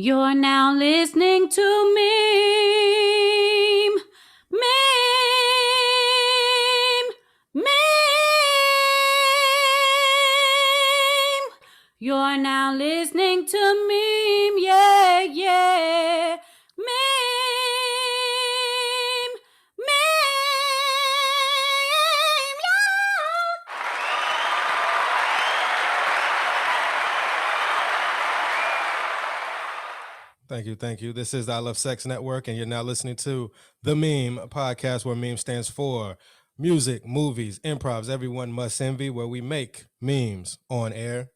You're now listening to MEME. MEME. MEME. You're now listening to MEME. Yeah, yeah. MEME. MEME. Thank you. This is the I Love Sex Network, and you're now listening to the MEME podcast, where MEME stands for music, movies, improvs, everyone must envy, where we make memes on air.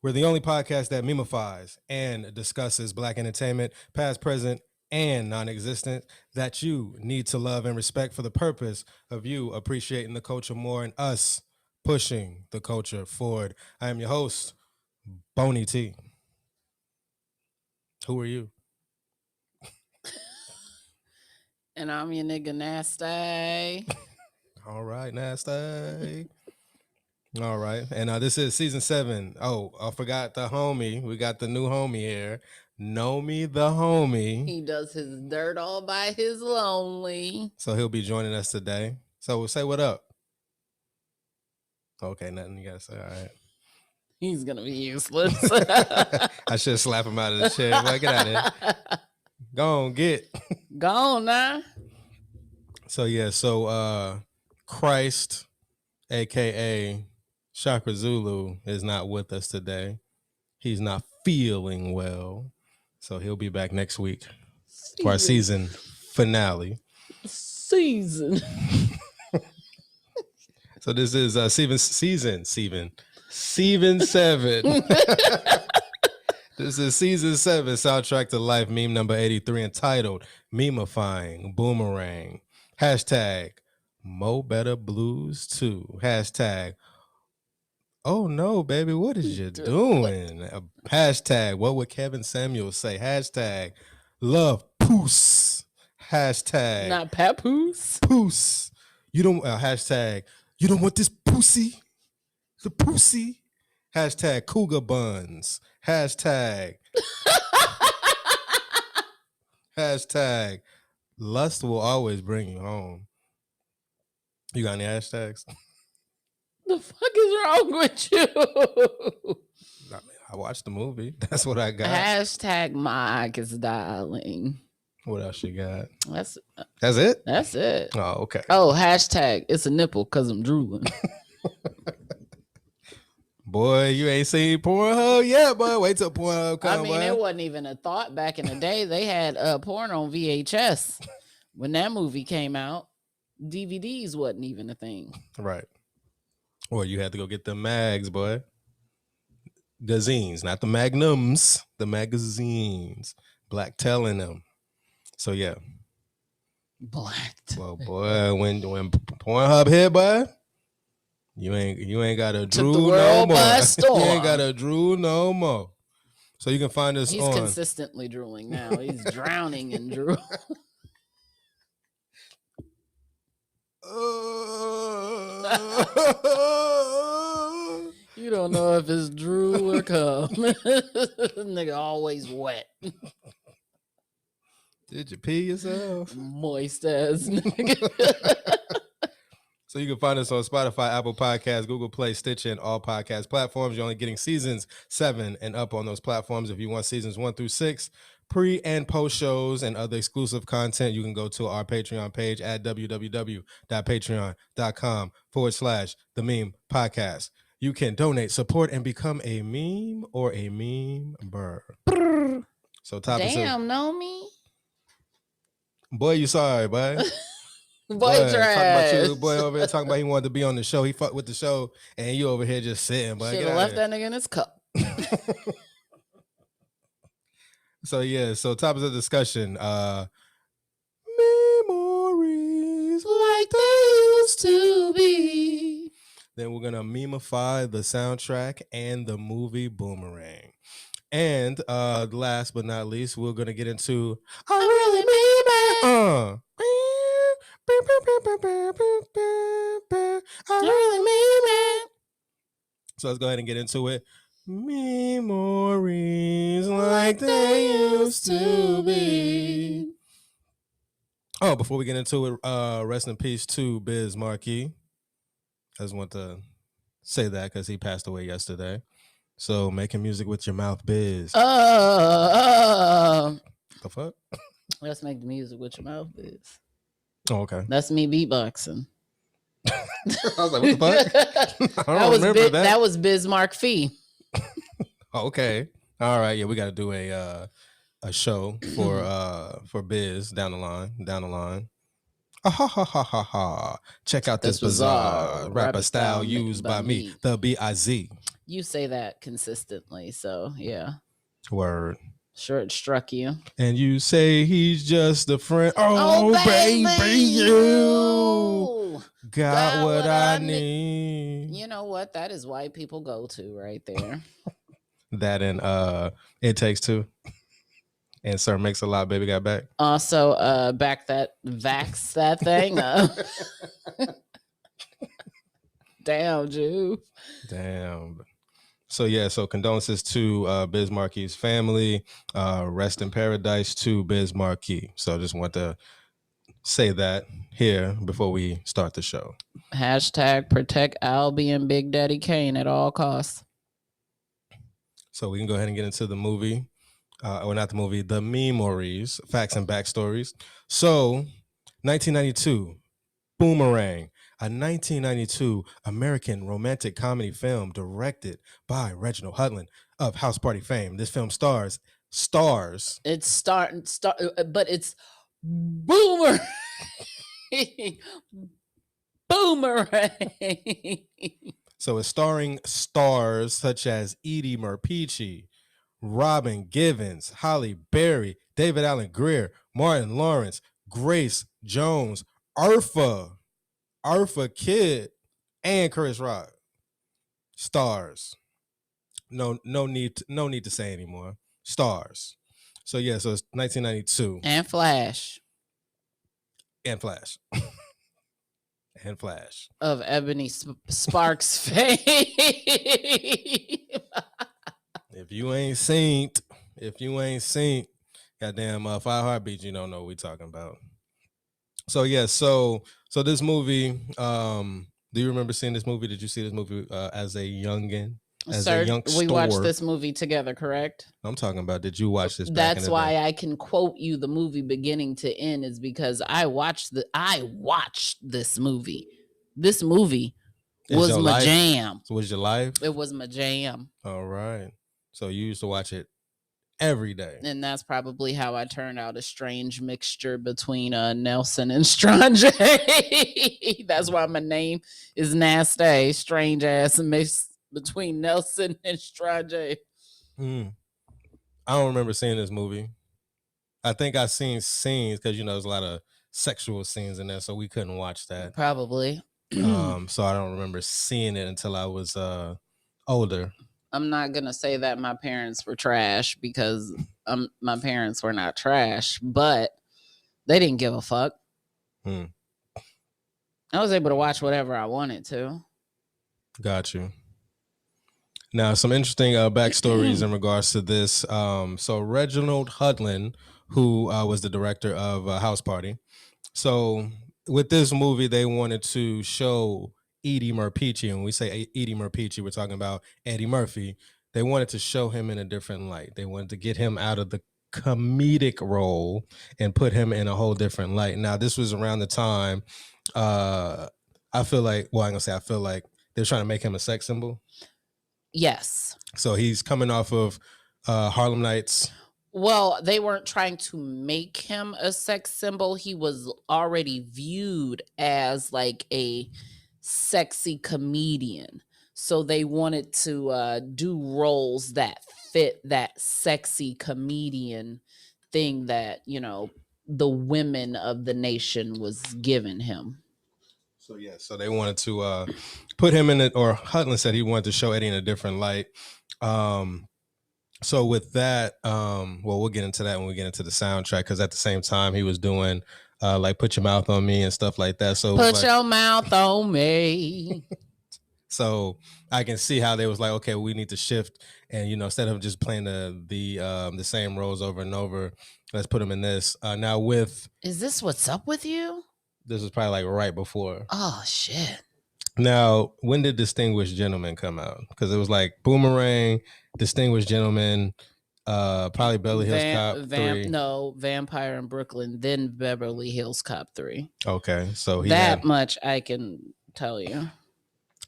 We're the only podcast that memefies and discusses Black entertainment, past, present, and non-existent, that you need to love and respect for the purpose of you appreciating the culture more and us pushing the culture forward. I am your host, Boney T. Who are you? And I'm your nigga Nasty. All right, Nasty. All right. And this is season 7. Oh, I forgot the homie. We got the new homie here. Know me, the homie. He does his dirt all by his lonely. So he'll be joining us today. So say what up. Okay, nothing you gotta say. All right. He's gonna be useless. I should slap him out of the chair. But get out of here. Go on, get. Go on now. So Christ, aka Chakra Zulu, is not with us today. He's not feeling well. So he'll be back next week for our season finale. Season. So this is season 7. This is season 7, soundtrack to life, meme number 83, entitled MEMEFYING, Boomerang. Hashtag Mo Better Blues 2. Hashtag oh no, baby, what is you doing? Hashtag what would Kevin Samuels say? Hashtag love poos. Hashtag not papoose. Poos. You don't hashtag you don't want this pussy. The pussy. Hashtag cougar buns. Hashtag hashtag lust will always bring you home. You got any hashtags? The fuck is wrong with you? I watched the movie. That's what I got. Hashtag my is darling. What else you got? That's it? That's it. Oh, okay. Oh, hashtag it's a nipple because I'm drooling. Boy, you ain't seen Pornhub yet, boy. Wait till Pornhub comes. I mean, it wasn't even a thought back in the day. They had porn on VHS when that movie came out. DVDs wasn't even a thing. Right. Or you had to go get the mags, boy. Gazines, not the magnums, the magazines. Black telling them. So yeah. Black. Well, boy, when Pornhub hit, boy, you ain't got a drool no more. You ain't got a drool no more. So you can find us He's consistently drooling now. He's drowning in drool. You don't know if it's drool or cum. Nigga always wet. Did you pee yourself? Moist ass nigga. So you can find us on Spotify, Apple Podcasts, Google Play, Stitcher, and all podcast platforms. You're only getting seasons 7 and up on those platforms. If you want seasons 1 through 6, pre and post shows and other exclusive content, you can go to our Patreon page at www.patreon.com/theMEMEpodcast. You can donate, support, and become a meme or a meme-ber. So damn, know me? Boy, you sorry, boy. Boy, trash. Talking about you, boy over here talking about he wanted to be on the show. He fucked with the show, and you over here just sitting. Should have left that nigga in his cup. So yeah, so topics of discussion. Memories like they used to be. Then we're gonna memify the soundtrack and the movie Boomerang. And last but not least, we're gonna get into I really mean it. I really mean it. So let's go ahead and get into it. MEME-mories like they used to be. Oh, before we get into it, rest in peace to Biz Markie. I just want to say that because he passed away yesterday. So making music with your mouth, Biz. The fuck? Let's make the music with your mouth, Biz. Oh, okay. That's me beatboxing. I was like, what the fuck? I don't remember that. That was Bismarck Fee. Okay. All right. Yeah, we got to do a show for Biz down the line. Ha ha ha ha ha. Check out this bizarre rapper style used by me, the B.I.Z. You say that consistently, so yeah. Word. Sure, it struck you. And you say he's just a friend. Oh baby, you got what I need. You know what? That is why people go to right there. That and It Takes Two. And Sir Mix a Lot, Baby Got Back. Also, vax that thing up. Damn, Jew. Damn. So yeah, so condolences to Biz Markie's family. Rest in paradise to Biz Markie. So just want to say that here before we start the show. Hashtag protect Albie and Big Daddy Kane at all costs. So we can go ahead and get into the movie. Or not the movie, the MEME-mories, facts and backstories. So 1992, Boomerang. A 1992 American romantic comedy film directed by Reginald Hudlin of House Party fame. This film stars. It's but it's Boomerang. Boomerang. So it's starring stars such as Edie Murphy, Robin Givens, Halle Berry, David Allen Greer, Martin Lawrence, Grace Jones, Arthur Kidd, and Chris Rock. Stars. No need to say anymore. Stars. So yeah, so it's 1992. And Flash. And Flash. And Flash. Of Ebony Sparks fame. If you ain't seen, goddamn 5 Heartbeats, you don't know what we talking about. So yeah, so this movie, do you remember seeing this movie? Did you see this movie as a youngin? Sir, we watched this movie together, correct? I'm talking about, did you watch this? That's why I can quote you the movie beginning to end, is because I watched this movie. This movie was my jam. So was your life? It was my jam. All right. So you used to watch it every day. And that's probably how I turned out a strange mixture between Nelson and Strange. That's why my name is Nasty. Strange ass mix between Nelson and Strange. I don't remember seeing this movie. I think I've seen scenes because, there's a lot of sexual scenes in there, so we couldn't watch that. Probably. So I don't remember seeing it until I was older. I'm not going to say that my parents were trash, because my parents were not trash, but they didn't give a fuck. I was able to watch whatever I wanted to. Got you. Now, some interesting backstories in regards to this. So Reginald Hudlin, who was the director of House Party. So with this movie, they wanted to show Edie Murphy, and when we say Edie Murphy, we're talking about Eddie Murphy. They wanted to show him in a different light. They wanted to get him out of the comedic role and put him in a whole different light. Now, this was around the time, I feel like they're trying to make him a sex symbol. Yes. So he's coming off of Harlem Nights. Well, they weren't trying to make him a sex symbol. He was already viewed as like a sexy comedian. So they wanted to do roles that fit that sexy comedian thing that, the women of the nation was giving him. So yeah, so they wanted to put him in it, or Hudlin said he wanted to show Eddie in a different light. So with that, we'll get into that when we get into the soundtrack, because at the same time he was doing like Put Your Mouth on Me and stuff like that. So Put your mouth on me. So I can see how they was like, okay, we need to shift, and instead of just playing the same roles over and over, let's put them in this. Now Is this What's Up With You? this was probably like right before. Oh shit. Now, when did Distinguished Gentleman come out? Because it was like Boomerang, Distinguished Gentleman, probably Beverly Hills Cop 3. No, Vampire in Brooklyn, then Beverly Hills Cop 3. Okay, so much I can tell you.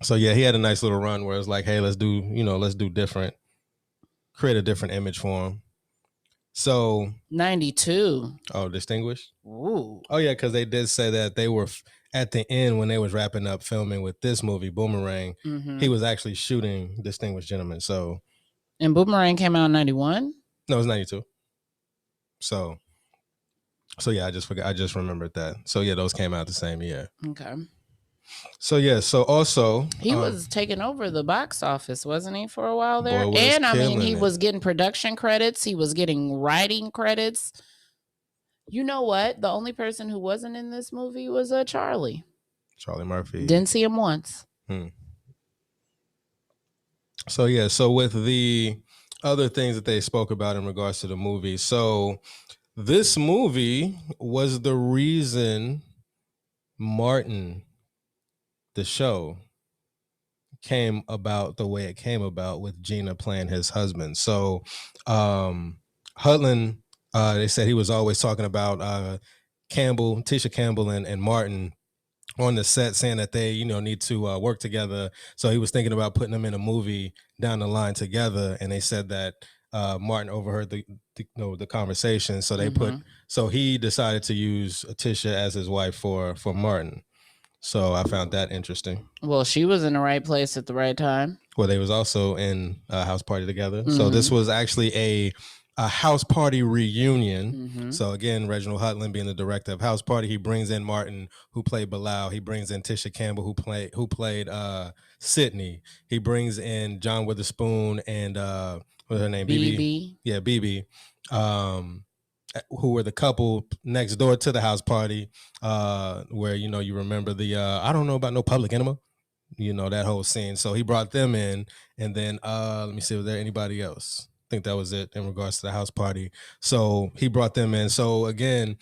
So yeah, he had a nice little run where it's like, hey, let's do different, create a different image for him. So 92. Oh, Distinguished. Ooh. Oh yeah, because they did say that they were at the end when they was wrapping up filming with this movie Boomerang. He was actually shooting Distinguished Gentleman. So, and Boomerang came out in 91. No, it was 92. So yeah, I just remembered that. So yeah, those came out the same year. Okay. So yeah, so also he was taking over the box office, wasn't he, for a while there? Boy, and I mean, he was getting production credits. He was getting writing credits. You know what? The only person who wasn't in this movie was Charlie Murphy. Didn't see him once. So yeah, so with the other things that they spoke about in regards to the movie, so this movie was the reason Martin, the show, came about the way it came about, with Gina playing his husband. So Hudlin, they said he was always talking about Tisha Campbell and Martin on the set, saying that they need to work together. So he was thinking about putting them in a movie down the line together, and they said that Martin overheard the conversation. So they so he decided to use Tisha as his wife for Martin. So I found that interesting. Well, she was in the right place at the right time. Well, they was also in a house party together. So this was actually a house party reunion. So again, Reginald Hudlin being the director of House Party, he brings in Martin, who played Bilal. He brings in Tisha Campbell, who played Sydney. He brings in John Witherspoon and what's her name? BB. Yeah, BB. Who were the couple next door to the house party, where you remember the I don't know about no Public Enema, that whole scene. So he brought them in, and then let me see, was there anybody else? I think that was it in regards to the house party. So he brought them in. So again,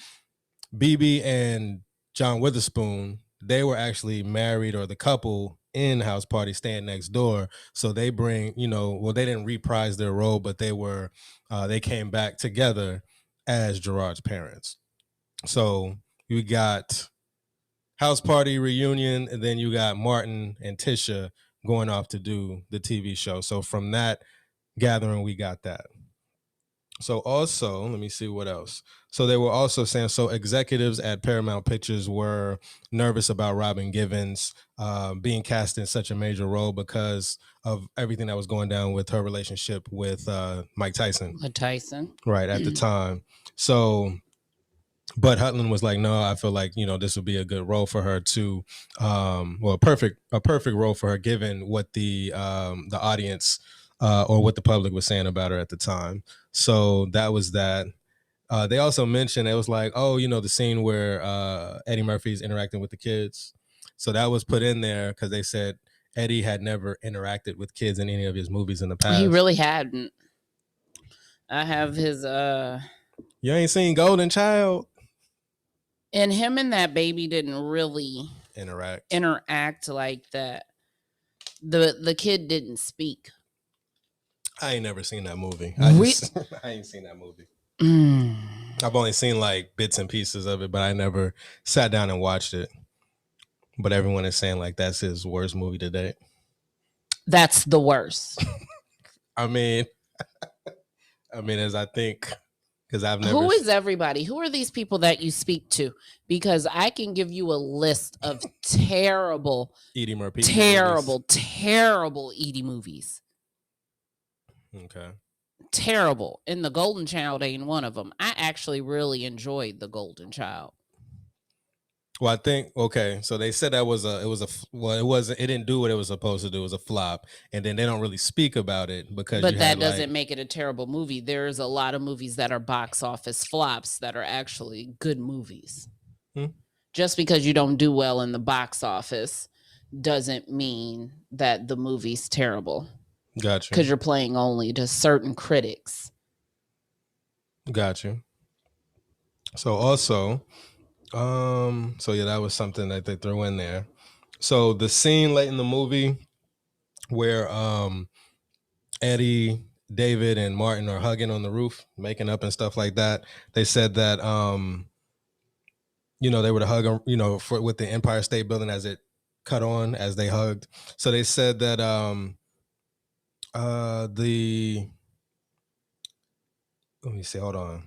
BB and John Witherspoon, they were actually married, or the couple in House Party staying next door. So they bring, well, they didn't reprise their role, but they came back together as Gerard's parents. So you got House Party reunion, and then you got Martin and Tisha going off to do the TV show. So from that gathering, we got that. So also, let me see what else. So they were also saying, so executives at Paramount Pictures were nervous about Robin Givens being cast in such a major role because of everything that was going down with her relationship with Mike Tyson. Right, at the time. So, but Hudlin was like, no, I feel like, this would be a good role for her to, a perfect role for her, given what the audience or what the public was saying about her at the time. So that was that. They also mentioned, it was like, the scene where Eddie Murphy's interacting with the kids. So that was put in there because they said Eddie had never interacted with kids in any of his movies in the past. He really hadn't. I have his You ain't seen Golden Child? And him and that baby didn't really interact like that. The kid didn't speak. I ain't never seen that movie. I ain't seen that movie. I've only seen like bits and pieces of it, but I never sat down and watched it. But everyone is saying like that's his worst movie to date. That's the worst. I mean, as I think, because I've never. Who is everybody? Who are these people that you speak to? Because I can give you a list of terrible, Edie Murphy, terrible Edie movies. Okay. Terrible. And The Golden Child ain't one of them. I actually really enjoyed The Golden Child. Well, I think, okay, so they said that it didn't do what it was supposed to do. It was a flop. And then they don't really speak about it because But that doesn't make it a terrible movie. There's a lot of movies that are box office flops that are actually good movies. Just because you don't do well in the box office doesn't mean that the movie's terrible. Got Because you. you're playing only to certain critics. Got you. So also, so yeah, that was something that they threw in there. So the scene late in the movie where Eddie, David, and Martin are hugging on the roof, making up and stuff like that. They said that they were to hug, with the Empire State Building as it cut on as they hugged. So they said that let me see, hold on.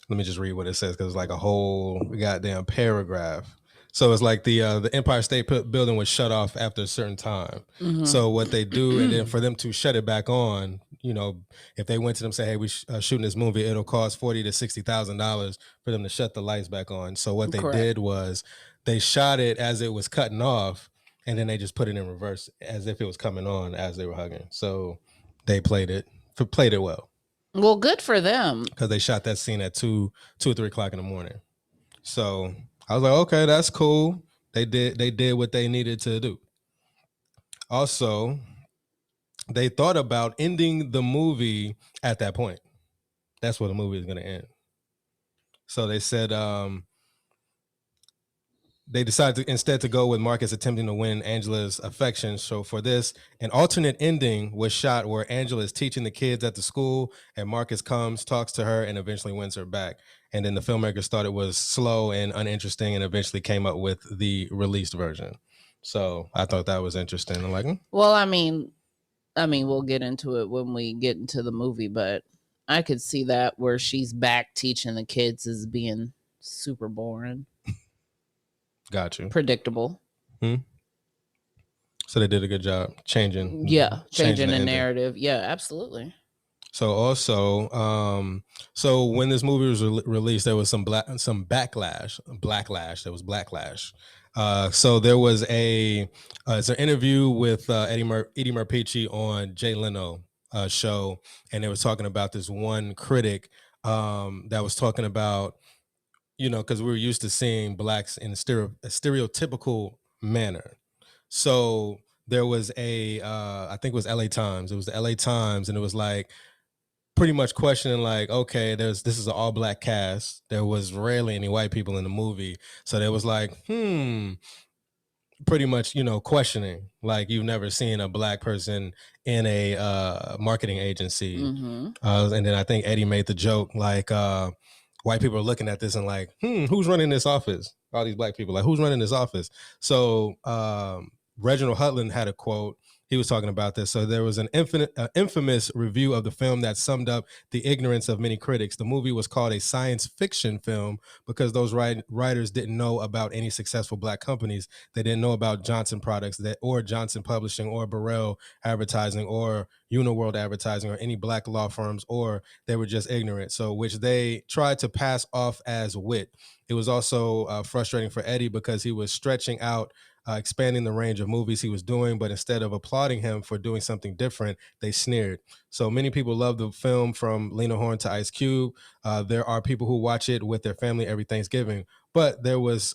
Let me just read what it says because it's like a whole goddamn paragraph. So it's like the Empire State Building was shut off after a certain time. Mhm. So what they do, and then for them to shut it back on, if they went to them say, "Hey, we shooting this movie, it'll cost $40,000 to $60,000 for them to shut the lights back on." So what they Correct. did was they shot it as it was cutting off, and then they just put it in reverse as if it was coming on as they were hugging. So they played it well. Well, good for them. Because they shot that scene at 2 or 3 o'clock in the morning. So I was like, okay, that's cool. They did what they needed to do. Also, they thought about ending the movie at that point. That's where the movie is going to end. So they said they decided instead to go with Marcus attempting to win Angela's affection. So for this, an alternate ending was shot where Angela is teaching the kids at the school and Marcus comes, talks to her, and eventually wins her back. And then the filmmakers thought it was slow and uninteresting and eventually came up with the released version. So I thought that was interesting. I'm like, Well, I mean, we'll get into it when we get into the movie, but I could see that where she's back teaching the kids is being super boring. Got you. Predictable. So they did a good job changing the narrative. Yeah, absolutely. So also, so when this movie was released, there was some backlash. There was backlash. So there was it's an interview with Eddie Murphy on Jay Leno show, and they were talking about this one critic that was talking about, because we were used to seeing blacks in a stereotypical manner. So there was I think it was LA Times. It was the LA Times, and it was like pretty much questioning like, okay, this is an all black cast. There was rarely any white people in the movie. So there was like, pretty much, questioning, like you've never seen a black person in a marketing agency. And then I think Eddie made the joke like, white people are looking at this and like, who's running this office? All these black people, like, who's running this office? So Reginald Hudlin had a quote. He was talking about this. So there was an infamous review of the film that summed up the ignorance of many critics. The movie was called a science fiction film because those writers didn't know about any successful black companies. They didn't know about Johnson Products or Johnson Publishing or Burrell Advertising or Uniworld Advertising or any black law firms, or they were just ignorant. So which they tried to pass off as wit. It was also frustrating for Eddie because he was stretching out, expanding the range of movies he was doing, but instead of applauding him for doing something different, they sneered. So many people love the film, from Lena Horne to Ice Cube. There are people who watch it with their family every Thanksgiving. But there was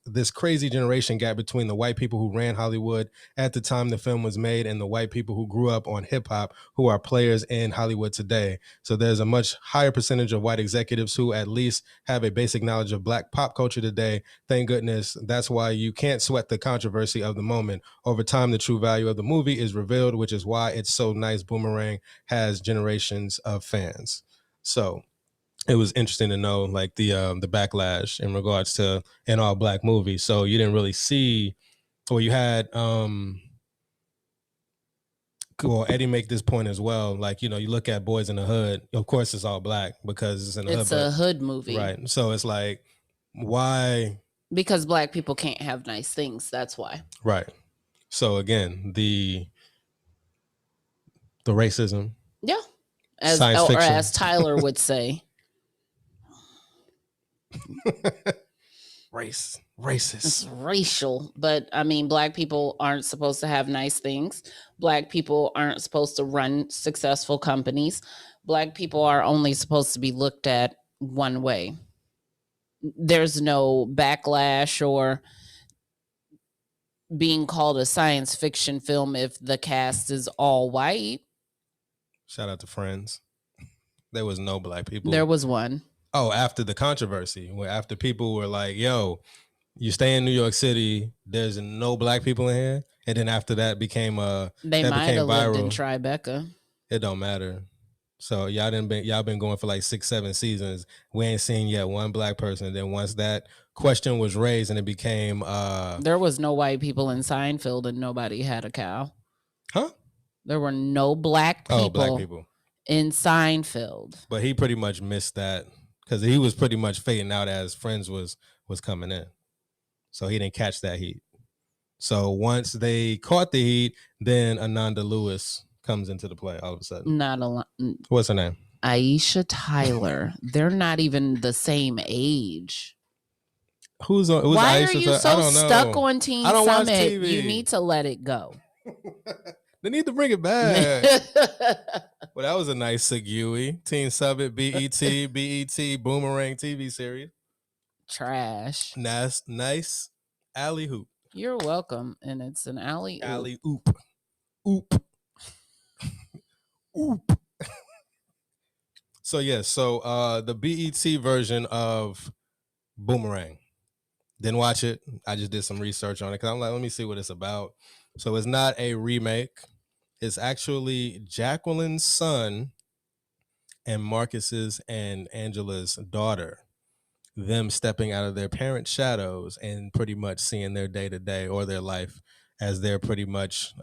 this crazy generation gap between the white people who ran Hollywood at the time the film was made and the white people who grew up on hip hop, who are players in Hollywood today. So there's a much higher percentage of white executives who at least have a basic knowledge of black pop culture today. Thank goodness. That's why you can't sweat the controversy of the moment. Over time, the true value of the movie is revealed, which is why it's so nice Boomerang has generations of fans. So it was interesting to know like the backlash in regards to an all black movie. So you didn't really see, or you had Eddie make this point as well. Like, you look at Boys in the Hood, of course it's all black because it's in the hood. It's a hood movie. Right. So it's like, why? Because black people can't have nice things. That's why. Right. So again, the racism. Yeah. Science fiction. Or as Tyler would say. Racist. It's racial. But I mean, black people aren't supposed to have nice things. Black people aren't supposed to run successful companies. Black people are only supposed to be looked at one way. There's no backlash or being called a science fiction film if the cast is all white. Shout out to Friends. There was no black people. There was one. Oh, after the controversy, where after people were like, yo, you stay in New York City, there's no black people in here. And then after that became they might have lived in Tribeca. It don't matter. So y'all been going for like 6-7 seasons. We ain't seen yet one black person. And then once that question was raised and it became there was no white people in Seinfeld and nobody had a cow. Huh? There were no black people, in Seinfeld. But he pretty much missed that because he was pretty much fading out as Friends was coming in. So he didn't catch that heat. So once they caught the heat, then Ananda Lewis comes into the play all of a sudden. What's her name? Aisha Tyler. They're not even the same age. Who's Why Aisha are you so stuck on Teen Summit? You need to let it go. They need to bring it back. Well, that was a nice segue. Teen Summit, BET, Boomerang TV series. Trash. Nice alley hoop. You're welcome. And it's an alley oop. Alley oop. Oop. Oop. So the BET version of Boomerang. Didn't watch it. I just did some research on it because I'm like, let me see what it's about. So it's not a remake. It's actually Jacqueline's son and Marcus's and Angela's daughter, them stepping out of their parents' shadows and pretty much seeing their day-to-day or their life as they're pretty much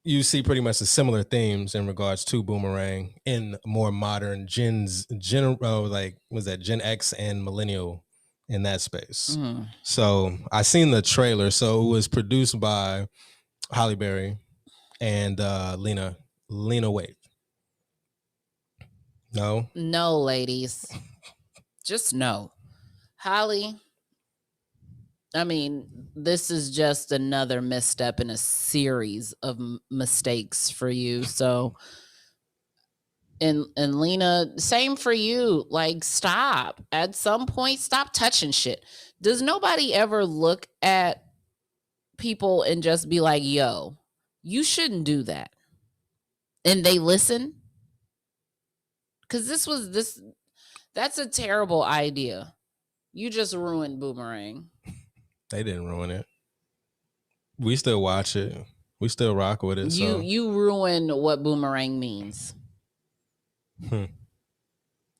you see pretty much the similar themes in regards to Boomerang in more modern Gen X and millennial in that space. So I seen the trailer. So it was produced by Halle Berry and Lena Waithe. No, ladies, just no. Holly, I mean, this is just another misstep in a series of mistakes for you. So, and Lena, same for you. Like, stop. At some point, stop touching shit. Does nobody ever look at people and just be like, yo, you shouldn't do that? And they listen? Because that's a terrible idea. You just ruined Boomerang. They didn't ruin it. We still watch it. We still rock with it. You ruined what Boomerang means.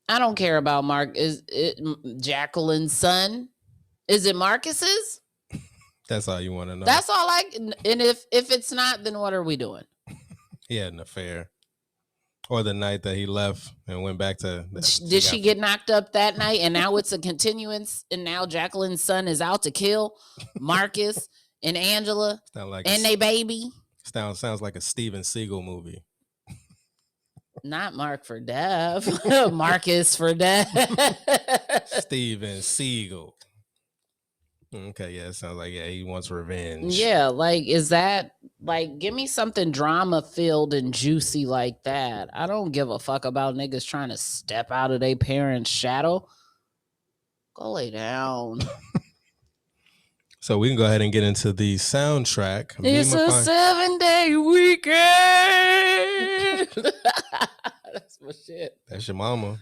I don't care about Mark. Is it Jacqueline's son? Is it Marcus's? That's all you want to know. That's all and if it's not, then what are we doing? He had an affair. Or the night that he left and went back to... Did she get knocked up that night and now it's a continuance and now Jacqueline's son is out to kill Marcus and Angela and they baby? Sounds like a Steven Seagal movie. Not Mark for Death. Marcus for Death. Steven Seagal. Okay, yeah, it sounds like he wants revenge. Yeah, is that give me something drama filled and juicy like that. I don't give a fuck about niggas trying to step out of their parents' shadow. Go lay down. So we can go ahead and get into the soundtrack. It's a 7-day weekend. That's my shit. That's your mama.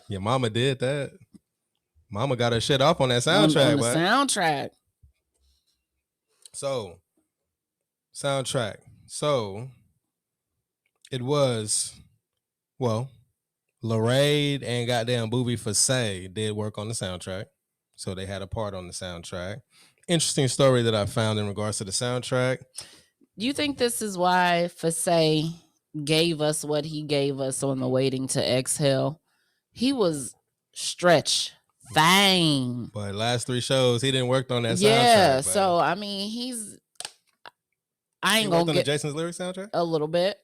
Your mama did that. Mama got her shit off on that soundtrack. On the soundtrack. So, soundtrack. So, it was, Lorraine and goddamn Booby Faye did work on the soundtrack. So, they had a part on the soundtrack. Interesting story that I found in regards to the soundtrack. Do you think this is why Faye gave us what he gave us on the Waiting to Exhale? He was stretched. Fine. But last 3 shows, he didn't work on that soundtrack. Yeah, so I mean, I ain't gonna get on the Jason's Lyrics soundtrack a little bit.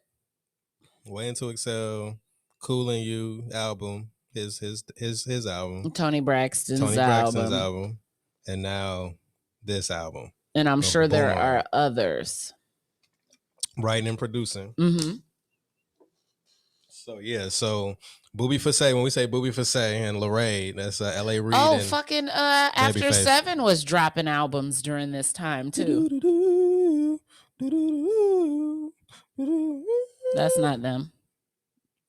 Waiting to Excel, Cool and You album, his album, Tony Braxton's album, and now this album. And I'm sure there are others. Writing and producing. Mm-hmm. So yeah, so Booby Fassay, when we say Booby Fassay and Lorraine, that's L.A. Reid. Oh, and fucking After Babyface. 7 was dropping albums during this time too. That's not them.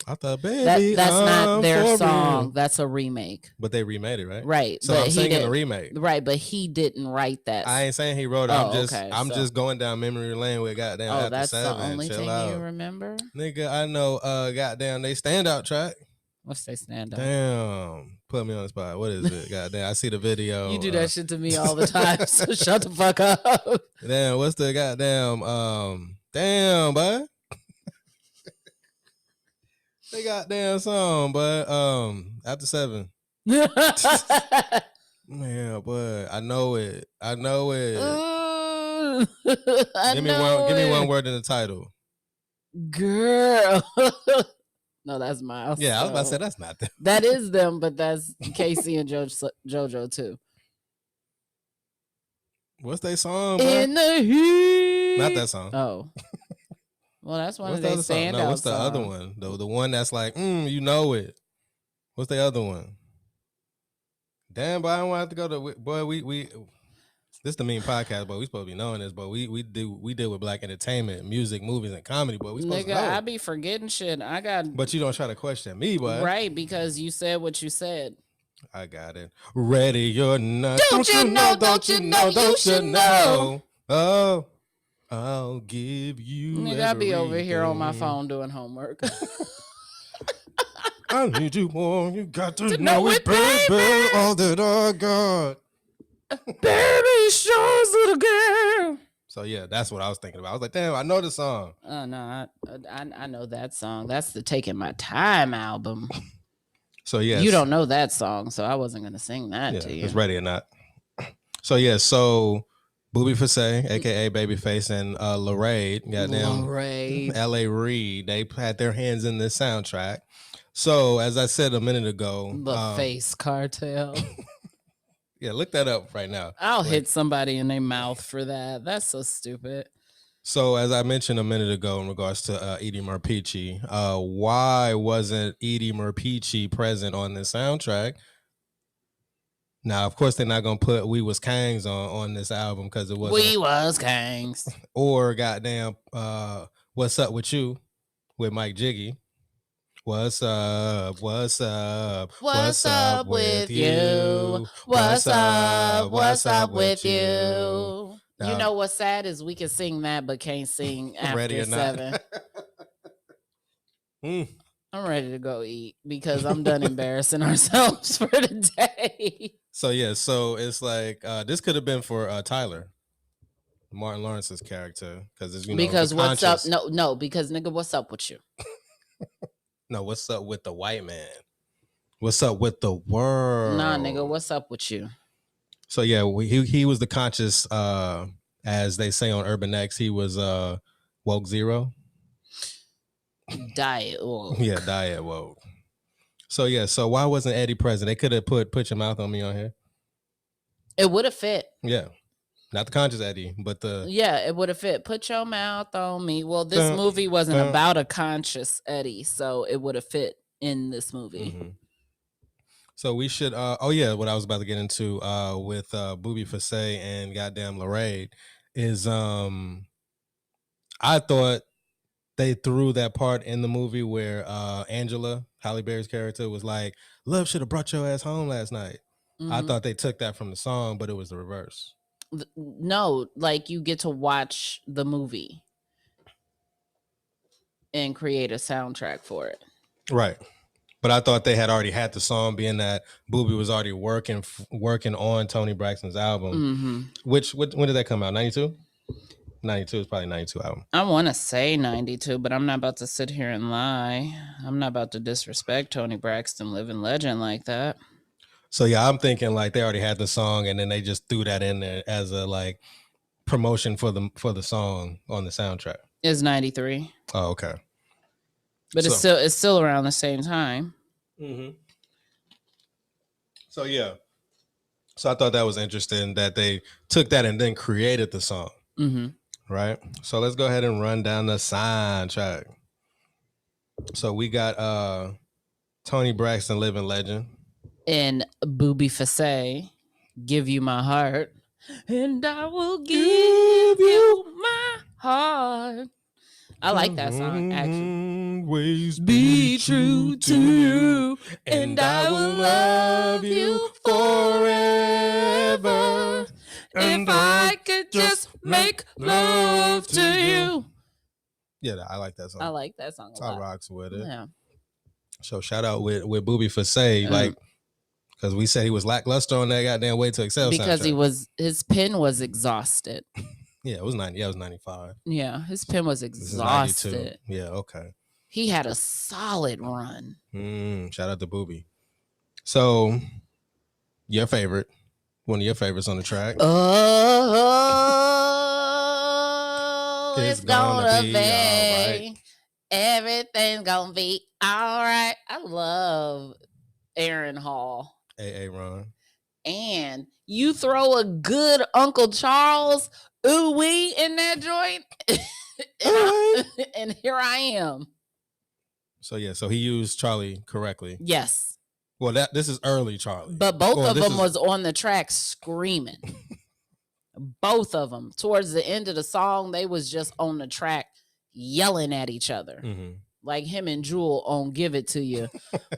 I thought, baby, That's not their for song. real. That's a remake. But they remade it, right? Right. So but I'm singing a remake. Right, but he didn't write that. I ain't saying he wrote it. Oh, I'm just going down memory lane with goddamn After that's 7. the only Chill thing out. you remember? Nigga, I know goddamn they standout track. What's they stand up? Damn. Put me on the spot. What is it? Goddamn. I see the video. You do that shit to me all the time, so shut the fuck up. Damn, what's the goddamn damn, bud? They goddamn song, but After 7. Man, but I know it. give me one word in the title. Girl. No, that's Miles. Yeah, I was about to say that's not them. That is them, but that's Casey and JoJo too. What's their song, bro? In the heat. Not that song. Oh. Well, that's one What's of the their other song? standout No, what's the songs. other one? The one that's like, you know it. What's the other one? Damn, but I don't want to go to boy. We this is the MEME podcast, but we supposed to be knowing this. But we deal with black entertainment, music, movies, and comedy. But we supposed to know. I be forgetting shit. But you don't try to question me, boy. Right, because you said what you said. I got it. Ready or not? Don't you know? Don't you know? You should know. Oh, I'll give you. Nigga, I be over here on my phone doing homework. I need you more. You got to know it, baby. All that I got. Baby, show us little girl. So yeah, that's what I was thinking about. I was like, damn, I know the song. Oh no, I know that song. That's the Taking My Time album. So yeah, you don't know that song, so I wasn't gonna sing that to you. It's Ready or Not. So yeah, so Booby Fassay, aka Babyface, and Lorraine, goddamn L.A. Reid, they had their hands in this soundtrack. So as I said a minute ago, the Face Cartel. Yeah, look that up right now. I'll hit somebody in their mouth for that. That's so stupid. So as I mentioned a minute ago in regards to Edie Merpici, why wasn't Edie Merpici present on this soundtrack? Now, of course, they're not going to put We Was Kangs on this album because it wasn't. We Was Kangs. Or goddamn, What's Up With You with Mike Jiggy. What's up? What's up? What's up with you? What's up? What's up with you? You know what's sad is we can sing that, but can't sing After 7. I'm ready to go eat because I'm done embarrassing ourselves for the day. So yeah, so it's like this could have been for Tyler, Martin Lawrence's character, because because what's up? No, because nigga, what's up with you? No, what's up with the white man? What's up with the world? Nah, nigga, what's up with you? So yeah, he was the conscious, as they say on Urban X, he was woke zero. Diet woke. Yeah, diet woke. So yeah, so why wasn't Eddie present? They could have put your mouth on me on here. It would have fit. Yeah. Not the conscious Eddie, but the... Yeah, it would have fit. Put your mouth on me. Well, this movie wasn't about a conscious Eddie, so it would have fit in this movie. Mm-hmm. So we should... oh, yeah, what I was about to get into with Booby Fassay and goddamn Lorraine is I thought they threw that part in the movie where Angela, Halle Berry's character, was like, love should have brought your ass home last night. Mm-hmm. I thought they took that from the song, but it was the reverse. No, like you get to watch the movie and create a soundtrack for it. Right. But I thought they had already had the song, being that Booby was already working on Toni Braxton's album. Mm-hmm. Which when did that come out? 92? 92 is probably 92 album. I want to say 92, but I'm not about to sit here and lie. I'm not about to disrespect Toni Braxton, living legend like that. So yeah, I'm thinking like they already had the song and then they just threw that in there as a like promotion for the song on the soundtrack. It's 93. Oh, okay. But it's still around the same time. Mm-hmm. So yeah. So I thought that was interesting that they took that and then created the song. Mm-hmm. Right. So let's go ahead and run down the soundtrack. So we got Tony Braxton, Living Legend. And Booby Fassay, Give You My Heart. And I will give you my heart. I like that song, actually. Ways Be true to you, and I will love you forever. If I could just make love to you. Yeah, I like that song. I like that song a lot. I rocks with it. Yeah. So shout out with Booby Fassay, like, because we said he was lackluster on that goddamn Way to Excel because soundtrack. his pen was exhausted. Yeah, it was 90. Yeah, it was 95. Yeah, his pen was exhausted. This is 92. Yeah, okay. He had a solid run. Shout out to Booby. So, your favorite, one of your favorites on the track. Oh, it's gonna be all right. Everything's gonna be all right. I love Aaron Hall. A.A. Ron. And you throw a good Uncle Charles ooh-wee in that joint, and here I am. So yeah, so he used Charlie correctly. Yes. Well, this is early Charlie. But both of them was on the track screaming. Both of them. Towards the end of the song, they was just on the track yelling at each other. Mm-hmm. Like him and Jewel on Give It To You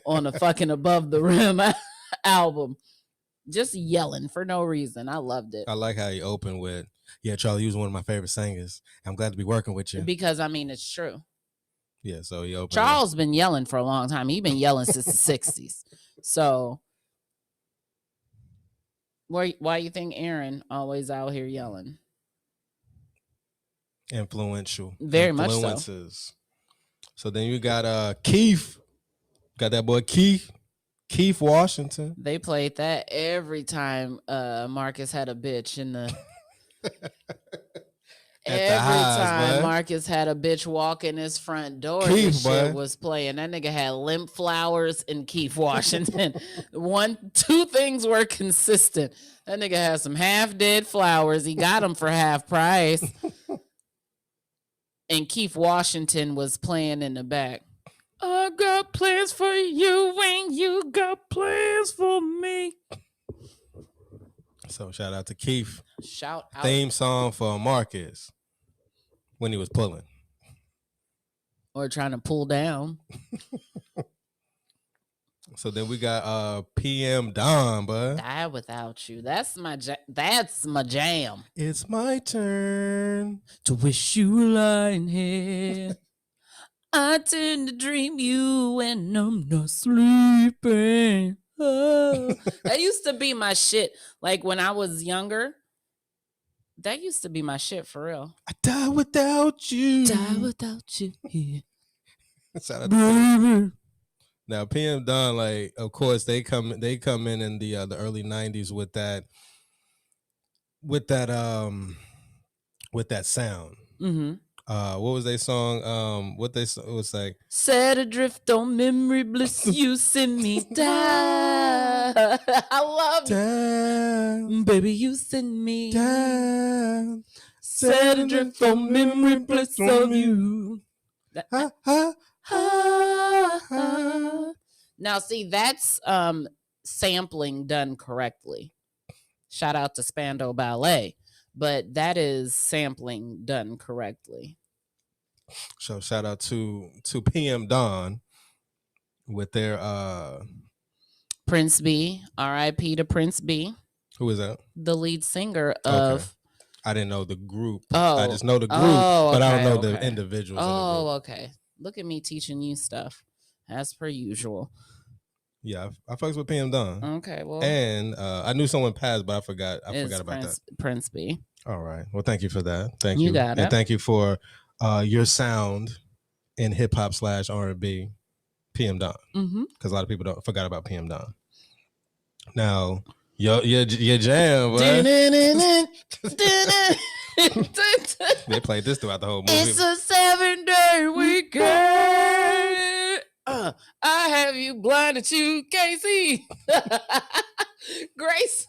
on the fucking Above the Rim album. Just yelling for no reason. I loved it. I like how he opened with, yeah, Charlie, you was one of my favorite singers. I'm glad to be working with you. Because, I mean, it's true. Yeah, so he opened. Charles been yelling for a long time. He been yelling since the 60s. So, why you think Aaron always out here yelling? Influential. Very much so. So then you got Keith. Got that boy Keith Washington. They played that every time Marcus had a bitch in the Marcus had a bitch walk in his front door. Keith, shit was playing. That nigga had Limp Flowers and Keith Washington. Two things were consistent. That nigga had some half dead flowers. He got them for half price. And Keith Washington was playing in the back. I got plans for you and you got plans for me. So shout out to Keith. Shout out. Theme song for Marcus when he was pulling. Or trying to pull down. So then we got PM Don, bud. Die Without You. That's my jam. It's my turn to wish you lying here. I tend to dream you when I'm not sleeping. Oh. That used to be my shit. Like when I was younger, that used to be my shit for real. I die without you. Die without you. Yeah. Shout out to now PM Don, like, of course they come in the early 90s with that sound. Mm-hmm. What was their song? What it was like? Set adrift on memory bliss, you send me down. I love it. Baby, you send me down. Set adrift on memory bliss of you. Now, see, that's sampling done correctly. Shout out to Spandau Ballet. But that is sampling done correctly. So shout out to PM Don with their Prince B. R.I.P. to Prince B. Who is that? The lead singer of. Okay. I didn't know the group. Oh, I just know the group, but I don't know the individuals. Oh, okay. Look at me teaching you stuff as per usual. Yeah, I fucks with PM Don. Okay, well, and I knew someone passed, but I forgot about that. Prince B. All right. Well, thank you for that. Thank you. You got it. And thank you for your sound in hip hop / R&B, PM Don. Because a lot of people forgot about PM Don. Now, your jam, boy. They played this throughout the whole movie. It's a 7-day weekend. I have you blinded, you can't see. Grace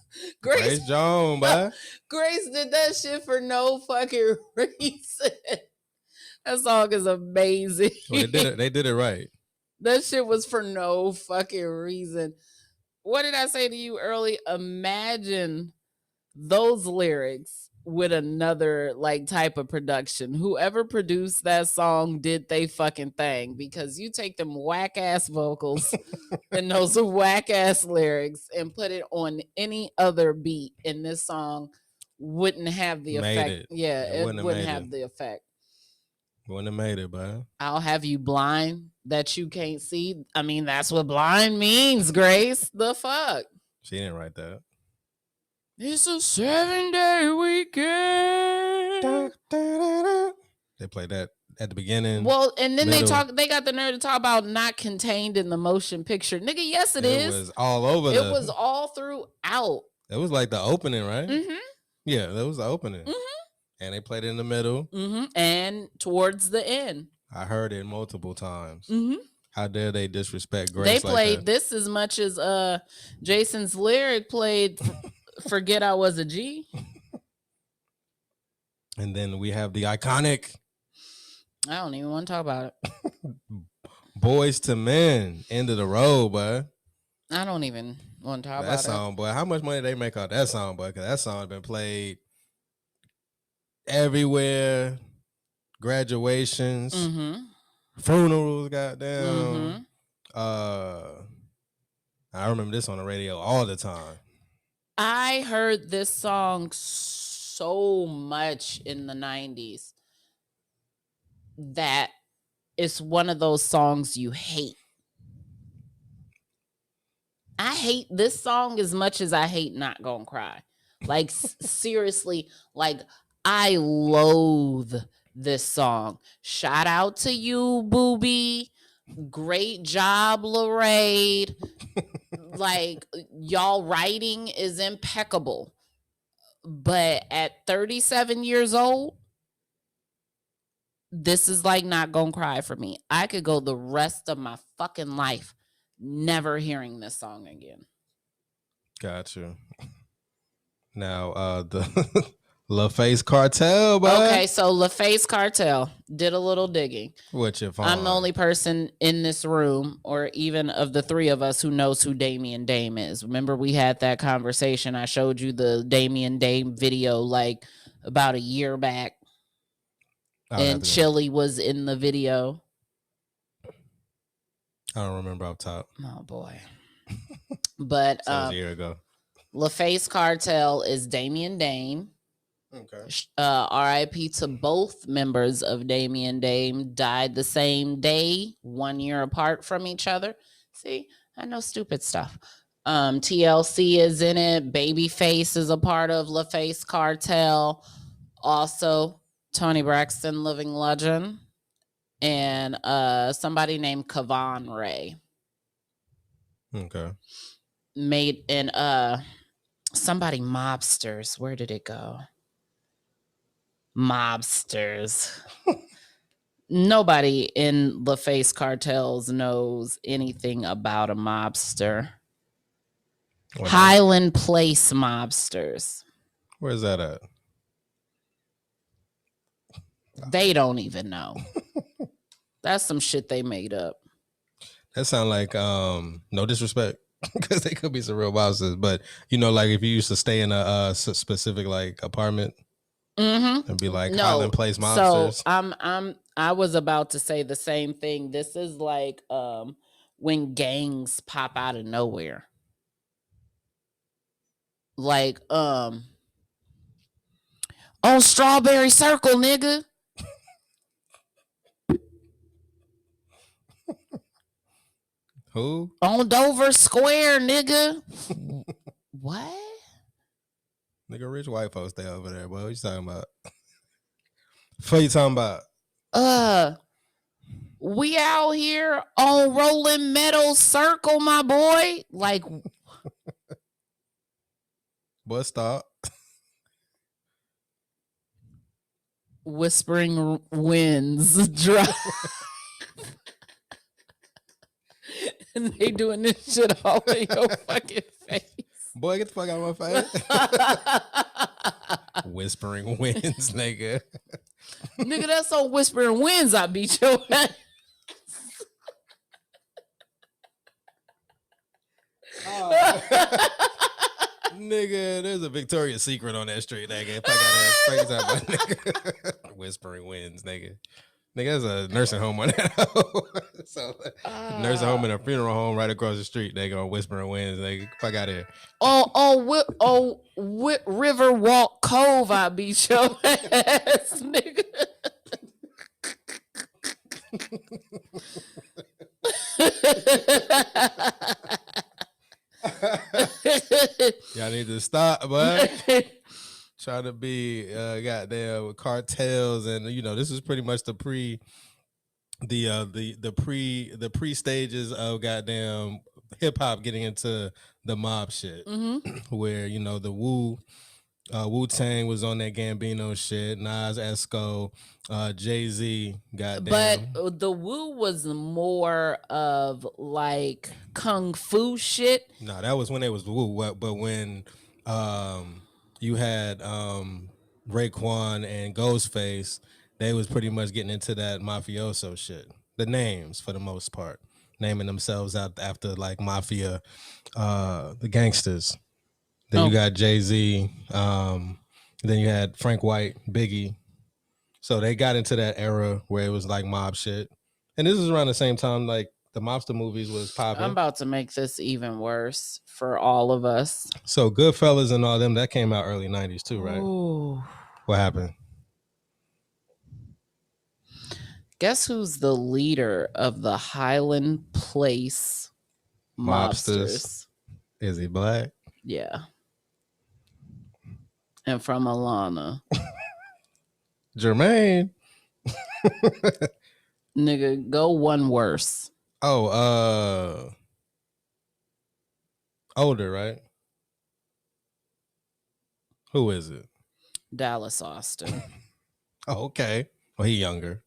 Jones, boy. Grace did that shit for no fucking reason. That song is amazing. Well, they did it right. That shit was for no fucking reason. What did I say to you early? Imagine those lyrics with another like type of production. Whoever produced that song did they fucking thing, because you take them whack ass vocals and those whack ass lyrics and put it on any other beat, and this song wouldn't have the Made effect. it. Yeah, It it wouldn't have wouldn't made have it. the effect. Wouldn't have made it, bro. I'll have you blind that you can't see. I mean, that's what blind means, Grace. The fuck? She didn't write that. It's a 7-day weekend. They played that at the beginning. Well, and then middle. they got the nerve to talk about not contained in the motion picture. Nigga, yes it is. It was all over. It was all throughout. It was like the opening, right? Mm-hmm. Yeah, that was the opening. Mm-hmm. And they played it in the middle. Mm-hmm. And towards the end. I heard it multiple times. Mm-hmm. How dare they disrespect Grace? They like played that? this as much as Jason's lyric played Forget I Was a G. And then we have the iconic I don't even want to talk about it. Boys to Men, End of the Road, boy. I don't even want to talk That about song, boy. How much money they make off that song, boy? Because that song been played everywhere. Graduations, it. Mm-hmm. funerals, goddamn. Mm-hmm. I remember this on the radio all the time. I heard this song so much in the 90s that it's one of those songs you hate. I hate this song as much as I hate Not Gonna Cry. Like, seriously, like, I loathe this song. Shout out to you, Boobie. Great job, Lorraine. Like, y'all writing is impeccable. But at 37 years old, this is like Not Gonna Cry for me. I could go the rest of my fucking life never hearing this song again. Gotcha. Now, the LaFace Cartel, bro. Okay, so LaFace Cartel did a little digging. What you find? I'm the only person in this room, or even of the three of us, who knows who Damian Dame is. Remember, we had that conversation. I showed you the Damian Dame video like about a year back. And Chili was in the video. I don't remember off top. Oh boy. But that was a year ago. LaFace Cartel is Damian Dame. Okay. R.I.P. to both members of Damian Dame. Died the same day, 1 year apart from each other. See, I know stupid stuff. TLC is in it. Babyface is a part of LaFace Cartel. Also, Tony Braxton, living legend, and somebody named Kavan Ray. Okay. Made in somebody Mobsters. Where did it go? Mobsters. Nobody in LaFace Cartels knows anything about a mobster. Highland Place Mobsters. Where's that at? They don't even know. That's some shit they made up. That sound like no disrespect, because they could be some real mobsters, but you know, like if you used to stay in a specific like apartment, and be like Highland Place mobsters. So I was about to say the same thing. This is like when gangs pop out of nowhere. Like on Strawberry Circle, nigga. Who? On Dover Square, nigga. What? Nigga, rich white folks stay over there, boy. What you talking about? What you talking about? We out here on Rolling Meadows Circle, my boy. Like, But stop. Whispering Winds drop. And they doing this shit all in your fucking face. Boy, get the fuck out of my face. Whispering Winds, nigga. Nigga, that's on Whispering Winds. I beat your ass. Nigga, there's a Victoria's Secret on that street, nigga. If I got that phrase out, nigga. Whispering Winds, nigga. Nigga, there's a nursing home on that. So, nursing home and a funeral home right across the street. They go on Whispering Winds, nigga. Fuck out of here. River Walk Cove. I beat your ass, nigga. Y'all need to stop, bud. Trying to be goddamn with cartels, and this is pretty much the pre stages of goddamn hip hop getting into the mob shit, where the Wu-Tang was on that Gambino shit, Nas, Esco, Jay-Z, goddamn. But the Wu was more of like kung fu shit. No, that was when they was Wu. But when you had Raekwon and Ghostface, they was pretty much getting into that mafioso shit. The names, for the most part, naming themselves out after like mafia, the gangsters. Then you got Jay-Z. Then you had Frank White, Biggie. So they got into that era where it was like mob shit. And this is around the same time like the mobster movies was popping. I'm about to make this even worse for all of us. So Goodfellas and all them, that came out early 90s too, right? Ooh. What happened? Guess who's the leader of the Highland Place mobsters? Is he black? Yeah. And from Alana. Jermaine. Nigga, go one worse. Oh, older, right? Who is it? Dallas Austin. Oh, okay. Well, he younger.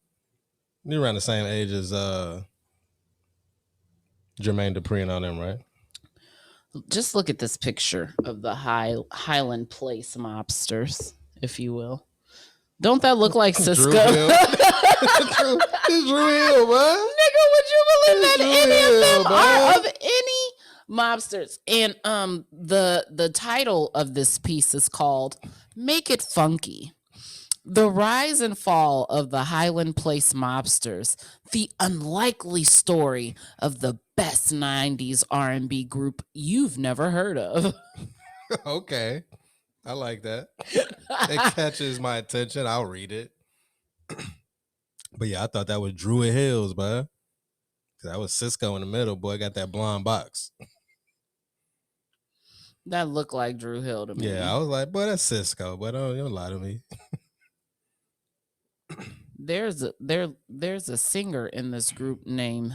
You're around the same age as Jermaine Dupri and all them, right? Just look at this picture of the Highland Place mobsters, if you will. Don't that look like Cisco? Drew Hill. It's Drew Hill, man. Nigga, would you believe that any of them are of any mobsters? And the title of this piece is called "Make It Funky." The rise and fall of the Highland Place mobsters, the unlikely story of the best 90s R&B group you've never heard of. Okay. I like that. It catches my attention. I'll read it. But yeah, I thought that was Druid Hills, man. That was Cisco in the middle. Boy, got that blonde box. That looked like Drew Hill to me. Yeah, I was like, boy, that's Cisco. But don't lie to me. There's a singer in this group named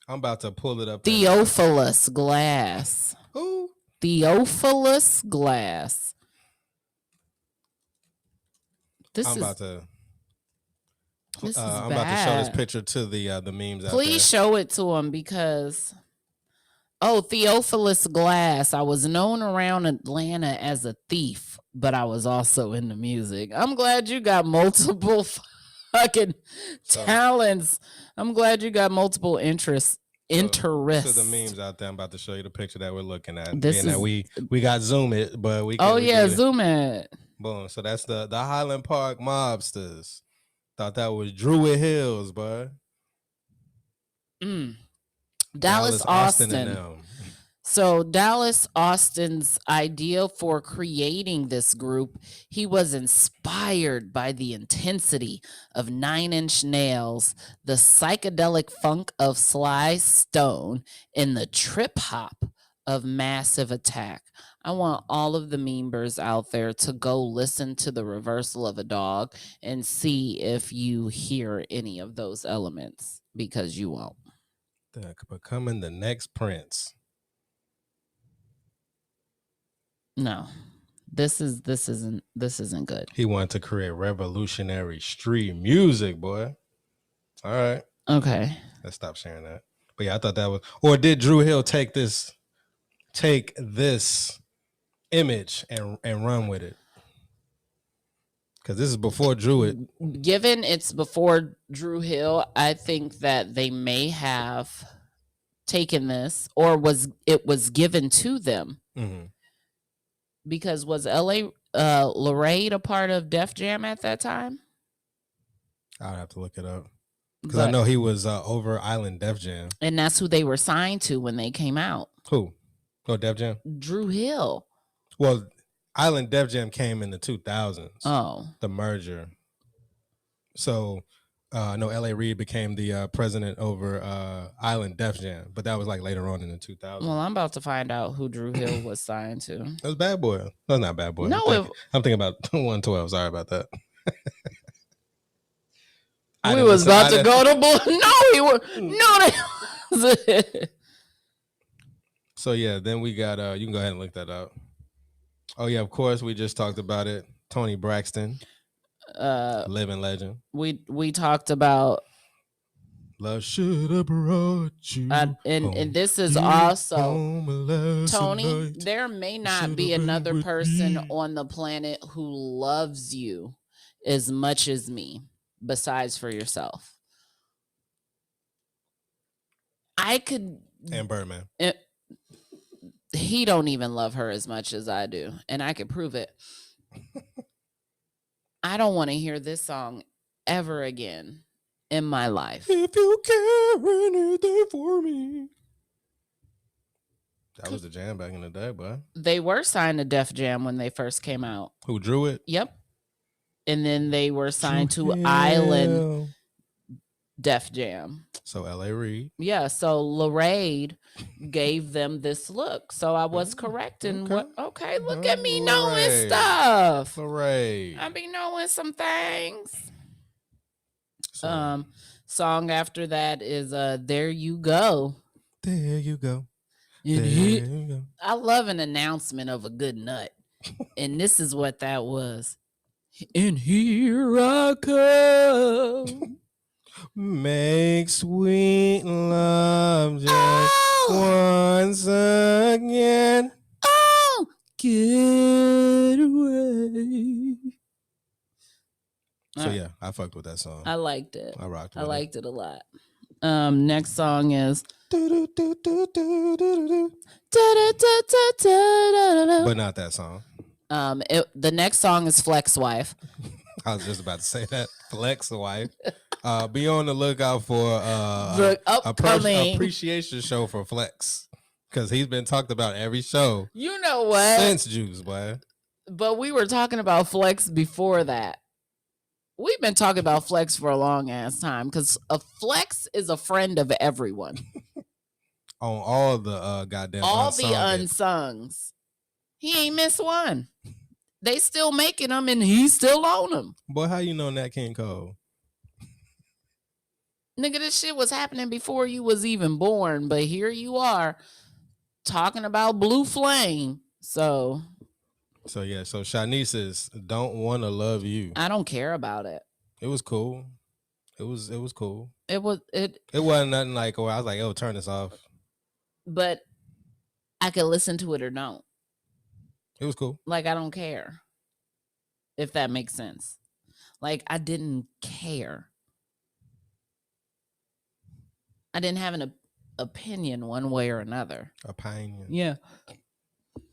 I'm about to pull it up. Theophilus Glass. Who? Theophilus Glass. I'm about to show this picture to the memes. Please show it to him because Theophilus Glass. I was known around Atlanta as a thief, but I was also into music. I'm glad you got multiple fucking talents. I'm glad you got multiple interests. To the memes out there, I'm about to show you the picture that we're looking at. We got zoom it, but we can, zoom it. Boom. So that's the Highland Park mobsters. Thought that was Druid Hills, bud. Dallas Austin and them. So Dallas Austin's idea for creating this group, he was inspired by the intensity of 9 Inch Nails, the psychedelic funk of Sly Stone, and the trip hop of Massive Attack. I want all of the members out there to go listen to The Reversal of a Dog and see if you hear any of those elements, because you won't. Becoming the next Prince. No, this isn't good. He wanted to create revolutionary street music, boy. All right. Okay. Let's stop sharing that. But yeah, I thought that was, or did Drew Hill take this image and run with it? Because this is before Druid. Given it's before Drew Hill, I think that they may have taken this, or it was given to them. Mm-hmm. Because was L.A. Lorraine a part of Def Jam at that time? I'd have to look it up. Because I know he was over Island Def Jam. And that's who they were signed to when they came out. Who? Oh, Def Jam? Drew Hill. Well, Island Def Jam came in the 2000s. Oh. The merger. So, no, L.A. Reid became the president over Island Def Jam. But that was like later on in the 2000s. Well, I'm about to find out who Drew Hill was signed to. That was Bad Boy. That's not Bad Boy. No, I'm thinking about 112. Sorry about that. We was about to go to No, he was. No, So yeah, then we got you can go ahead and look that up. Oh yeah, of course, we just talked about it. Tony Braxton, living legend. We talked about Love should have brought you and this is also Tony. There may not be another person on the planet who loves you as much as me, besides for yourself. I could. And Birdman. He don't even love her as much as I do, and I could prove it. I don't want to hear this song ever again in my life. If you care anything for me. That was the jam back in the day, boy. They were signed to Def Jam when they first came out. Who drew it? Yep. And then they were signed to Island Def Jam. So L.A. Reid. Yeah, so Lorraine gave them this look. So I was correct in okay. Okay, look at me knowing stuff. Lorraine. I be knowing some things. So, song after that is There You Go. There you go. There you go. I love an announcement of a good nut. And this is what that was. And here I come. Make sweet love just once again. Oh, get away. So yeah, I fucked with that song. I liked it. I rocked with it. I liked it a lot. Next song is But not that song. The next song is Flex Wife. I was just about to say that. Flex Wife. Be on the lookout for the upcoming appreciation show for Flex. Because he's been talked about every show. You know what? Since Juice, boy. But we were talking about Flex before that. We've been talking about Flex for a long ass time because a Flex is a friend of everyone. On all the goddamn all the unsungs. He ain't missed one. They still making them and he's still on them. Boy, how you know Nat King Cole? Nigga, this shit was happening before you was even born, but here you are talking about Blue Flame. So yeah, so Shanice's Don't Wanna Love You. I don't care about it. It was cool. It was cool. It wasn't nothing like, or I was like, oh, turn this off. But I could listen to it or don't. It was cool. Like, I don't care. If that makes sense. Like, I didn't care. I didn't have an opinion one way or another. Opinion. Yeah.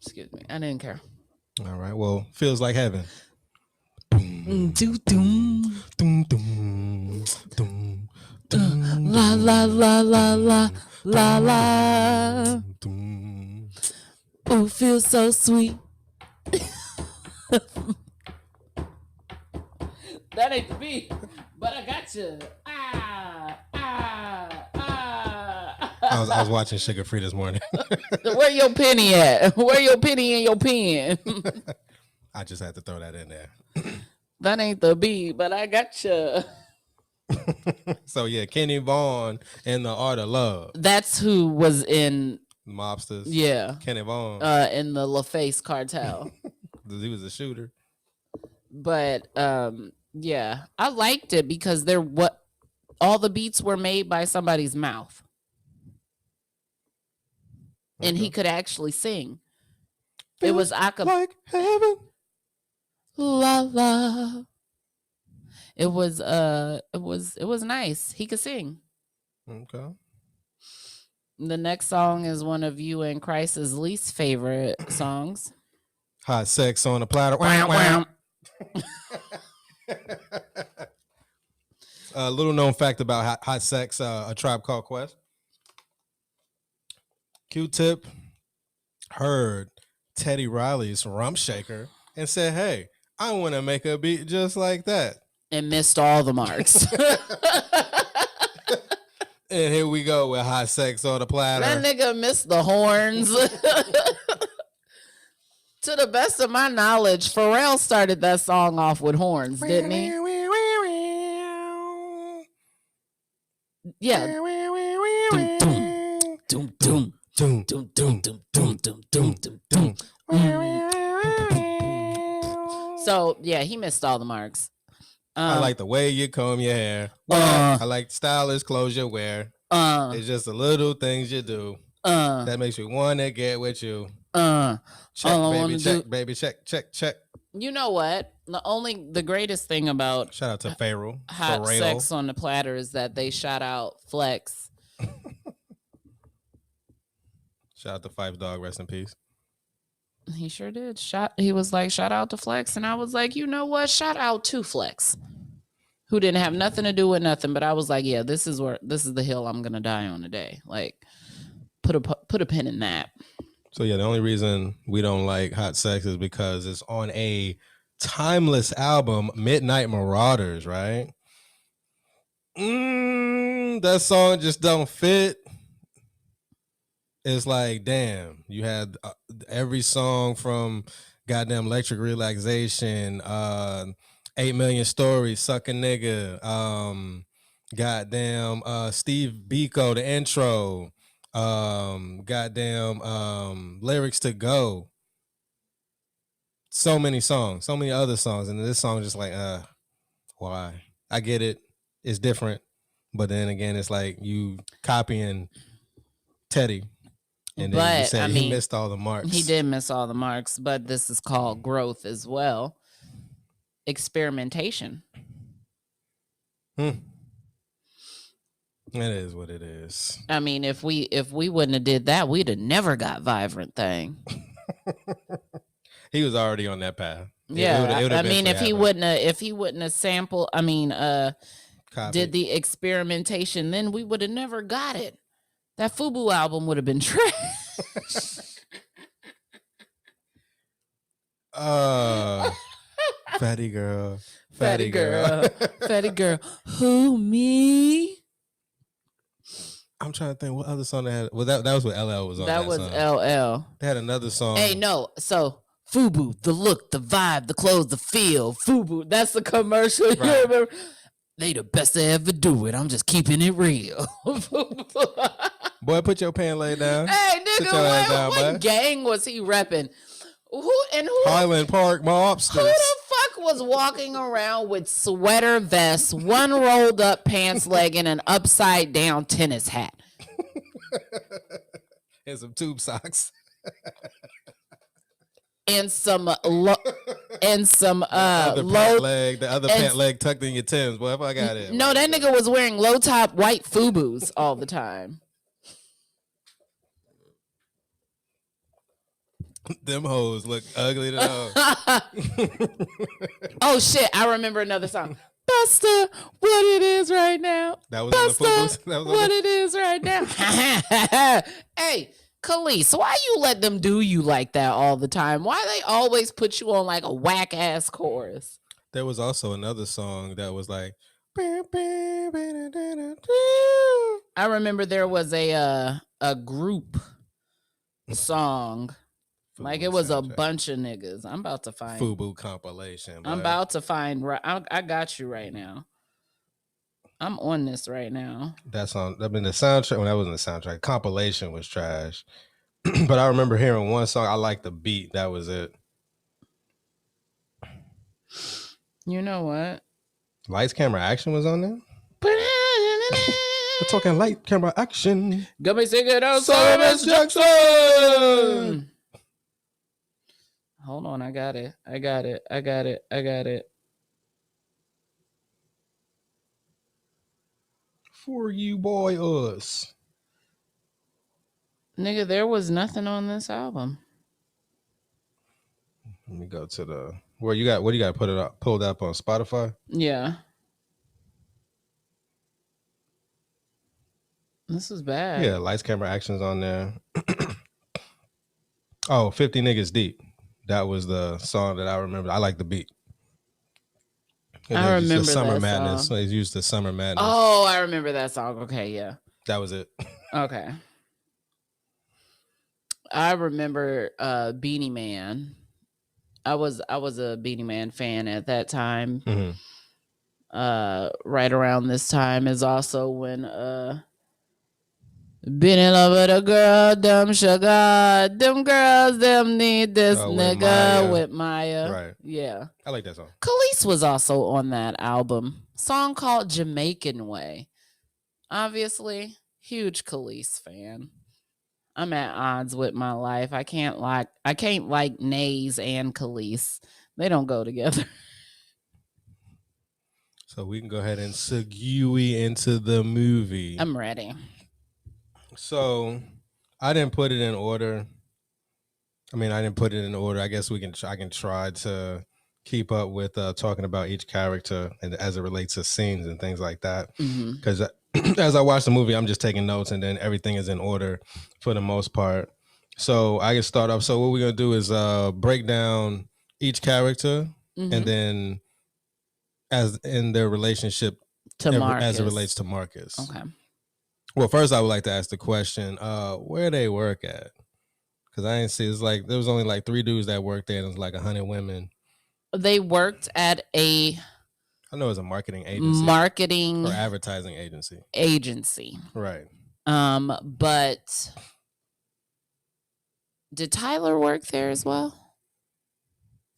Excuse me. I didn't care. All right. Well, feels like heaven. La la la la la la la. Oh, feels so sweet. That ain't the beat, but I got you. I was watching Sugar Free this morning. Where your penny at? Where your penny in your pen? I just had to throw that in there. That ain't the beat, but I got you. So yeah, Kenny Vaughn and The Art of Love. That's who was in Mobsters. Yeah, Kenny Vaughn. In the LaFace cartel. He was a shooter. But yeah, I liked it because all the beats were made by somebody's mouth. Okay. And he could actually sing. It was like heaven. La la It was nice. He could sing. Okay. The next song is one of you and Christ's least favorite songs. Hot sex on a platter. Wham, wham. A little known fact about hot sex, A Tribe Called Quest. Q-Tip heard Teddy Riley's Rump Shaker and said, hey, I want to make a beat just like that. And missed all the marks. And here we go with hot sex on the platter. That nigga missed the horns. To the best of my knowledge, Pharrell started that song off with horns, didn't he? Yeah. Doom, doom, doom, doom, doom, doom, doom, doom, doom, doom, doom. So yeah, he missed all the marks. I like the way you comb your hair. I like stylish clothes you wear. It's just the little things you do that makes me want to get with you. Check, baby, check, baby, check, check, check. You know what? The greatest thing about shout out to Pharaoh. Hot Sex on the Platter is that they shout out Flex. Shout out to Five Dog, rest in peace. He sure did. He was like, shout out to Flex. And I was like, you know what? Shout out to Flex, who didn't have nothing to do with nothing. But I was like, yeah, this is the hill I'm going to die on today. Like, put a pin in that. So yeah, the only reason we don't like Hot Sex is because it's on a timeless album, Midnight Marauders, right? That song just don't fit. It's like, damn, you had every song from goddamn Electric Relaxation, 8 Million Stories, Suck a Nigga, goddamn Steve Biko, the intro, goddamn Lyrics to Go. So many songs, so many other songs, and this song just like, why? I get it, it's different, but then again, it's like you copying Teddy. And then you said he missed all the marks. He did miss all the marks, but this is called growth as well. Experimentation. It is what it is. I mean, if we wouldn't have did that, we'd have never got Vibrant Thing. He was already on that path. Yeah, I mean, if he wouldn't have sampled, did the experimentation, then we would have never got it. That FUBU album would have been trash. Fatty girl. Fatty girl. Who, me? I'm trying to think what other song they had. Well, that was what LL was on. That was song. LL. They had another song. Hey, no. So FUBU, the look, the vibe, the clothes, the feel. FUBU, that's the commercial. Right. You remember? They the best to ever do it. I'm just keeping it real. Boy, put your pen lay down. Hey, nigga, what gang was he repping? Who? Highland Park Mobsters. Who the fuck was walking around with sweater vests, one rolled up pants leg, and an upside down tennis hat? And some tube socks. And some the other pant leg tucked in your Timbs. Boy, if I got it. No, that nigga was wearing low top white FUBUs all the time. Them hoes look ugly to know. Oh shit! I remember another song. Buster, what it is right now. That was Buster, on the FUBUs? That was what it is right now. Hey, Khalees, why you let them do you like that all the time? Why they always put you on like a whack ass chorus? There was also another song that was like. I remember there was a group song. FUBU like it was soundtrack. A bunch of niggas. I'm about to find FUBU compilation. I'm about to find. I got you right now. I'm on this right now. That's on. I mean, the soundtrack. When that wasn't the soundtrack, compilation was trash. But I remember hearing one song. I liked the beat. That was it. You know what? Lights, Camera, Action was on there. We're talking light, camera, action. Got me singing out, Miss Jackson. Hold on, I got it. For you, boy, us. Nigga, there was nothing on this album. Let me go to the where you got. What do you got? Put it up, pulled up on Spotify. Yeah. This is bad. Yeah, lights, camera, actions on there. Oh, 50 Niggas Deep. That was the song that I remember. I like the beat. And I they used remember the Summer that Madness. song. They used the Summer Madness. Oh, I remember that song. Okay, yeah. That was it. Okay. I remember Beanie Man. I was a Beanie Man fan at that time. Mm-hmm. Right around this time is also when been in love with a girl, dumb sugar, them girls, them need this nigga with Maya. Right. Yeah. I like that song. Khalees was also on that album. Song called Jamaican Way. Obviously, huge Khalees fan. I'm at odds with my life. I can't like Nays and Khalees. They don't go together. So we can go ahead and segue into the movie. I'm ready. So I didn't put it in order. I didn't put it in order. I guess I can try to keep up with talking about each character and as it relates to scenes and things like that. Because as I watch the movie, I'm just taking notes and then everything is in order for the most part. So I can start off. So what we're gonna do is break down each character and then as in their relationship to Marcus. as it relates to Marcus. Okay. Well, first I would like to ask the question, where they work at? Because I didn't see, it's like there was only like 3 dudes that worked there and it was like 100 women. They worked at I know it was a marketing agency. Or advertising agency. Right. But did Tyler work there as well?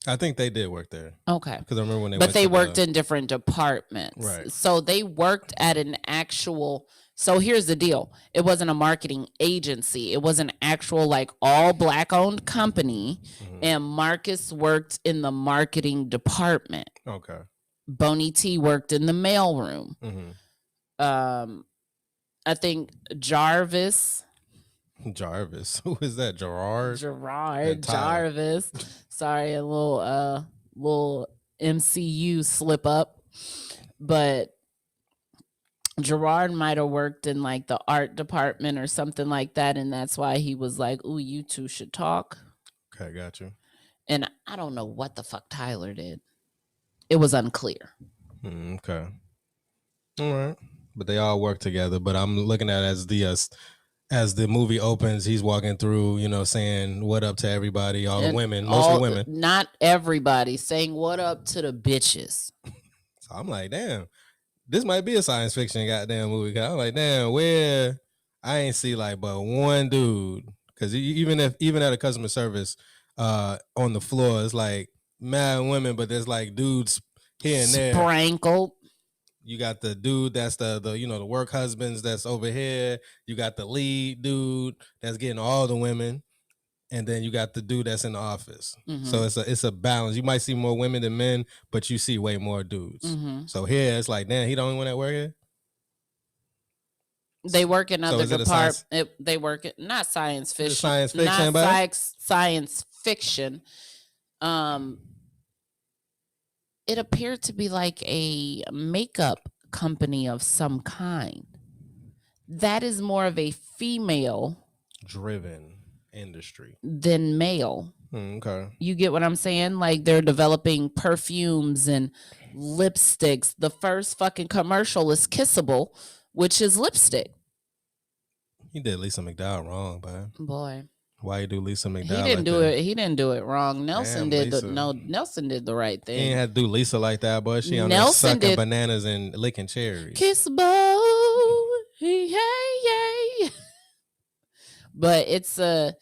I think they did work there. Okay. Because I remember when they worked in different departments. Right. So they worked at an actual. So here's the deal. It wasn't a marketing agency. It was an actual like all Black owned company. And Marcus worked in the marketing department. Okay. Boney T worked in the mailroom. I think Jarvis. Who is that? Gerard Jarvis. Sorry, a little MCU slip up. But Gerard might have worked in like the art department or something like that, and that's why he was like, "Ooh, you two should talk." Okay, got you. And I don't know what the fuck Tyler did. It was unclear. Okay. All right. But they all work together. But I'm looking at it as the movie opens, he's walking through, saying what up to everybody, all the women, mostly women. Not everybody, saying what up to the bitches. So I'm like, damn, this might be a science fiction goddamn movie. I'm like, damn, where I ain't see like but one dude. Because even at a customer service on the floor, it's like mad women, but there's like dudes here and there. Sprinkled. You got the dude that's the work husbands that's over here. You got the lead dude that's getting all the women, and then you got the dude that's in the office. So it's a balance. You might see more women than men, but you see way more dudes. So here it's like, damn, he the only one that work here. They work in other departments. They work in not science fiction. Science fiction, not science fiction. It appeared to be like a makeup company of some kind. That is more of a female-driven industry than male. Okay. You get what I'm saying? Like they're developing perfumes and lipsticks. The first fucking commercial is Kissable, which is lipstick. He did Lisa McDowell wrong, man. Boy. Why you do Lisa McDowell? He didn't do it. He didn't do it wrong. Nelson did Nelson did the right thing. He ain't had to do Lisa like that, boy. She on there sucking bananas and licking cherries. Kissable, yeah. But it's a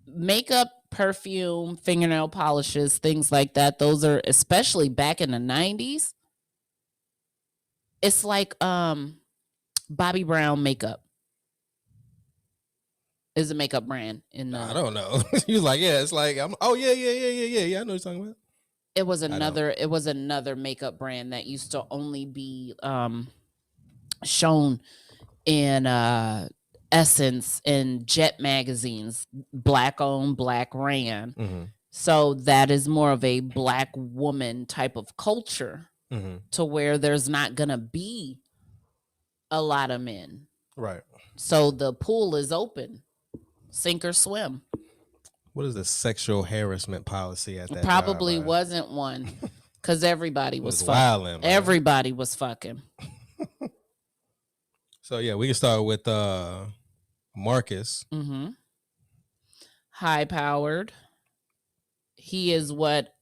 makeup, perfume, fingernail polishes, things like that. Those are especially back in the 90s. It's like Bobbi Brown makeup. Is a makeup brand in the. I don't know. He was like, yeah, it's like, yeah. I know what you're talking about. It was another makeup brand that used to only be shown in Essence and Jet magazines, black owned, black ran. Mm-hmm. So that is more of a black woman type of culture Mm-hmm. to where there's not going to be a lot of men. Right. So the pool is open, sink or swim. What is the sexual harassment policy at that Probably job? wasn't one because everybody was fucking. wildin', man. Everybody was fucking. So yeah, we can start with Marcus. Mm-hmm. High powered. He is what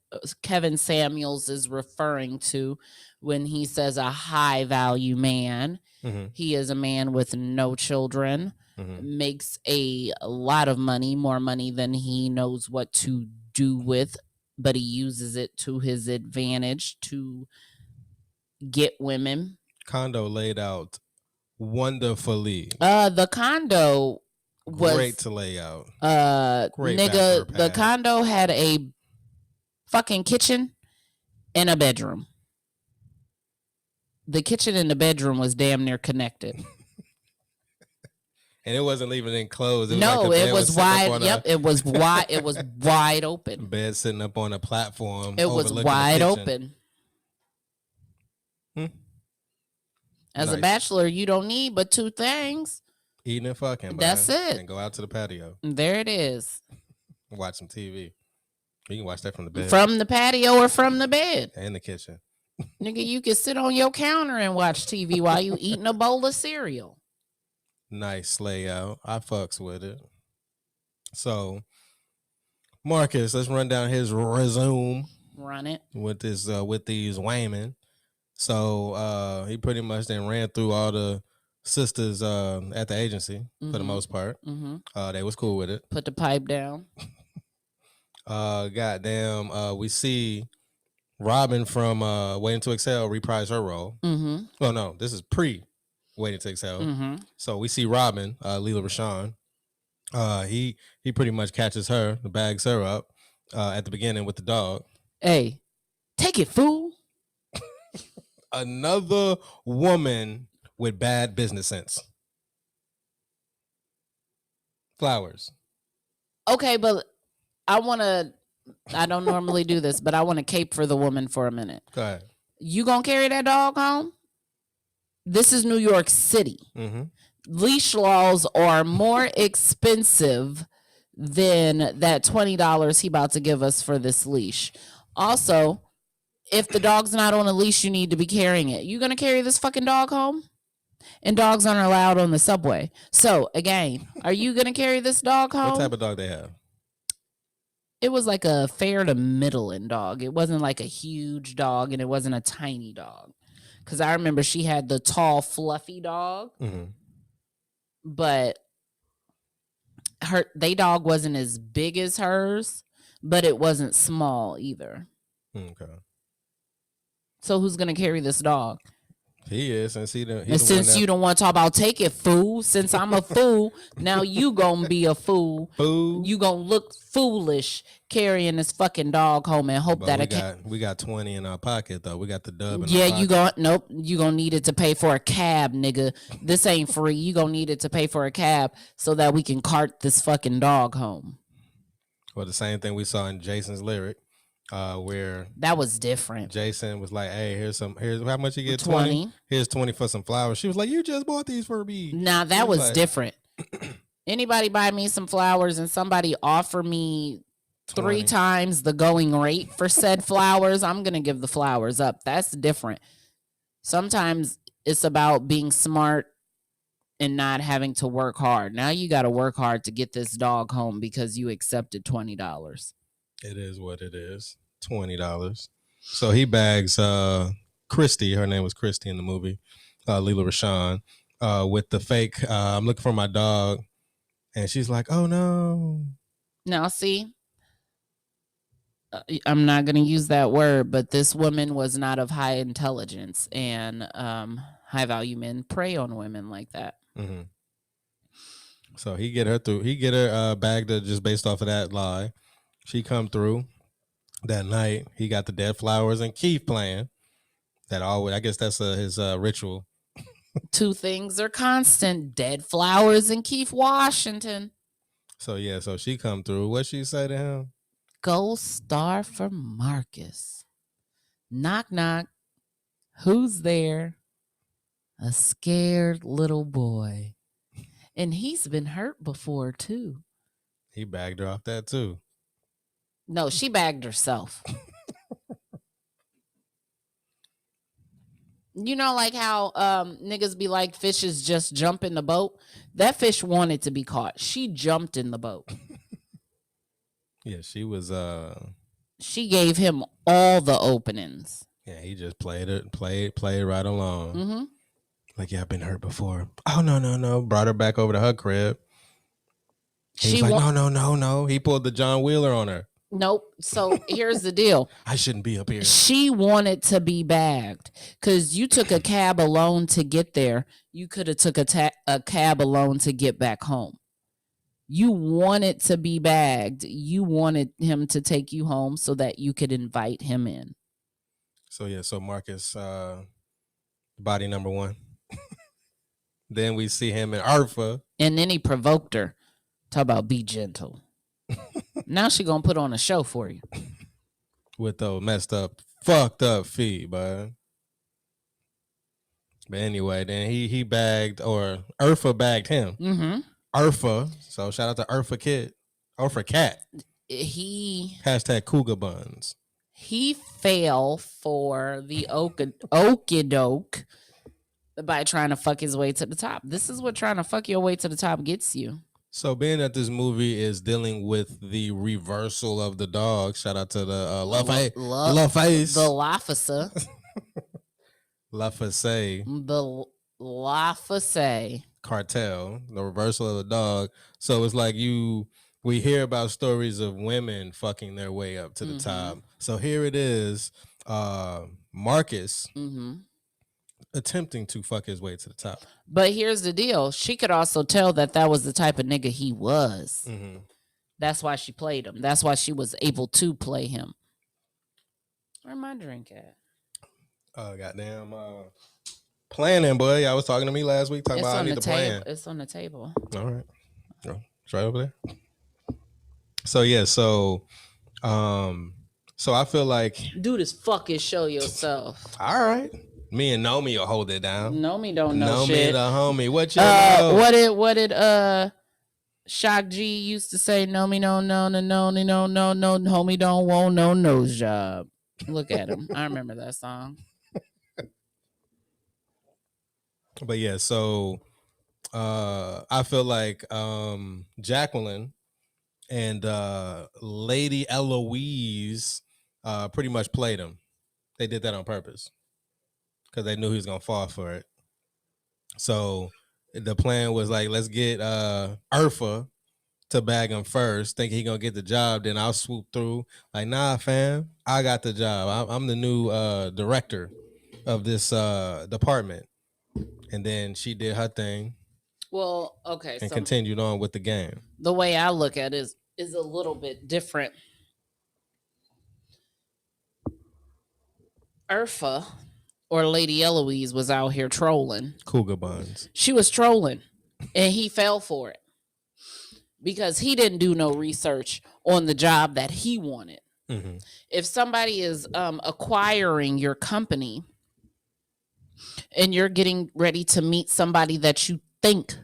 Kevin Samuels is referring to when he says a high value man. Mm-hmm. He is a man with no children, makes a lot of money, more money than he knows what to do with, but he uses it to his advantage to get women. Condo laid out wonderfully. The condo was great to lay out. Great nigga, the condo had a fucking kitchen and a bedroom. The kitchen and the bedroom was damn near connected. And it wasn't even enclosed. It was no, like it was wide. Yep, it was wide. It was wide open. Bed sitting up on a platform. It was wide open. As a bachelor, you don't need but two things. Eating and fucking. That's it. And go out to the patio. There it is. Watch some TV. You can watch that from the bed. From the patio or from the bed. And the kitchen. Nigga, you can sit on your counter and watch TV while you eating a bowl of cereal. Nice layout. I fucks with it. So, Marcus, let's run down his resume. Run it. With this, with these women. So, he pretty much then ran through all the sisters at the agency for the most part. They was cool with it. Put the pipe down. Goddamn, we see Robin from Waiting to Exhale reprise her role. Well, no, this is pre Waiting to Exhale. So we see Robin, Leela Rashawn. He pretty much catches her, bags her up at the beginning with the dog. Hey, take it, fool. Another woman with bad business sense. Flowers. Okay, but I don't normally do this, but I want to cape for the woman for a minute. Go ahead. You gonna carry that dog home? This is New York City. Leash laws are more expensive than that $20 he about to give us for this leash. Also, if the dog's not on a leash, you need to be carrying it. You gonna carry this fucking dog home? And dogs aren't allowed on the subway. So again, are you gonna carry this dog home? What type of dog they have? It was like a fair to middling dog. It wasn't like a huge dog, and it wasn't a tiny dog. Because I remember she had the tall, fluffy dog, but they dog wasn't as big as hers, but it wasn't small either. Okay. So who's gonna carry this dog? He is, since you don't want to talk about take it, fool. Since I'm a fool, now you gonna be a fool. Fool. You gonna look foolish carrying this fucking dog home and hope we got 20 in our pocket though. We got the dub. You gonna need it to pay for a cab, nigga. This ain't free. You gonna need it to pay for a cab so that we can cart this fucking dog home. Well, the same thing we saw in Jason's lyric. Where that was different. Jason was like, "Hey, here's how much you get? 20. Here's 20 for some flowers." She was like, "You just bought these for me." Nah, that was like, different. Anybody buy me some flowers and somebody offer me 20. 3 times the going rate for said flowers, I'm gonna give the flowers up. That's different. Sometimes it's about being smart and not having to work hard. Now you got to work hard to get this dog home because you accepted $20. It is what it is. $20. So he bags Christy. Her name was Christy in the movie. Leela Rashawn with the fake. I'm looking for my dog, and she's like, "Oh no." Now see, I'm not going to use that word, but this woman was not of high intelligence, and high value men prey on women like that. So he get her bagged just based off of that lie. She come through that night. He got the dead flowers and Keith playing. That always, I guess that's his ritual. Two things are constant: dead flowers and Keith Washington. So she come through. What she say to him? Gold star for Marcus. Knock, knock. Who's there? A scared little boy. And he's been hurt before, too. He bagged her off that too. No, she bagged herself. You know, like how niggas be like, fishes just jump in the boat? That fish wanted to be caught. She jumped in the boat. Yeah, she was She gave him all the openings. yeah, he just played right along. Mm-hmm. Like, yeah, I've been hurt before. Oh, no. Brought her back over to her crib. He was like, no. He pulled the John Wheeler on her. Nope. So here's the deal. I shouldn't be up here. She wanted to be bagged because you took a cab alone to get there. You could have took a cab alone to get back home. You wanted to be bagged. You wanted him to take you home so that you could invite him in. So Marcus, body number one. Then we see him in Arfa. And then he provoked her. Talk about be gentle. Now she gonna put on a show for you. With those messed up, fucked up feet, bud. But anyway, then he bagged, or Urfa bagged him. Mm-hmm. Urfa. So shout out to Urfa Kid. Urfa Cat. He Hashtag Cougar Buns. He fell for the okie doke by trying to fuck his way to the top. This is what trying to fuck your way to the top gets you. So being that this movie is dealing with the reversal of the dog, shout out to the LaFace. The LaFace. LaFace. The LaFace. Cartel, the reversal of the dog. So it's like we hear about stories of women fucking their way up to the top. So here it is, Marcus attempting to fuck his way to the top. But here's the deal. She could also tell that was the type of nigga he was. That's why she played him. That's why she was able to play him. Where my drink at? Goddamn planning, boy. I was talking to me last week talking about I need to plan. It's on the table. All right. It's right over there. So I feel like do this fucking show yourself. All right. Me and Nomi will hold it down. Nomi don't know shit. Nomi the homie. What you know? What did Shock G used to say? Nomi no, homie don't want no nose job. Look at him. I remember that song. But yeah, so I feel like Jacqueline and Lady Eloise pretty much played him. They did that on purpose because they knew he was gonna fall for it. So the plan was like, let's get Urfa to bag him first, thinking he gonna get the job. Then I'll swoop through. Like, nah, fam, I got the job. I'm the new director of this department. And then she did her thing. Well, okay. And continued on with the game. The way I look at it is a little bit different. Urfa, or Lady Eloise, was out here trolling. Cougar Buns. She was trolling, and he fell for it because he didn't do no research on the job that he wanted. If somebody is acquiring your company and you're getting ready to meet somebody that you think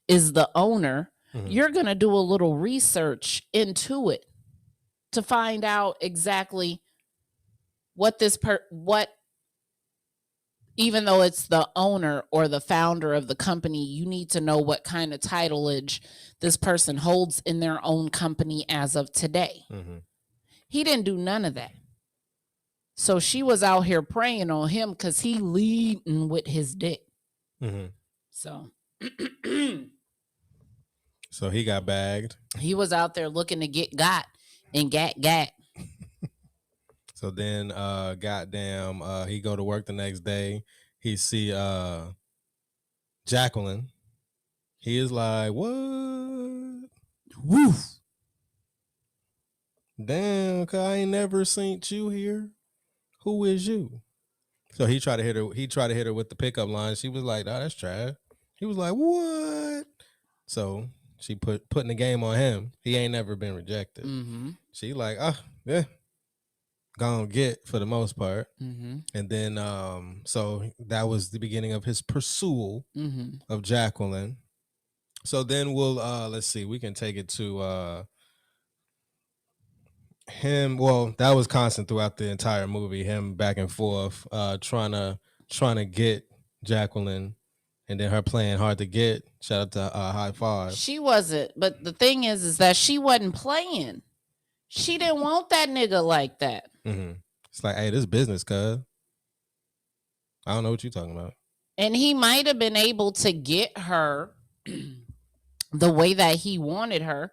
is the owner, you're going to do a little research into it to find out exactly what even though it's the owner or the founder of the company, you need to know what kind of titleage this person holds in their own company as of today. He didn't do none of that. So she was out here praying on him because he leading with his dick. So so he got bagged. He was out there looking to get got and gat. So then goddamn he go to work the next day. He see Jacqueline. He is like, what? Woof. Damn, cause I ain't never seen you here. Who is you? So he tried to hit her. He tried to hit her with the pickup line. She was like, "Oh, that's trash." He was like, "What?" So she putting the game on him. He ain't never been rejected. Mm-hmm. She like, yeah, gonna get for the most part. Mm-hmm. And then, so that was the beginning of his pursuit of Jacqueline. So then we'll let's see, we can take it to him. Well, that was constant throughout the entire movie, him back and forth, trying to get Jacqueline, and then her playing hard to get. Shout out to High Five. She wasn't, but the thing is that she wasn't playing. She didn't want that nigga like that. Mm-hmm. It's like, hey, this business, cuz. I don't know what you're talking about. And he might have been able to get her the way that he wanted her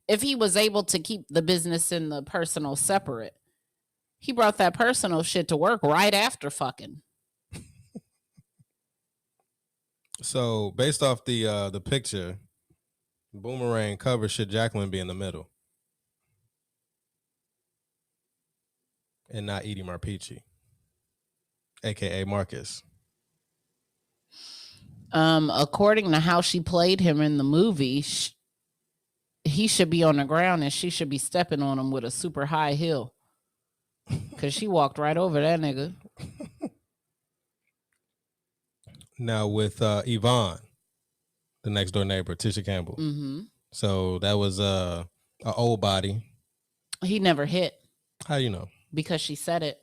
if he was able to keep the business and the personal separate. He brought that personal shit to work right after fucking. So based off the picture, Boomerang cover, should Jacqueline be in the middle and not Edie Marpici, aka Marcus? According to how she played him in the movie, he should be on the ground and she should be stepping on him with a super high heel. Cause she walked right over that nigga. Now with Yvonne, the next door neighbor, Tisha Campbell. Mm-hmm. So that was an old body. He never hit. How you know? Because she said it.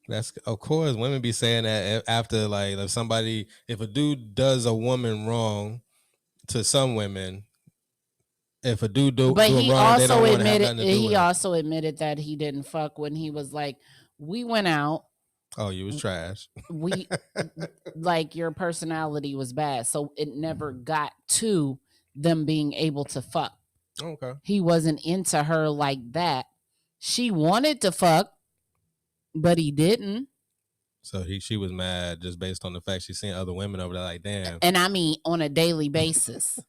That's, of course, women be saying that after, like, if a dude does a woman wrong, to some women, if a dude do him wrong, they don't want to have nothing to do with he it. also admitted that he didn't fuck when he was like, we went out. Oh, you was trash. We like, your personality was bad, so it never got to them being able to fuck. Okay. He wasn't into her like that. She wanted to fuck, but he didn't. So she was mad just based on the fact she's seen other women over there. Like, damn. And I mean, on a daily basis.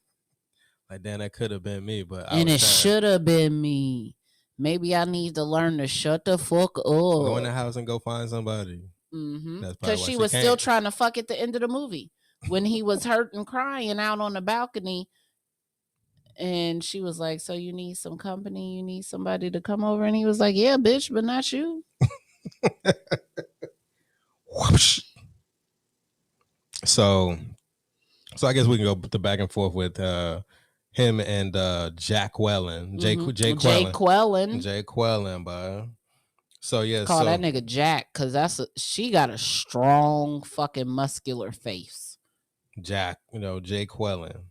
Like, damn, that could have been me, but it should have been me. Maybe I need to learn to shut the fuck up. Go in the house and go find somebody. Because she was still trying to fuck at the end of the movie when he was hurt and crying out on the balcony. And she was like, so you need some company? You need somebody to come over? And he was like, yeah, bitch, but not you. Whoosh. So I guess we can go the back and forth with him and Jack Wellen. Jay Quellen, bro. So yeah, call that nigga Jack, because she got a strong fucking muscular face. Jack, Jay Quellen.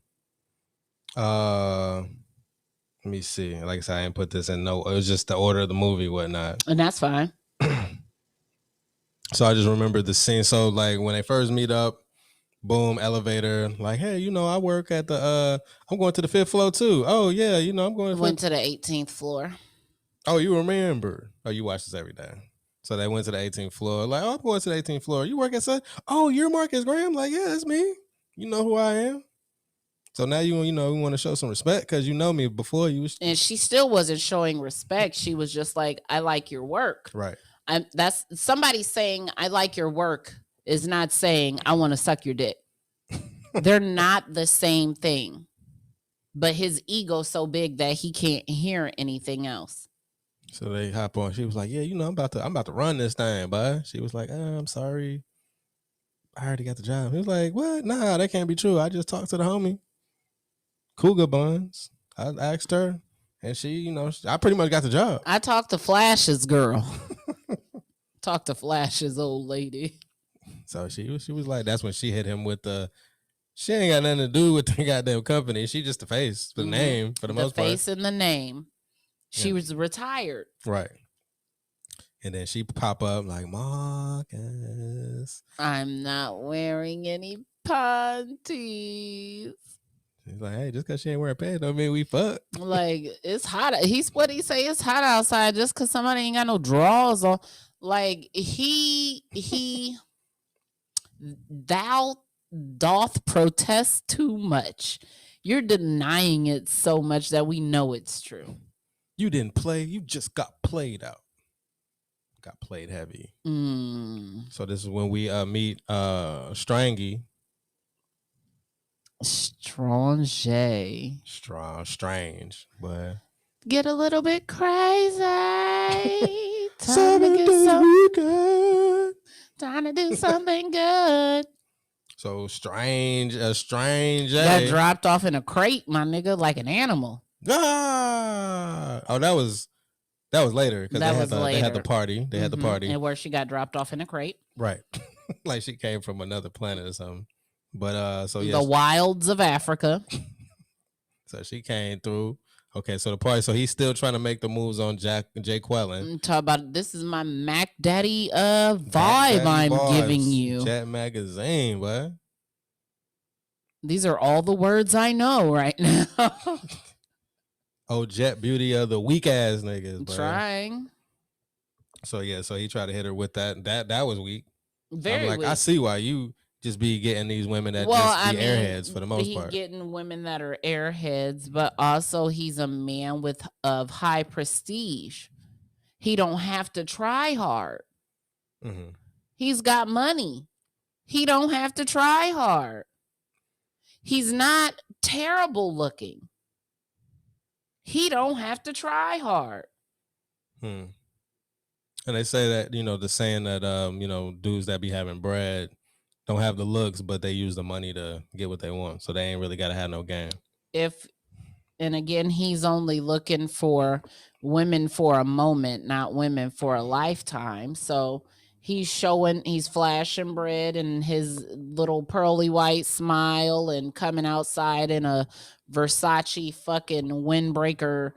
Let me see. Like I said, I didn't put this in note. It was just the order of the movie, whatnot. And that's fine. So I just remember the scene. So like when they first meet up, boom, elevator, like, hey, I work at the I'm going to the 5th floor too. Oh yeah, I'm going to the 18th floor. Oh, you remember. Oh, you watch this every day. So they went to the 18th floor. Like, oh, I'm going to the 18th floor. You work at such? Oh, you're Marcus Graham? Like, yeah, that's me. You know who I am. So now you want to show some respect because you know me before you. And she still wasn't showing respect. She was just like, I like your work. Right. That's somebody saying I like your work is not saying I want to suck your dick. They're not the same thing. But his ego's so big that he can't hear anything else. So they hop on. She was like, yeah, I'm about to run this thing, bud. She was like, I'm sorry. I already got the job. He was like, what? Nah, that can't be true. I just talked to the homie. Cougar Buns. I asked her, and she, I pretty much got the job. I talked to Flash's girl. Talked to Flash's old lady. So she was like, that's when she hit him with she ain't got nothing to do with the goddamn company. She just the face, the name for the most part. The face and the name. She was retired. Right. And then she pop up like, Marcus, I'm not wearing any panties. He's like, hey, just because she ain't wearing pants don't mean we fuck. Like, it's hot. What he say? It's hot outside just because somebody ain't got no drawers on. Like, thou doth protest too much. You're denying it so much that we know it's true. You didn't play. You just got played out. got played heavy. Mm. So this is when we meet Strangy. Strange. Strange, but Get a little bit crazy. Time 7 to get days some. weekend. Time to do something good. So strange, strange. Got dropped off in a crate, my nigga, like an animal. Ah! Oh, that was later because they had the party. They had the party, and where she got dropped off in a crate, right? Like she came from another planet or something. But so yeah, the wilds of Africa. So she came through. Okay, so the party. So he's still trying to make the moves on Jay Quellen. Talk about this is my Mac Daddy vibe I'm giving you. Jet Magazine, what? These are all the words I know right now. Oh, Jet Beauty of the weak ass niggas. Bro. Trying. So yeah, so he tried to hit her with that. That was weak. Very I'm like, weak. I see why you just be getting these women that just be airheads for the most part. He's getting women that are airheads, but also he's a man of high prestige. He don't have to try hard. Mm-hmm. He's got money. He don't have to try hard. He's not terrible looking. He don't have to try hard. And they say that, the saying that, dudes that be having bread don't have the looks, but they use the money to get what they want. So they ain't really got to have no game. And again, he's only looking for women for a moment, not women for a lifetime. So he's flashing bread and his little pearly white smile and coming outside in a Versace fucking windbreaker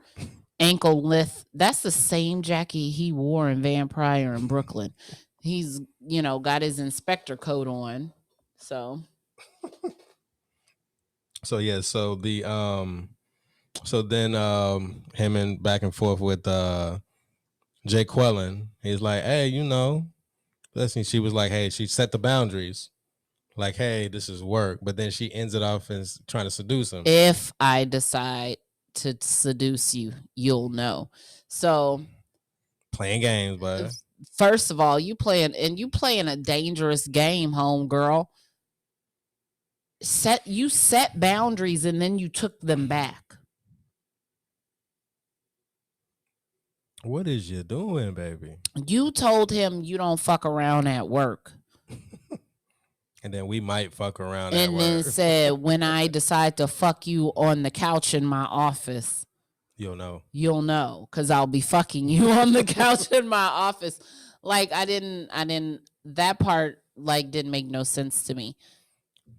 ankle lift. That's the same jacket he wore in Vampire in Brooklyn. He's, got his inspector coat on. So yeah, so the so then him and back and forth with Jay Quellen, he's like, hey, listen, she was like, hey, she set the boundaries. Like, hey, this is work. But then she ends it off as trying to seduce him. If I decide to seduce you, you'll know. So playing games, but first of all, you playing a dangerous game, homegirl. You set boundaries and then you took them back. What is you doing, baby? You told him you don't fuck around at work. And then we might fuck around and then said, when I decide to fuck you on the couch in my office, you'll know. You'll know, because I'll be fucking you on the couch in my office. Like, that part, like, didn't make no sense to me.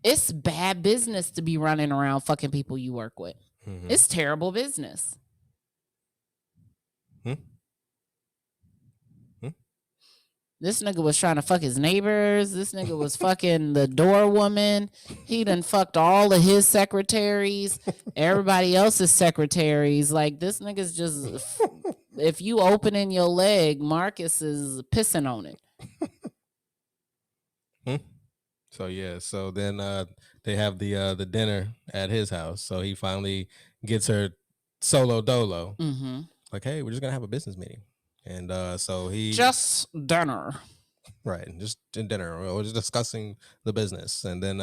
It's bad business to be running around fucking people you work with. Mm-hmm. It's terrible business. This nigga was trying to fuck his neighbors. This nigga was fucking the door woman. He done fucked all of his secretaries, everybody else's secretaries. Like, this nigga's just, if you opening your leg, Marcus is pissing on it. So yeah, so then they have the dinner at his house. So he finally gets her solo dolo. Mm-hmm. Like, hey, we're just gonna have a business meeting. And so he just dinner, right? Just dinner. We're just discussing the business, and then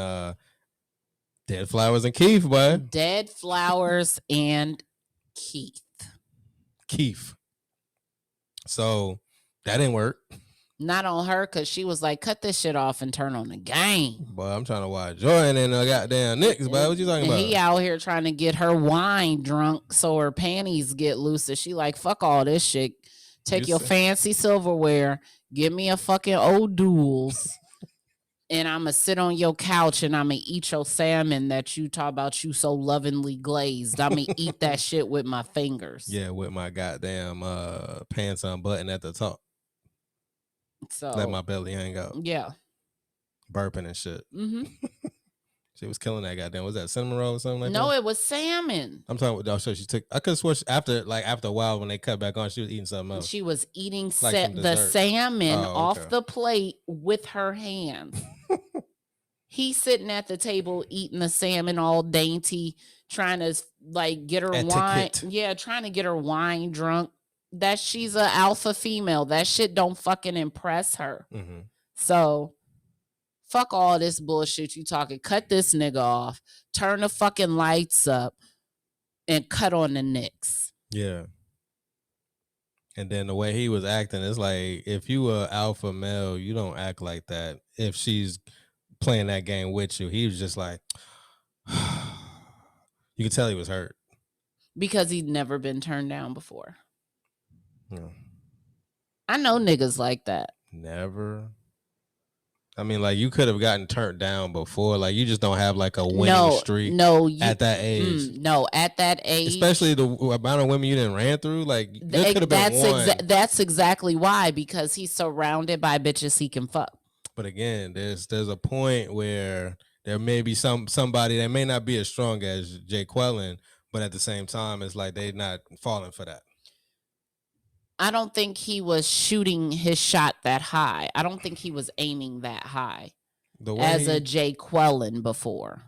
Dead Flowers and Keith, boy. Dead Flowers and Keith. So that didn't work. Not on her, because she was like, cut this shit off and turn on the game. Boy, I'm trying to watch Jordan and goddamn Knicks, boy. What you talking about? He out here trying to get her wine drunk so her panties get looser. She like, fuck all this shit. Take your fancy silverware. Give me a fucking old duels. And I'm going to sit on your couch and I'm going to eat your salmon that you talk about you so lovingly glazed. I'm going to eat that shit with my fingers. Yeah, with my goddamn pants unbuttoned at the top. So let my belly hang out. Yeah. Burping and shit. Mm-hmm. She was killing that goddamn. Was that cinnamon roll or something like that? No, it was salmon. I'm talking about. So she took. I could swear after a while when they cut back on, she was eating something else. She was eating the salmon off the plate with her hands. He's sitting at the table eating the salmon all dainty, trying to like get her wine. Yeah, trying to get her wine drunk. that she's an alpha female. That shit don't fucking impress her. Mm-hmm. So fuck all this bullshit you talking. Cut this nigga off. Turn the fucking lights up and cut on the Knicks. Yeah. And then the way he was acting, it's like, if you a alpha male, you don't act like that. If she's playing that game with you, he was just like, you could tell he was hurt. Because he'd never been turned down before. Yeah. I know niggas like that. Never. I mean, like, you could have gotten turned down before. Like, you just don't have like a winning streak at that age. No, at that age. Especially the amount of women you didn't ran through. Like, there could have been one. That's exactly why, because he's surrounded by bitches he can fuck. But again, there's a point where there may be somebody that may not be as strong as Jay Quellen, but at the same time, it's like they're not falling for that. I don't think he was shooting his shot that high. I don't think he was aiming that high as a Jay Quellen before.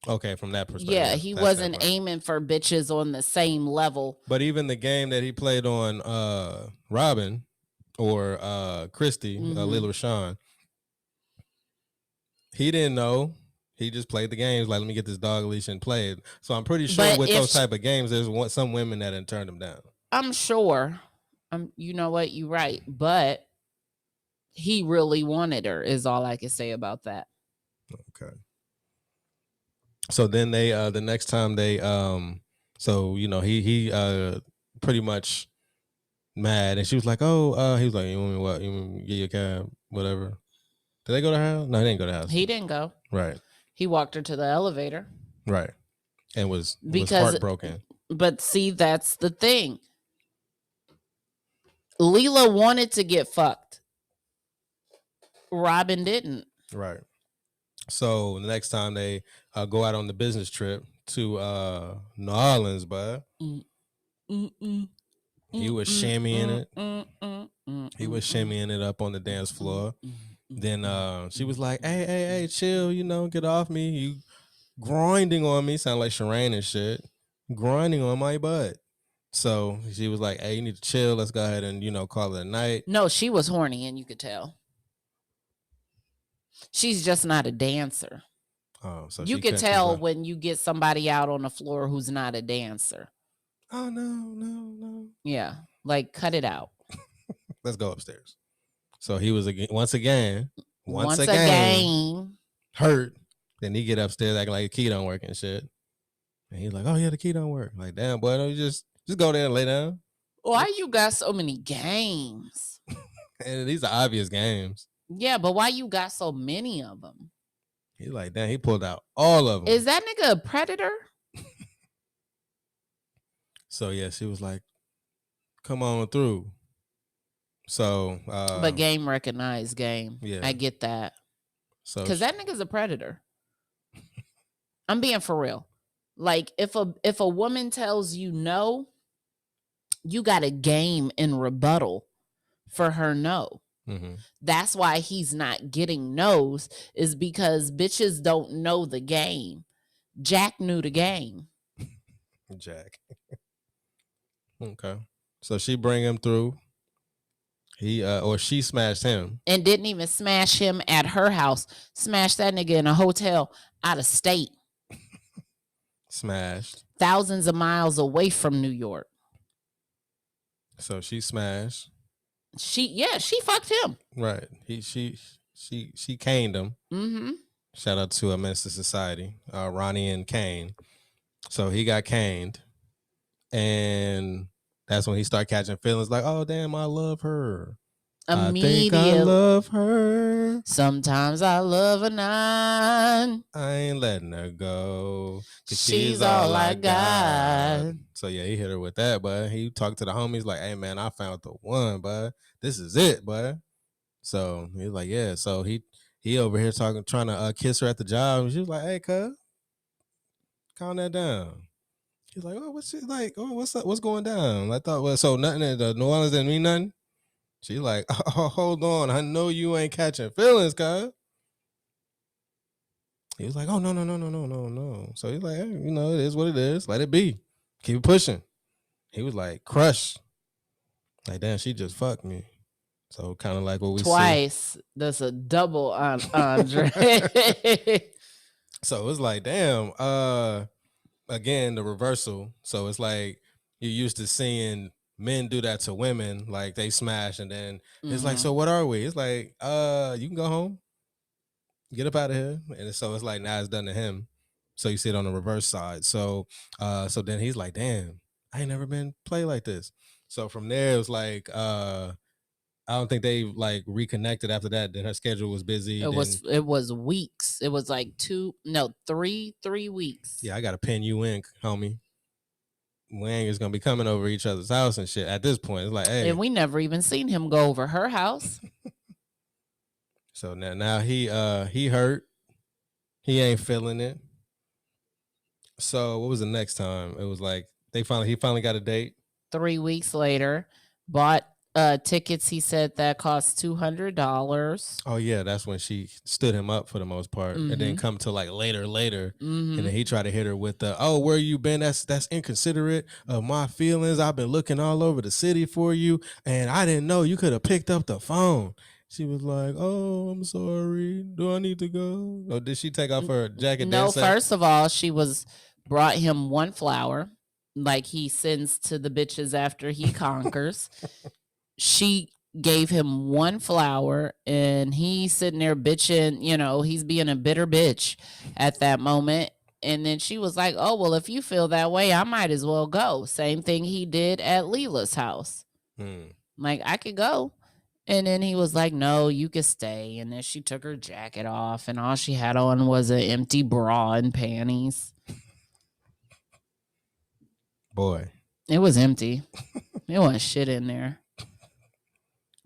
Okay, from that perspective. Yeah, he wasn't aiming for bitches on the same level. But even the game that he played on Robin or Christy, Lil Rashawn, he didn't know. He just played the games like, let me get this dog leash and play it. So I'm pretty sure with those type of games, there's some women that had turned him down. I'm sure. You know what? You're right. But he really wanted her is all I can say about that. Okay. So then they the next time they so you know he pretty much mad, and she was like, oh he was like, you want me what? You want me to get your cab? Whatever. Did they go to her house? No, they didn't go to the house. He didn't go. Right. He walked her to the elevator. Right. And was heartbroken. But see, that's the thing. Leela wanted to get fucked. Robin didn't. Right. So the next time they go out on the business trip to New Orleans, bud, he was shimmying it. He was shimmying it up on the dance floor. Then she was like, hey, chill, get off me. You grinding on me. Sound like Shireen and shit. Grinding on my butt. So she was like, hey, you need to chill. Let's go ahead and, call it a night. No, she was horny, and you could tell. She's just not a dancer. Oh, so you could tell when you get somebody out on the floor who's not a dancer. Oh, no. Yeah, like, cut it out. Let's go upstairs. So he was once again hurt. Then he get upstairs acting like the key don't work and shit. And he's like, oh yeah, the key don't work. Like, damn, boy, don't you just go there and lay down? Why you got so many games? And these are obvious games. Yeah, but why you got so many of them? He's like, damn, he pulled out all of them. Is that nigga a predator? So yeah, she was like, come on through. So but game recognized game. Yeah, I get that. So because that nigga's a predator. I'm being for real. Like, if a woman tells you no, you got a game in rebuttal for her no. Mm-hmm. That's why he's not getting no's, is because bitches don't know the game. Jack knew the game. Jack. Okay. So she bring him through. She smashed him. And didn't even smash him at her house. Smashed that nigga in a hotel out of state. Smashed. Thousands of miles away from New York. So she smashed. She fucked him. Right. She caned him. Mm-hmm. Shout out to Mensa Society, Ronnie and Kane. So he got caned, and that's when he started catching feelings like, oh damn, I love her. I think I love her. Sometimes I love a nine. I ain't letting her go. She's all I got. So yeah, he hit her with that, but he talked to the homies like, hey man, I found the one, bud. This is it, bud. So he's like, yeah. So he over here trying to kiss her at the job. And she was like, hey, cuz, calm that down. He's like, oh, what's it like? Oh, what's up? What's going down? I thought, well, so nothing at New Orleans didn't mean nothing. She's like, oh, hold on. I know you ain't catching feelings, cuz. He was like, oh, no. So he's like, hey, it is what it is. Let it be. Keep it pushing. he was like, crush. Like, damn, she just fucked me. So kind of like what we Twice. see. That's a double on Andre. So it's like, damn, again, the reversal. So it's like you're used to seeing men do that to women, like they smash, and then it's like, so what are we? It's like, you can go home, get up out of here. And so it's like now it's done to him. So you see it on the reverse side. So so then he's like, damn, I ain't never been played like this. So from there it was like I don't think they like reconnected after that. Then her schedule was busy. It was weeks. It was like 3 weeks. Yeah, I gotta pin you in, homie. Wang is gonna be coming over each other's house and shit. At this point, it's like, hey. And we never even seen him go over her house. So now he hurt. He ain't feeling it. So what was the next time? It was like he finally got a date. 3 weeks later, bought tickets. He said that cost $200. Oh yeah, that's when she stood him up for the most part, and then come to like later, and then he tried to hit her with the, oh, where you been? That's inconsiderate of my feelings. I've been looking all over the city for you, and I didn't know you could have picked up the phone. She was like, oh, I'm sorry. Do I need to go? Or did she take off her jacket? No, first of all, she brought him one flower, like he sends to the bitches after he conquers. She gave him one flower, and he's sitting there bitching, he's being a bitter bitch at that moment. And then she was like, oh, well, if you feel that way, I might as well go. Same thing he did at Leela's house. Like, I could go. And then he was like, no, you could stay. And then she took her jacket off, and all she had on was an empty bra and panties. Boy. It was empty. There wasn't shit in there.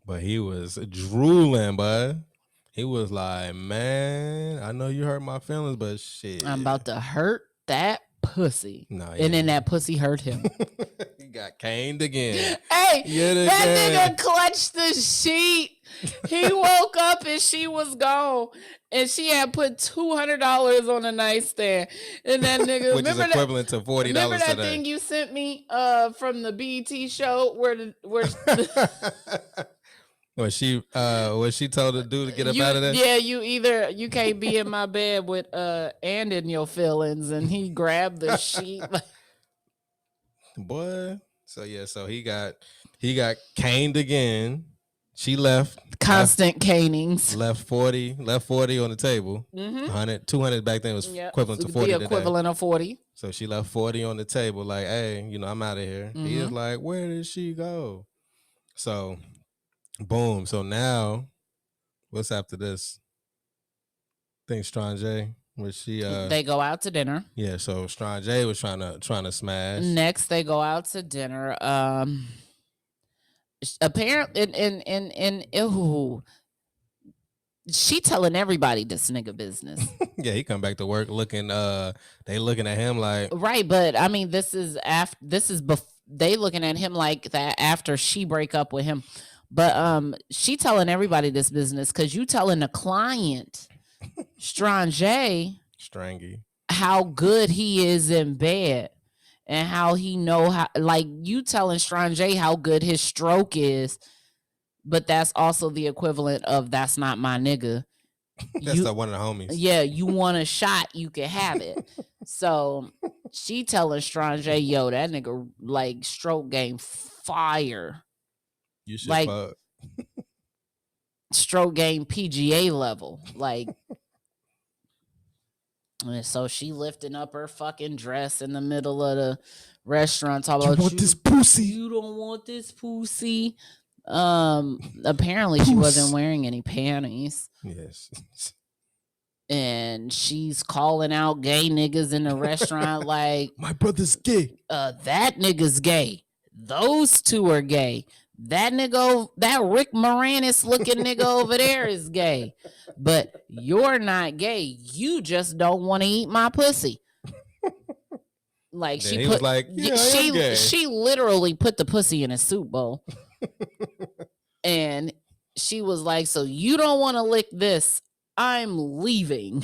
But he was drooling, bud. He was like, man, I know you hurt my feelings, but shit. I'm about to hurt that pussy. No, and then that pussy hurt him. He got caned again. Hey, that nigga clutched the sheet. He woke up and she was gone. And she had put $200 on a nightstand. And that nigga, which is equivalent to $40 remember that today. thing you sent me from the BET show where what she told the dude to get up out of there? Yeah, you can't be in my bed with and in your feelings. And he grabbed the sheet. Boy. So yeah, so he got caned again. She left. Constant canings. Left 40 on the table. 100, 200 back then was equivalent to 40 the equivalent of 40. So she left 40 on the table like, hey, I'm out of here. He is like, where did she go? So, boom. So now, what's after this? I think Strange, where she they go out to dinner. Yeah, so Strange was trying to smash. Next, they go out to dinner. Apparently, she telling everybody this nigga business. Yeah, he come back to work looking. They looking at him like, right, but I mean, they looking at him like that after she break up with him. But she telling everybody this business because you telling the client, Strangy, how good he is in bed. And how he know how, like you telling Strange how good his stroke is, but that's also the equivalent of that's not my nigga. That's not one of the homies. Yeah, you want a shot, you can have it. So she telling Strange, yo, that nigga like stroke game fire. You should like fuck. Stroke game PGA level, like. And so she lifting up her fucking dress in the middle of the restaurant. Talking about want this pussy. You don't want this pussy. Apparently she wasn't wearing any panties. Yes. And she's calling out gay niggas in the restaurant like, my brother's gay. That nigga's gay. Those two are gay. That nigga, that Rick Moranis looking nigga over there is gay. But you're not gay. You just don't want to eat my pussy. Like then she literally put the pussy in a soup bowl. And she was like, so you don't want to lick this. I'm leaving.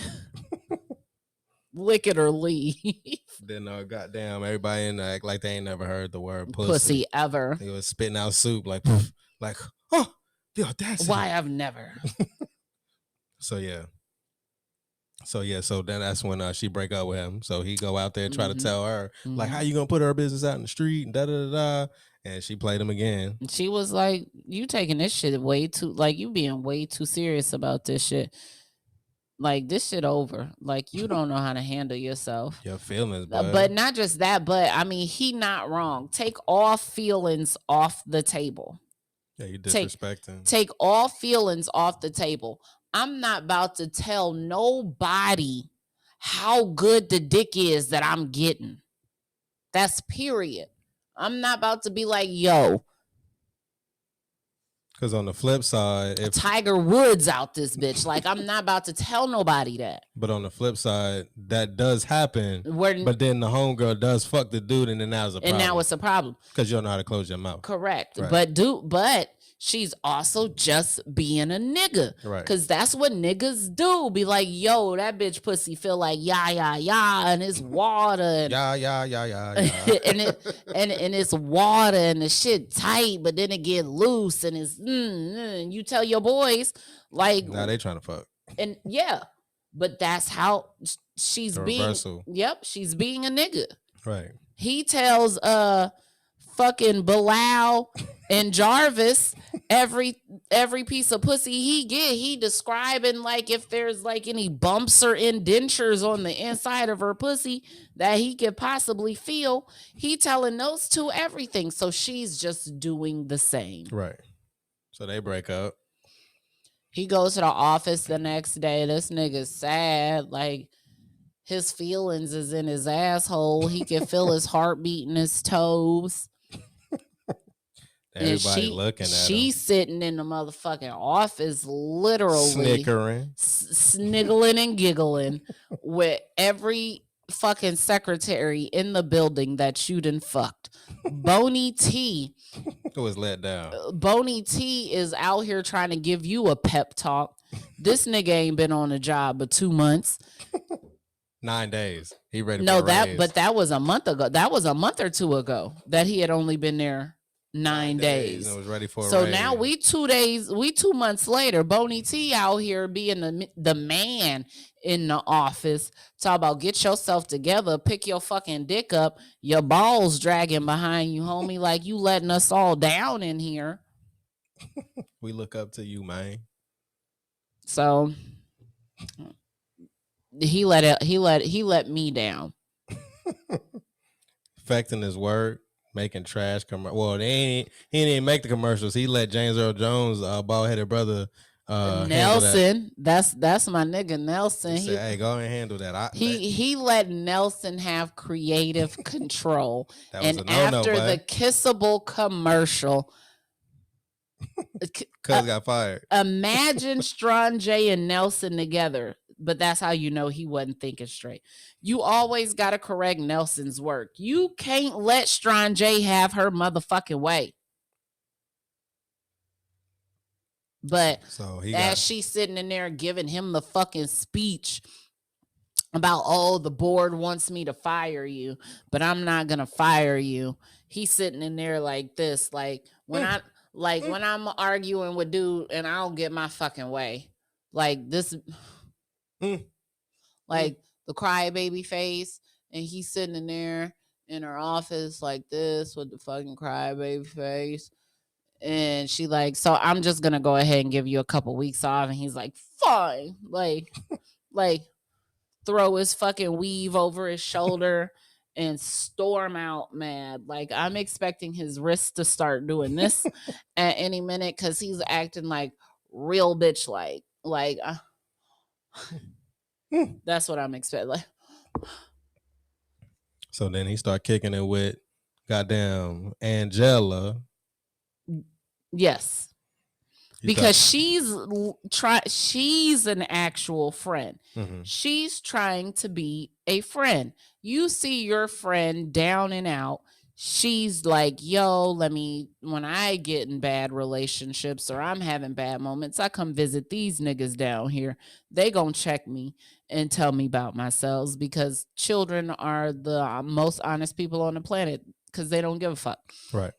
Lick it or leave. Then goddamn, everybody in there act like they ain't never heard the word pussy. Pussy ever. He was spitting out soup like, oh, the audacity. Why I've never. So then that's when she break up with him. So he go out there and try to tell her, like, how you gonna put her business out in the street and da-da-da-da. And she played him again. She was like, you taking this shit way too, like, you being way too serious about this shit. Like, this shit over. Like, you don't know how to handle yourself. Your feelings, bud. But not just that, but I mean, he not wrong. Take all feelings off the table. Yeah, you disrespecting. Take all feelings off the table. I'm not about to tell nobody how good the dick is that I'm getting. That's period. I'm not about to be like, yo. Because on the flip side, if Tiger Woods out this bitch, like, I'm not about to tell nobody that. But on the flip side, that does happen. But then the homegirl does fuck the dude, and then that was a problem. And now it's a problem. Because you don't know how to close your mouth. Correct. Right. But she's also just being a nigga. Right. Because that's what niggas do. Be like, yo, that bitch pussy feel like yeah, and it's water. And yeah. and it's water and the shit tight, but then it get loose and it's and you tell your boys, like, nah, they trying to fuck. And yeah, but that's how she's the being. Reversal. Yep, she's being a nigga. Right. He tells fucking Bilal and Jarvis every piece of pussy he get, he describing like if there's like any bumps or indentures on the inside of her pussy that he could possibly feel. He telling those two everything. So she's just doing the same. Right. So they break up. He goes to the office the next day. This nigga's sad. Like, his feelings is in his asshole. He can feel his heartbeat in his toes. Everybody looking at him. She's sitting in the motherfucking office, literally snickering, sniggling and giggling with every fucking secretary in the building that you done fucked. Boney T was let down. Boney T is out here trying to give you a pep talk. This nigga ain't been on a job but 2 months. 9 days. He ready no, for a raise. But that was a month ago. That was a month or two ago that he had only been there 9 days. And was ready for a so raise. now we 2 months later, Boney T out here being the man in the office. Talk about get yourself together, pick your fucking dick up, your balls dragging behind you, homie, like you letting us all down in here. We look up to you, man. So he let me down. Affecting his work, making trash well, he didn't make the commercials. He let James Earl Jones, bald-headed brother, Nelson. That's my nigga Nelson. He said, hey, go ahead and handle that. He let Nelson have creative control. That was and a no-no, after the kissable commercial, Cuz got fired. Imagine Strawn J and Nelson together. But that's how you know he wasn't thinking straight. You always got to correct Nelson's work. You can't let Strawn J have her motherfucking way. But she's sitting in there giving him the fucking speech about, oh, the board wants me to fire you, but I'm not going to fire you. He's sitting in there like this, like when I'm arguing with dude and I don't get my fucking way. Like this... like the crybaby face, and he's sitting in there in her office like this with the fucking crybaby face, and she like, so I'm just gonna go ahead and give you a couple weeks off, and he's like, fine, like throw his fucking weave over his shoulder and storm out mad. Like, I'm expecting his wrist to start doing this at any minute because he's acting like real bitch like that's what I'm expecting. Like, so then he start kicking it with goddamn Angela. Yes. Because she's an actual friend. Mm-hmm. She's trying to be a friend. You see your friend down and out. she's like, yo, when I get in bad relationships or I'm having bad moments, I come visit these niggas down here. They gonna check me and tell me about myself, because children are the most honest people on the planet because they don't give a fuck. Right.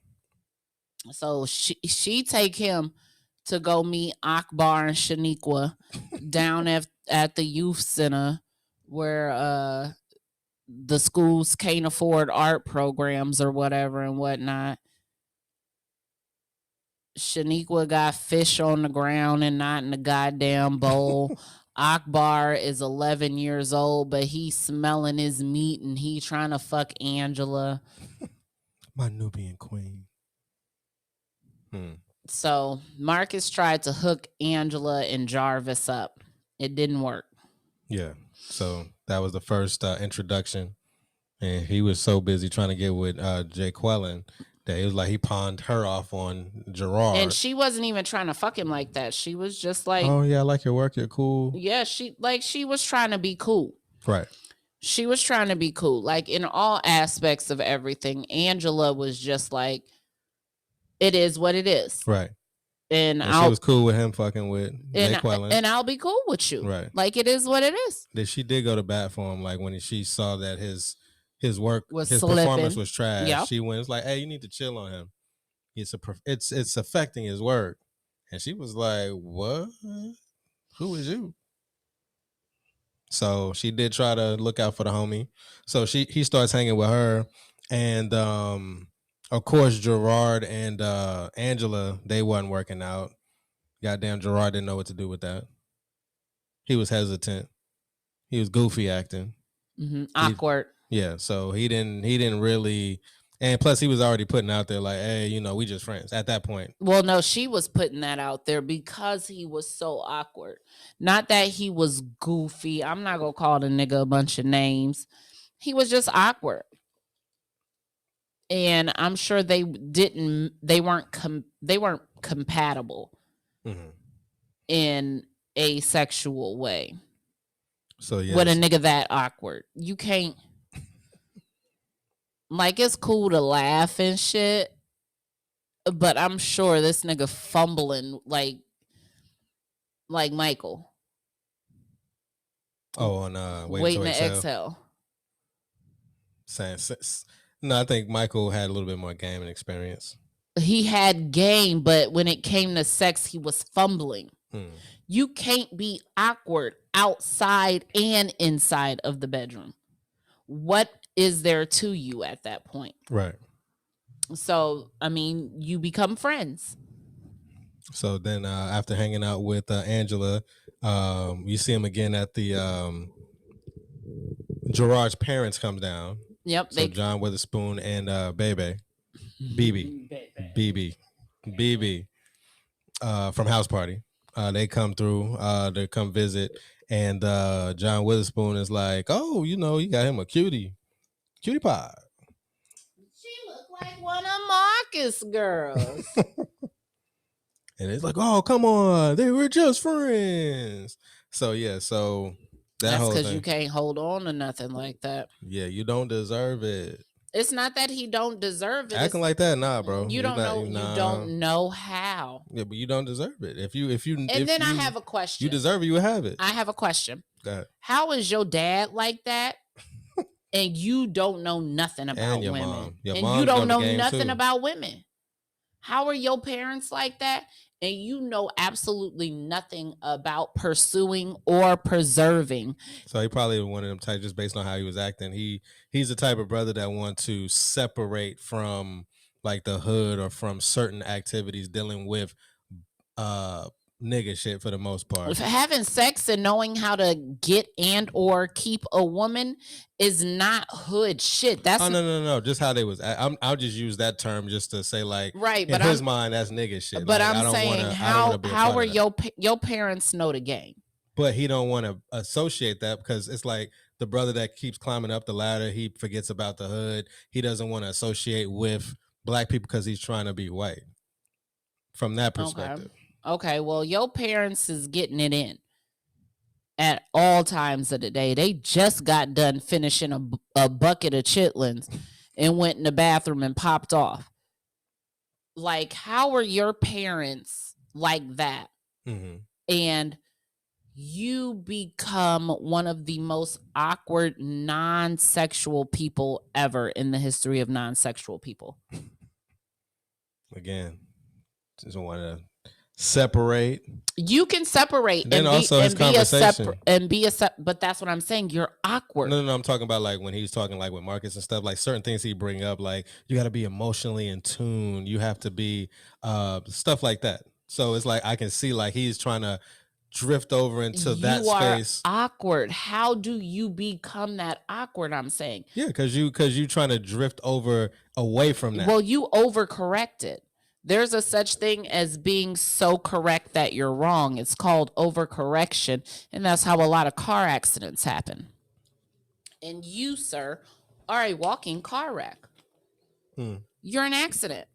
So she take him to go meet Akbar and Shaniqua down at the youth center where the schools can't afford art programs or whatever and whatnot. Shaniqua got fish on the ground and not in the goddamn bowl. Akbar is 11 years old, but he's smelling his meat and he trying to fuck Angela. My Nubian queen. So Marcus tried to hook Angela and Jarvis up. It didn't work. Yeah. So that was the first introduction. And he was so busy trying to get with Jay Quellen that it was like he pawned her off on Gerard. And she wasn't even trying to fuck him like that. She was just like, oh yeah, I like your work. You're cool. Yeah, she was trying to be cool. Right. She was trying to be cool. Like in all aspects of everything, Angela was just like, it is what it is. Right. And she was cool with him fucking with Jay Quellen. And I'll be cool with you. Right. Like it is what it is. She did go to bat for him. Like when she saw that his work, his slipping. performance was trash. Yep. She went, it's like, hey, you need to chill on him. It's affecting his work. And she was like, what? Who is you? So she did try to look out for the homie. So he starts hanging with her. And of course, Gerard and Angela, they wasn't working out. Goddamn, Gerard didn't know what to do with that. He was hesitant. He was goofy acting. Mm-hmm. Awkward. So he didn't really, and plus he was already putting out there like, hey, we just friends at that point. Well, no, she was putting that out there because he was so awkward. Not that he was goofy. I'm not gonna call the nigga a bunch of names. He was just awkward. And I'm sure they weren't compatible in a sexual way. So yeah, with a nigga that awkward, you can't. Like, it's cool to laugh and shit, but I'm sure this nigga fumbling like Michael. Oh, on waiting to exhale. No, I think Michael had a little bit more game and experience. He had game, but when it came to sex, he was fumbling. You can't be awkward outside and inside of the bedroom. What is there to you at that point? Right. So, I mean, you become friends. So then after hanging out with Angela, you see him again at the Gerard's parents come down. Yep. So John Witherspoon and BB from House Party. They come through, they come visit, and John Witherspoon is like, oh, you got him a cutie pie. She looked like one of Marcus' girls. And it's like, oh, come on, they were just friends. So yeah, that's because you can't hold on to nothing like that. Yeah, you don't deserve it. It's not that he don't deserve it. Acting like that, nah, bro. You don't know. You don't know how. Yeah, but you don't deserve it. I have a question. You deserve it. You have it. I have a question. Go ahead. How is your dad like that, and you don't know nothing about women, mom. And you don't know nothing about women? How are your parents like that, and you know absolutely nothing about pursuing or preserving? So he probably one of them types, just based on how he was acting. He's the type of brother that wants to separate from like the hood or from certain activities dealing with nigga shit for the most part. Having sex and knowing how to get and or keep a woman is not hood shit. That's no. Just how they was. I'll just use that term just to say like, right. But in his mind, that's nigga shit. But like, I'm saying how are your parents know the game? But he don't want to associate that because it's like the brother that keeps climbing up the ladder. He forgets about the hood. He doesn't want to associate with black people because he's trying to be white. From that perspective. Okay, well, your parents is getting it in at all times of the day. They just got done finishing a bucket of chitlins, and went in the bathroom and popped off. Like, how are your parents like that? Mm-hmm. And you become one of the most awkward non-sexual people ever in the history of non-sexual people. Again, just want to separate. You can separate And then and also be his and be a conversation. but that's what I'm saying. You're awkward. No, I'm talking about like when he's talking like with Marcus and stuff, like certain things he bring up, like you got to be emotionally in tune. You have to be stuff like that. So it's like I can see like he's trying to drift over into that space. You are awkward. How do you become that awkward? I'm saying. Yeah, because you trying to drift over away from that. Well, you overcorrected. There's a such thing as being so correct that you're wrong. It's called overcorrection, and that's how a lot of car accidents happen. And you, sir, are a walking car wreck. You're an accident.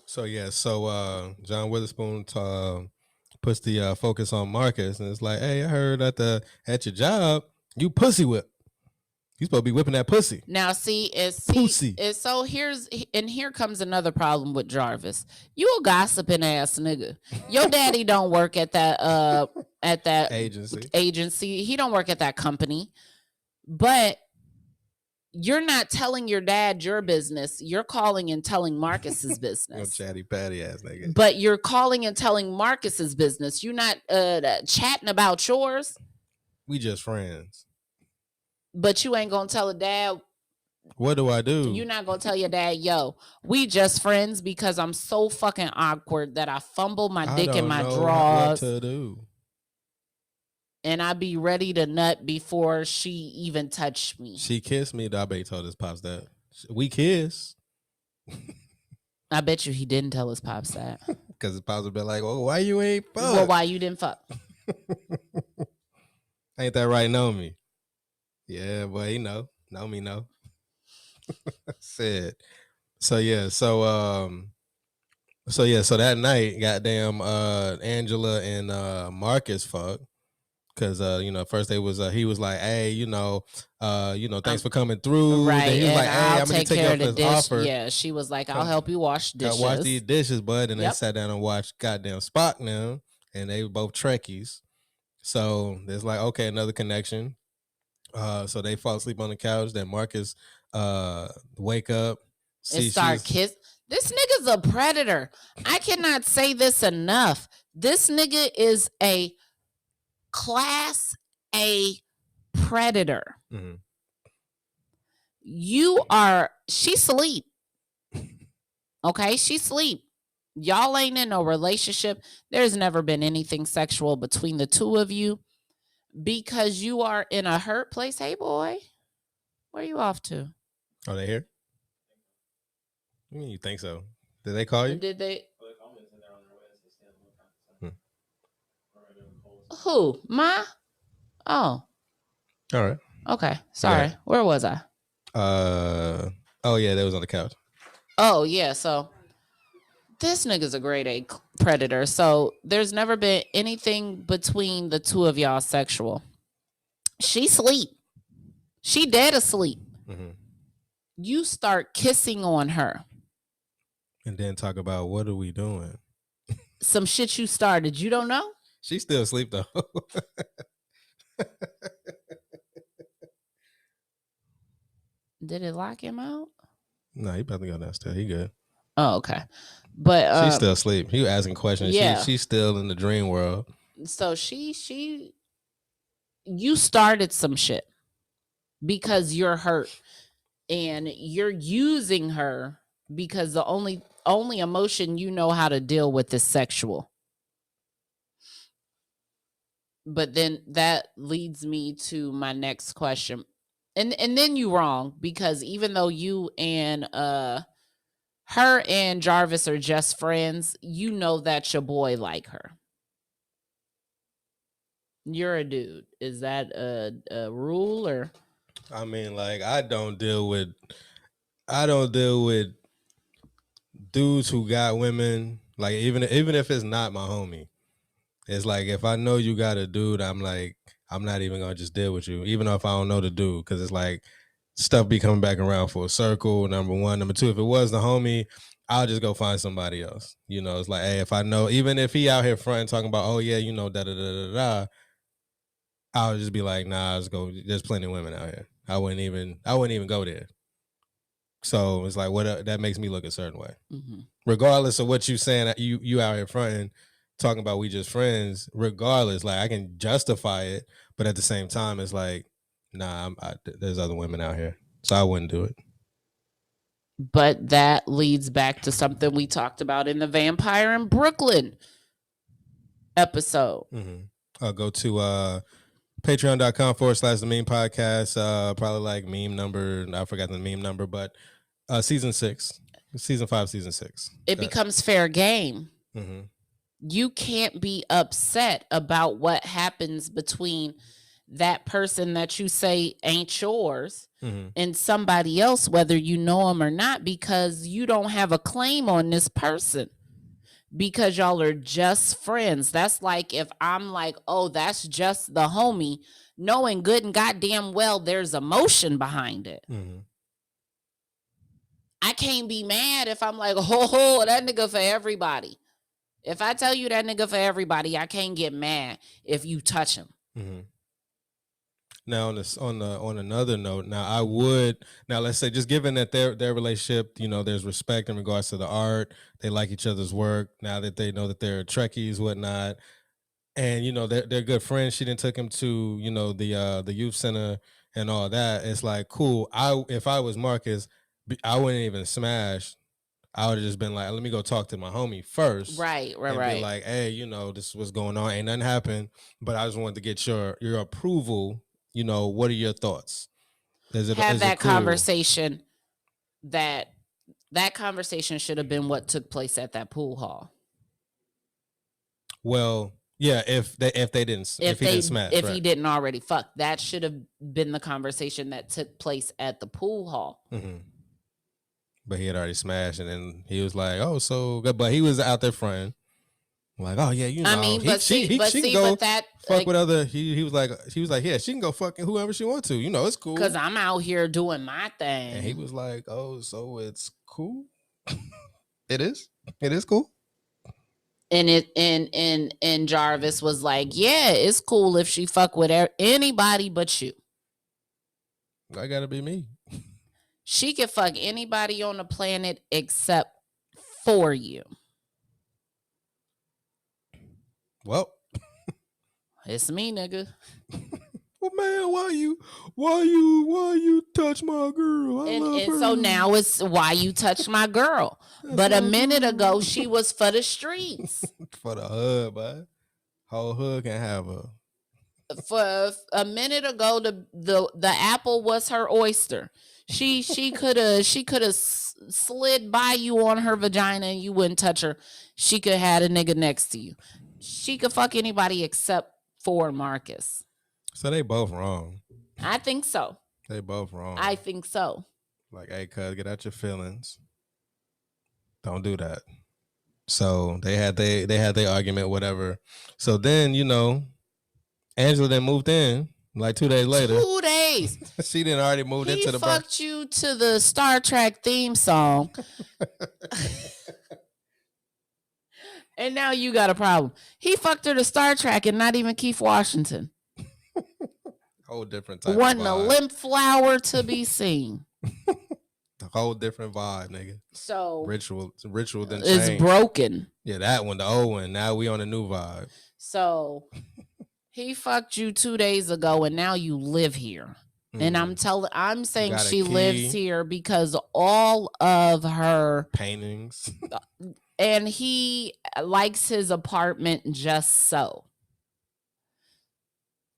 So yeah, John Witherspoon puts the focus on Marcus, and it's like, hey, I heard at your job you pussy whip. You supposed to be whipping that pussy. Now, so here comes another problem with Jarvis. You a gossiping ass nigga. Your daddy don't work at that agency. He don't work at that company. But you're not telling your dad your business. You're calling and telling Marcus's business. No chatty patty ass nigga. But you're calling and telling Marcus's business. You're not chatting about yours. We just friends. But you ain't gonna tell a dad. What do I do? You're not gonna tell your dad, yo, we just friends because I'm so fucking awkward that I fumble my dick in my drawers. What to do? And I be ready to nut before she even touched me. She kissed me. I bet he told his pops that. We kiss. I bet you he didn't tell his pops that. Because his pops would be like, well, why you ain't fuck? Well, why you didn't fuck? Ain't that right? Know me. Yeah, boy, he know me, know. Said. So that night, goddamn, Angela and Marcus fucked. Cause first he was like, hey, thanks for coming through. Right. Then he was like, hey, I'll I'm gonna take take care up of the this dish. offer. Yeah, she was like, I'll help you wash dishes. Wash these dishes, bud. And they sat down and watched goddamn Spock now, and they were both Trekkies. So there's like, okay, another connection. So they fall asleep on the couch. Then Marcus wake up and start kiss. This nigga's a predator. I cannot say this enough. This nigga is a class A predator. Mm-hmm. She sleep. Okay, she sleep. Y'all ain't in no relationship. There's never been anything sexual between the two of you because you are in a hurt place. Hey, boy, where you off to? Are they here? I mean, you think so? Did they call you? Did they? Who? Ma? Oh. All right. Okay. Sorry. Where was I? Oh yeah, that was on the couch. Oh yeah. So this nigga's a grade A predator. So there's never been anything between the two of y'all sexual. She sleep. She dead asleep. Mm-hmm. You start kissing on her. And then talk about what are we doing? Some shit you started. You don't know? She's still asleep though. Did it lock him out? No, he about to go downstairs. He good. Oh, okay. But she's still asleep. He was asking questions. Yeah. She's still in the dream world. So you started some shit because you're hurt and you're using her because the only emotion you know how to deal with is sexual. But then that leads me to my next question. And then you wrong because even though you and her and Jarvis are just friends, you know that your boy like her. You're a dude. Is that a rule or? I mean, like I don't deal with dudes who got women. Like even if it's not my homie, it's like if I know you got a dude, I'm like I'm not even gonna just deal with you, even if I don't know the dude, because it's like stuff be coming back around for a circle. Number one. Number two, if it was the homie, I'll just go find somebody else. You know, it's like, hey, if I know, even if he out here fronting talking about, oh yeah, you know, da da da da da, I'll just be like, nah, let's go. There's plenty of women out here. I wouldn't even go there. So it's like, what that makes me look a certain way, regardless of what you saying. You out here fronting, talking about we just friends. Regardless, like I can justify it, but at the same time, it's like, nah, there's other women out here, so I wouldn't do it. But that leads back to something we talked about in the Vampire in Brooklyn episode. I'll go to patreon.com/the MEMEpodcast. Probably like meme number. I forgot the meme number, but season 6, season 5, season 6. It becomes fair game. You can't be upset about what happens between that person that you say ain't yours and somebody else, whether you know them or not, because you don't have a claim on this person. Because y'all are just friends. That's like if I'm like, oh, that's just the homie, knowing good and goddamn well there's emotion behind it. I can't be mad if I'm like, oh, that nigga for everybody. If I tell you that nigga for everybody, I can't get mad if you touch him. Now on another note, now let's say, just given that their relationship, you know, there's respect in regards to the art, they like each other's work, now that they know that they're Trekkies, whatnot, and you know they're good friends. She didn't took him to, you know, the youth center and all that. It's like, cool. If I was Marcus, I wouldn't even smash. I would have just been like, let me go talk to my homie first. Right. Be like, hey, you know, this is what's going on. Ain't nothing happened, but I just wanted to get your approval. You know, what are your thoughts? Have that cool conversation. That conversation should have been what took place at that pool hall. Well, yeah, if he didn't smash, if he didn't already fuck, that should have been the conversation that took place at the pool hall. But he had already smashed, and then he was like, "Oh, so good." But he was out there fronting, like, "Oh yeah, you know." I mean, she can go that fuck with other. He was like, yeah, she can go fucking whoever she wants to. You know, it's cool. Because I'm out here doing my thing. And he was like, "Oh, so it's cool." It is cool. And Jarvis was like, "Yeah, it's cool if she fuck with anybody but you. I gotta be me. She can fuck anybody on the planet except for you." Well, it's me, nigga. Well, man, why you touch my girl? I love her. So now it's why you touch my girl. But a minute ago, she was for the streets. For the hood, but whole hood can have her. For a minute ago, the apple was her oyster. She could have slid by you on her vagina and you wouldn't touch her. She could have had a nigga next to you. She could fuck anybody except for Marcus. So they both wrong. I think so. They both wrong. I think so. Like, hey, cuz, get out your feelings. Don't do that. So they had their argument, whatever. So then, you know, Angela then moved in like 2 days later. 2 days. She didn't already moved into the. He fucked you to the Star Trek theme song. And now you got a problem. He fucked her to Star Trek and not even Keith Washington. Whole different type. Wasn't a limp flower to be seen. A whole different vibe, nigga. So ritual then it's changed. Broken. Yeah, that one, the old one. Now we on a new vibe. So he fucked you 2 days ago and now you live here. And I'm saying she lives here because all of her paintings. And he likes his apartment just so.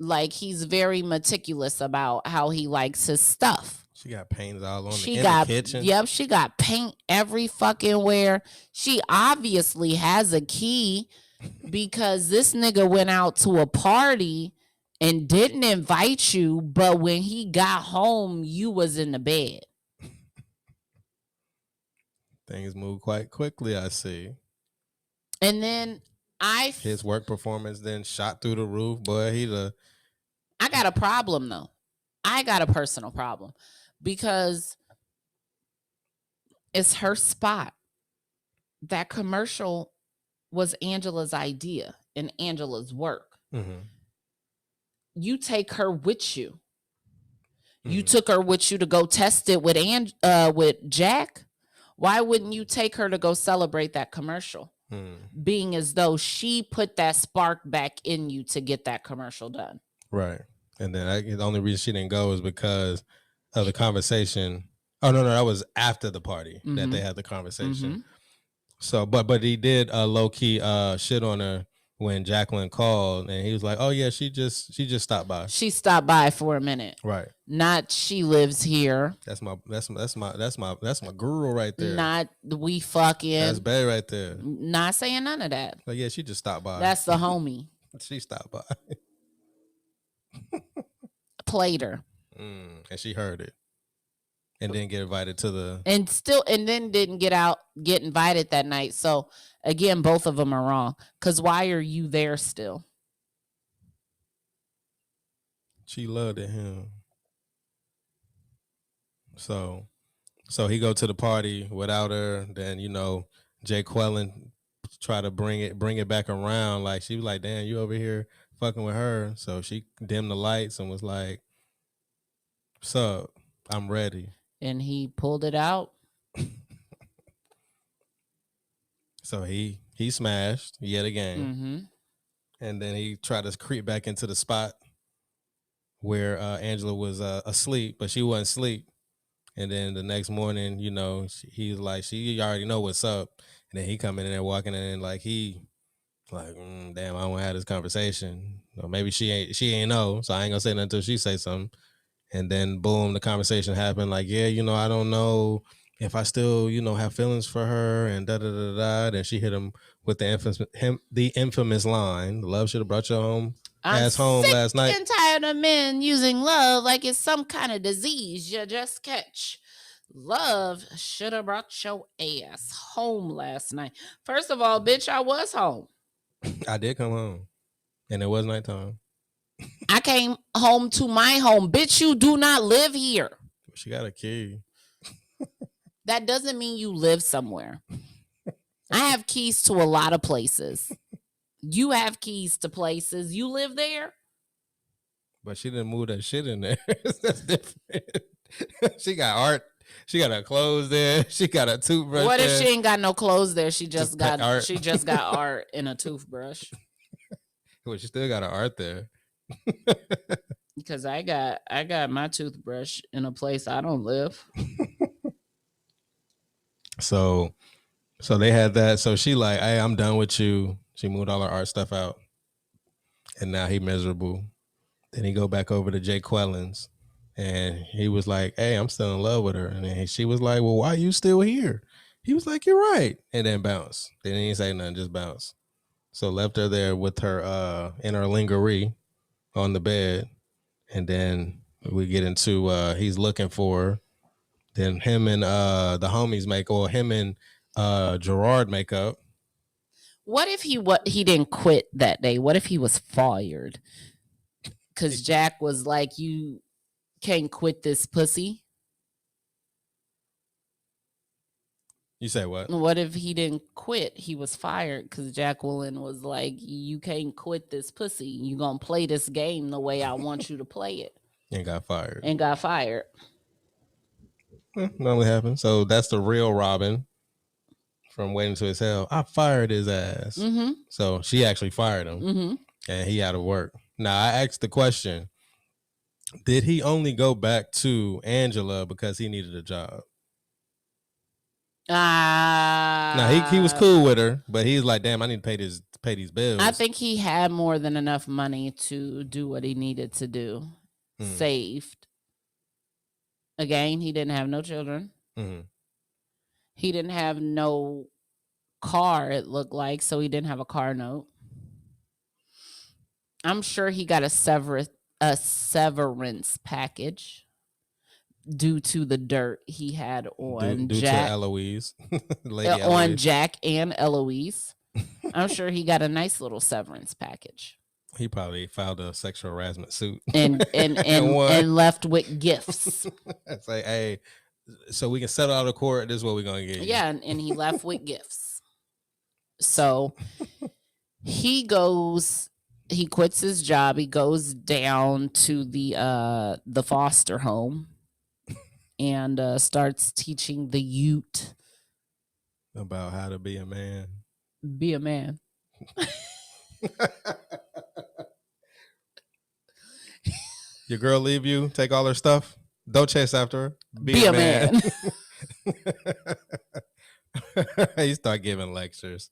Like, he's very meticulous about how he likes his stuff. She got paint all on the kitchen. Yep, she got paint every fucking where. She obviously has a key because this nigga went out to a party and didn't invite you, but when he got home, you was in the bed. Things move quite quickly, I see. And then his work performance then shot through the roof. Boy, I got a problem, though. I got a personal problem. because it's her spot. That commercial was Angela's idea and Angela's work. Mm-hmm. You take her with you. You Mhm. took her with you to go test it with Jack. Why wouldn't you take her to go celebrate that commercial? Being as though she put that spark back in you to get that commercial done. Right. And then the only reason she didn't go is because of the conversation. Oh, no, that was after the party that they had the conversation. So, but he did low key shit on her when Jacqueline called, and he was like, "Oh yeah, she just stopped by. She stopped by for a minute. Right. Not she lives here. That's my girl right there. Not we fucking. That's bae right there. Not saying none of that. Like, yeah, she just stopped by. That's the homie. She stopped by. Played her. And she heard it. And didn't get invited to the and then didn't get invited that night. So again, both of them are wrong. Because why are you there still? She loved him. So he go to the party without her. Then Jay Quellen try to bring it back around. Like, she was like, "Damn, you over here fucking with her." So she dimmed the lights and was like, "What's up? I'm ready." And he pulled it out. So he smashed yet again. And then he tried to creep back into the spot where Angela was asleep, but she wasn't asleep. And then the next morning, he's like, she already know what's up. And then he come in there walking in like damn, I don't want to have this conversation. Or maybe she ain't know, so I ain't gonna say nothing until she say something. And then boom, the conversation happened. Like, yeah, I don't know if I still, have feelings for her, and da da da da. Then she hit him with the infamous line, "Love should have brought you home." I'm home sick last night. and tired of men using love like it's some kind of disease you just catch. Love should have brought your ass home last night. First of all, bitch, I was home. I did come home, and it was nighttime. I came home to my home. Bitch, you do not live here. She got a key. That doesn't mean you live somewhere. I have keys to a lot of places. You have keys to places. You live there? But she didn't move that shit in there. That's different. She got art. She got her clothes there. She got a toothbrush. What if there. she ain't got no clothes there? She just got art. She just got art and a toothbrush. Well, she still got her art there. Because I got my toothbrush in a place I don't live. So they had that. So she like, "Hey, I'm done with you." She moved all her art stuff out, and now he miserable. Then he go back over to Jay Quellen's, and he was like, "Hey, I'm still in love with her." And then she was like, "Well, why are you still here?" He was like, "You're right," and then bounce. Then he didn't say nothing, just bounce. So left her there with her in her lingerie on the bed, and then we get into he's looking for her. Then him and the homies him and Gerard make up. What if he didn't quit that day? What if he was fired? Because Jack was like, "You can't quit this pussy." You say what? What if he didn't quit? He was fired because Jacqueline was like, "You can't quit this pussy. You gonna play this game the way I want you to play it." And got fired. Normally happens. So that's the real Robin from Waiting to His Hell. I fired his ass. So she actually fired him, and he out of work. Now I asked the question: did he only go back to Angela because he needed a job? Now he was cool with her, but he's like, "Damn, I need to pay these bills." I think he had more than enough money to do what he needed to do. Saved. Again, he didn't have no children. He didn't have no car, it looked like, so he didn't have a car note. I'm sure he got a severance package due to the dirt he had on due Jack, to Eloise, Lady Eloise. Jack and Eloise. I'm sure he got a nice little severance package. He probably filed a sexual harassment suit and won. left with gifts. It's like, hey, so we can settle out of court. This is what we're gonna get you. Yeah, and he left with gifts. So he quits his job. He goes down to the foster home and starts teaching the youth about how to be a man. Be a man. Your girl leave you, take all her stuff. Don't chase after her. Be a man. He start giving lectures.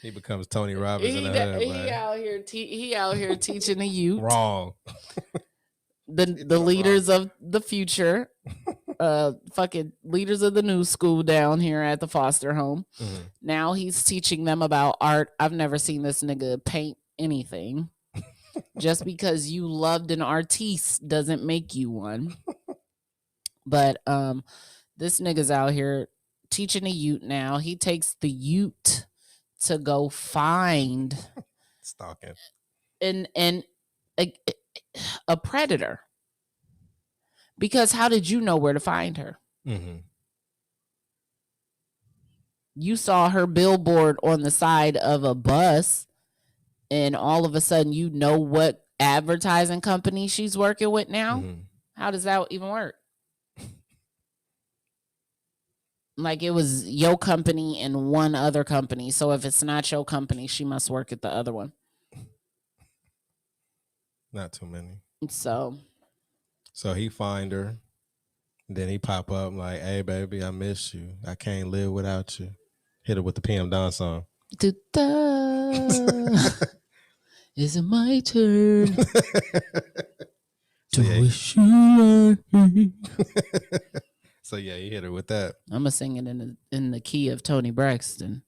He becomes Tony Robbins in the hood. He out here teaching the youth. Wrong. The leaders of the future, fucking leaders of the new school down here at the foster home. Mm-hmm. Now he's teaching them about art. I've never seen this nigga paint anything. Just because you loved an artiste doesn't make you one. But this nigga's out here teaching the youth now. He takes the youth to go find stalking and a predator. Because how did you know where to find her? Mm-hmm. You saw her billboard on the side of a bus, and all of a sudden you know what advertising company she's working with now? Mm-hmm. How does that even work? Like it was your company and one other company. So if it's not your company, she must work at the other one. Not too many. So he find her. Then he pop up like, hey, baby, I miss you. I can't live without you. Hit her with the PM Dawn song. Is it my turn to wish you luck? So yeah, he hit her with that. I'm gonna sing it in the key of Tony Braxton.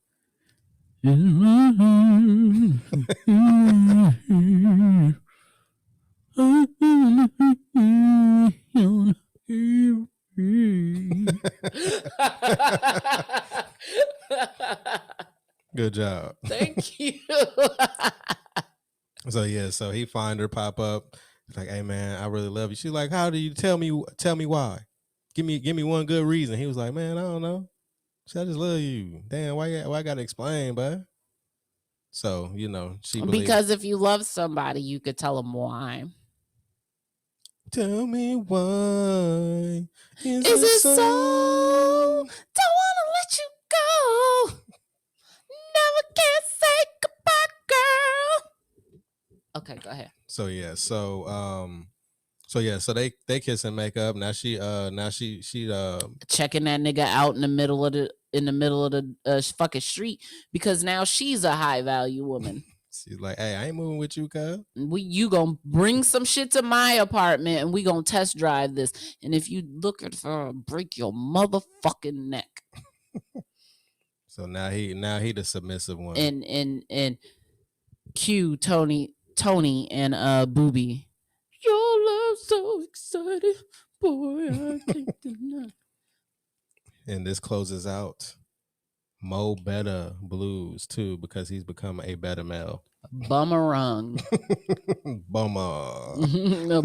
Good job. Thank you. So he find her, pop up. He's like, hey man, I really love you. She's like, how do you tell me why? Give me one good reason. He was like, man, I don't know. I just love you. Damn, why I gotta explain, bud? So, she believes. Because if you love somebody, you could tell them why. Tell me why. Is it so? Don't want to let you go. Never can say goodbye, girl. Okay, go ahead. So they kiss and make up. Now she checking that nigga out in the middle of the fucking street because now she's a high value woman. She's like, hey, I ain't moving with you, cuz. You gonna bring some shit to my apartment and we gonna test drive this. And if you look at her, I'll break your motherfucking neck. So now he the submissive one. And cue Tony and Booby. Your love's so exciting, boy, I can't deny. And this closes out Mo Better Blues too, because he's become a better male. Boomerang. Bummer.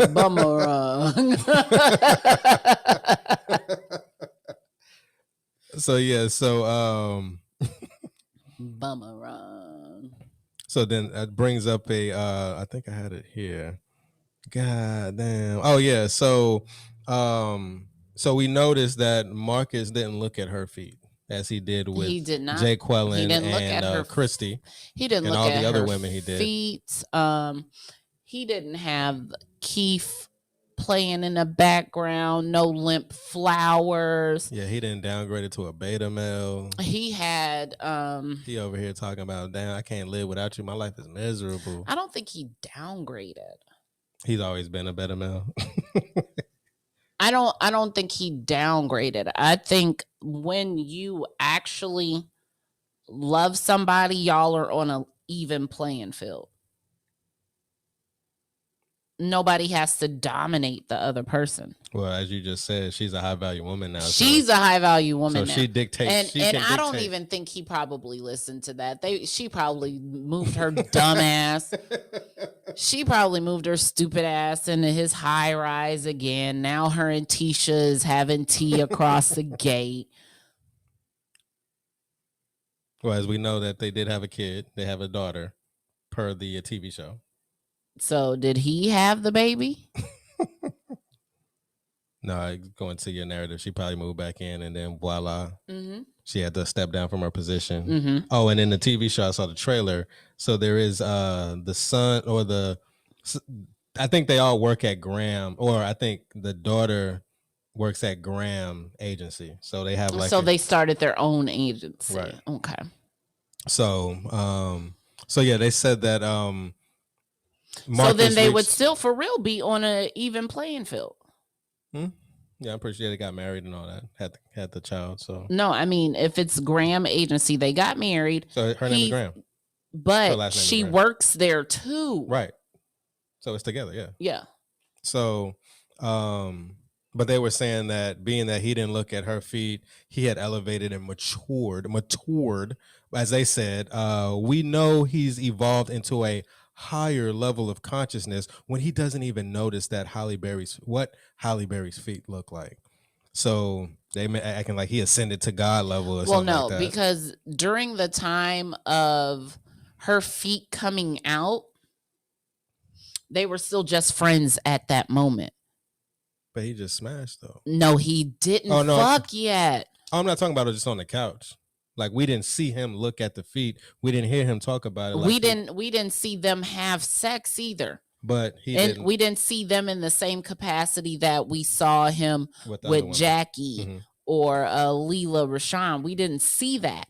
Boomerang. Boomerang. So then that brings up I think I had it here. God damn. Oh yeah. So we noticed that Marcus didn't look at her feet as he did with Jay Quellen and Christy. He didn't look all at the other her women he did. Feet. He didn't have Keith playing in the background, no limp flowers. Yeah, he didn't downgrade it to a beta male. He had he over here talking about, damn, I can't live without you. My life is miserable. I don't think he downgraded. He's always been a beta male. I don't think he downgraded. I think when you actually love somebody, y'all are on an even playing field. nobody has to dominate the other person. Well, as you just said, she's a high value woman now. She's a high value woman so now. she dictates. And I don't even think he probably listened to that. She probably moved her dumb ass. She probably moved her stupid ass into his high rise again. Now her and Tisha is having tea across the gate. Well, as we know that they did have a kid, they have a daughter, per the TV show. So did he have the baby? No, going to your narrative, she probably moved back in, and then voila, she had to step down from her position. Oh, and in the TV show, I saw the trailer. So there is the son or I think they all work at Graham, or I think the daughter works at Graham agency. So they have they started their own agency. Right. Okay. So yeah, they said that so then they would still for real be on an even playing field. Yeah, I'm pretty sure they got married and all that. Had the child. So no, I mean, if it's Graham agency, they got married. So her name is Graham, but she works there too. Right. So it's together. Yeah. Yeah. So, but they were saying that being that he didn't look at her feet, he had elevated and matured, as they said. We know he's evolved into a higher level of consciousness when he doesn't even notice that Halle Berry's feet look like. So they acting like he ascended to God level or something like that. Because during the time of her feet coming out, they were still just friends at that moment. But he just smashed though. No, he didn't fuck yet. I'm not talking about it just on the couch. Like, we didn't see him look at the feet. We didn't hear him talk about it. We didn't see them have sex either. But we didn't see them in the same capacity that we saw him with Jackie or Leela Rashawn. We didn't see that.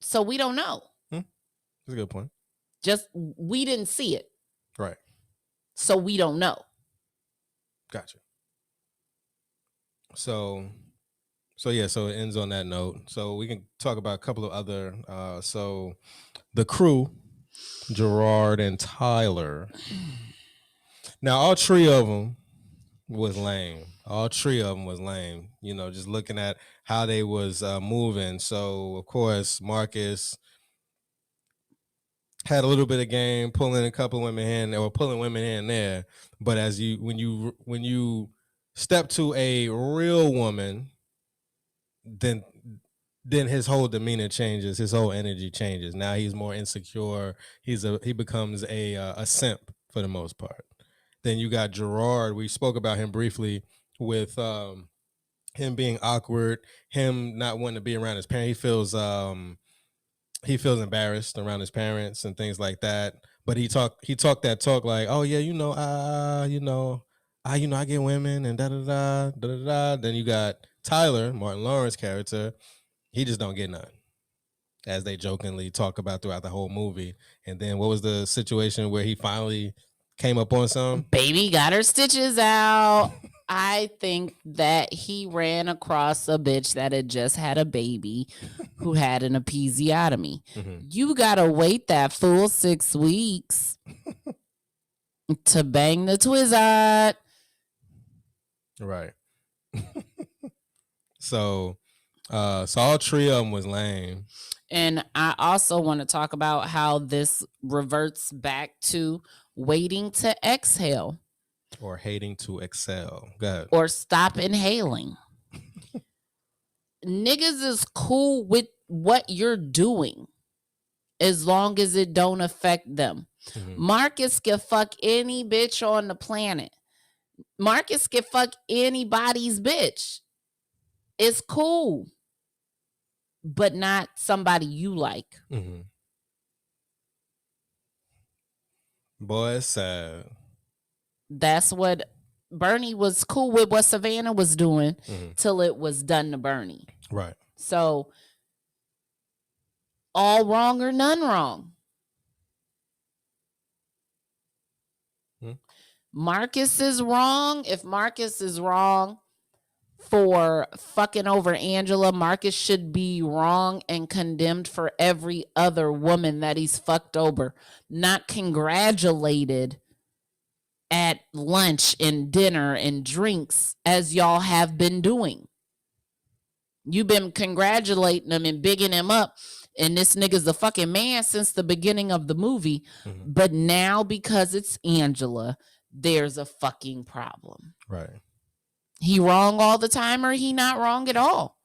So we don't know. That's a good point. Just we didn't see it. Right. So we don't know. Gotcha. So it ends on that note. So we can talk about a couple of other. So the crew, Gerard and Tyler. Now all three of them was lame. You know, just looking at how they was moving. So of course Marcus had a little bit of game, pulling a couple of women in, or pulling women in there. But when you step to a real woman, then his whole demeanor changes, his whole energy changes. Now he's more insecure. He becomes a simp for the most part. Then you got Gerard. We spoke about him briefly with him being awkward, him not wanting to be around his parents. He feels embarrassed around his parents and things like that. But he talked that talk like, oh yeah, I get women and da da da da da da. Then you got Tyler, Martin Lawrence's character. He just don't get none, as they jokingly talk about throughout the whole movie. And then what was the situation where he finally came up on some? Baby got her stitches out. I think that he ran across a bitch that had just had a baby who had an episiotomy. You gotta wait that full 6 weeks to bang the twizzard. Right. So all three of them was lame. And I also want to talk about how this reverts back to waiting to exhale. Or hating to excel. Go ahead. Or stop inhaling. Niggas is cool with what you're doing as long as it don't affect them. Marcus can fuck any bitch on the planet. Marcus can fuck anybody's bitch. It's cool. But not somebody you like. Boy, it's sad. That's what Bernie was cool with, what Savannah was doing till it was done to Bernie. Right. So all wrong or none wrong. Marcus is wrong. If Marcus is wrong, for fucking over Angela. Marcus should be wrong and condemned for every other woman that he's fucked over, not congratulated at lunch and dinner and drinks as y'all have been doing. You've been congratulating him and bigging him up, and this nigga's the fucking man since the beginning of the movie. Mm-hmm. But now, because it's Angela, there's a fucking problem. Right. He wrong all the time, or he not wrong at all.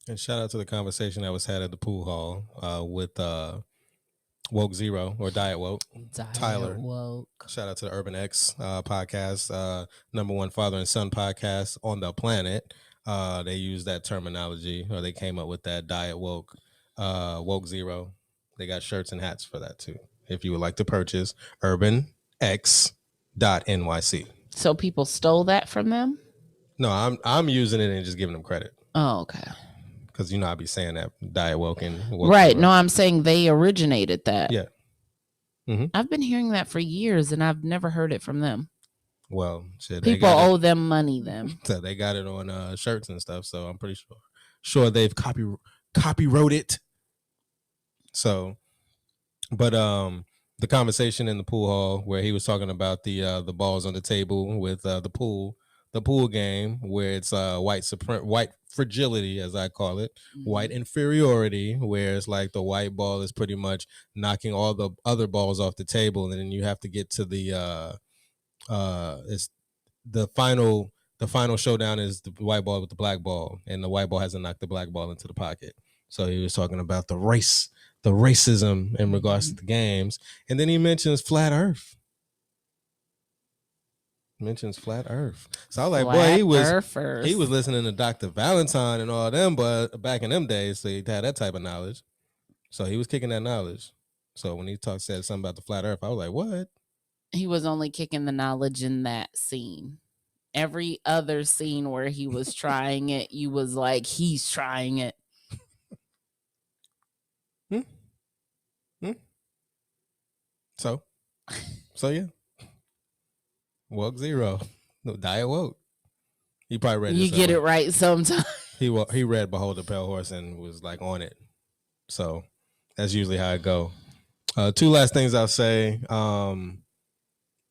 And shout out to the conversation that was had at the pool hall with Woke Zero or Diet Woke. Tyler. Woke. Shout out to the Urban X podcast, #1 father and son podcast on the planet. They use that terminology, or they came up with that Diet Woke, Woke Zero. They got shirts and hats for that too. If you would like to purchase, urbanx.nyc. So people stole that from them? No, I'm using it and just giving them credit. Oh, okay. Because I be saying that Diet Woke and Woke right. Zero. No, I'm saying they originated that. Yeah. Mm-hmm. I've been hearing that for years, and I've never heard it from them. Well, shit, people owe them money. Then so they got it on shirts and stuff. So I'm pretty sure they've copywrote it. So, but the conversation in the pool hall where he was talking about the balls on the table with the pool game, where it's white fragility, as I call it, mm-hmm. white inferiority, where it's like the white ball is pretty much knocking all the other balls off the table, and then you have to get to the it's the final showdown is the white ball with the black ball, and the white ball hasn't knocked the black ball into the pocket. So he was talking about the racism in regards to the games, and then he mentions flat Earth. So I was like, boy, he was listening to Dr. Valentine and all them, but back in them days, so he had that type of knowledge. So he was kicking that knowledge. So when he said something about the flat Earth, I was like, what? He was only kicking the knowledge in that scene. Every other scene where he was trying it, you was like, he's trying it. So yeah. Woke Zero. No, Diet Woke. He probably read it. You get it right sometimes. He read Behold the Pale Horse and was like on it. So that's usually how it go. Two last things I'll say.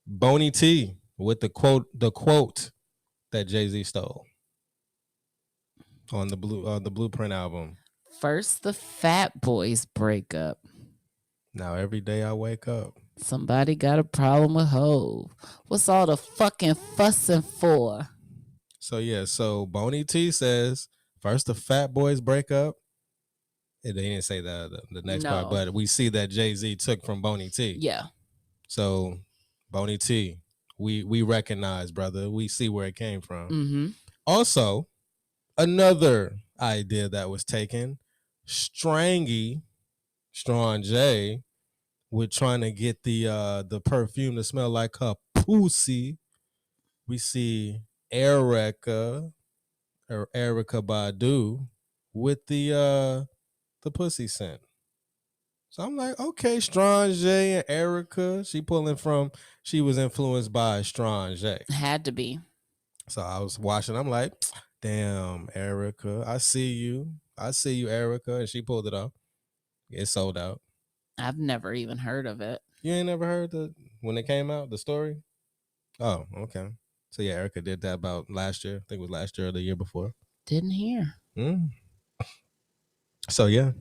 Boney T with the quote that Jay-Z stole on the Blueprint album. First, the Fat Boys break up. Now every day I wake up, somebody got a problem with Hov. What's all the fucking fussing for? So Boney T says first the Fat Boys break up. They didn't say the next part, but we see that Jay-Z took from Boney T. Yeah. So Boney T, we recognize, brother. We see where it came from. Mm-hmm. Also, another idea that was taken, Strong J, with trying to get the perfume to smell like her pussy. We see Erykah Badu with the pussy scent. So I'm like, okay, Strong J and Erykah. She was influenced by Strong J. Had to be. So I was watching. I'm like, damn, Erykah, I see you, Erykah, and she pulled it off. It sold out. I've never even heard of it. You ain't never heard when it came out, the story? Oh, okay. So yeah, Erykah did that about last year. I think it was last year or the year before. Didn't hear. So yeah.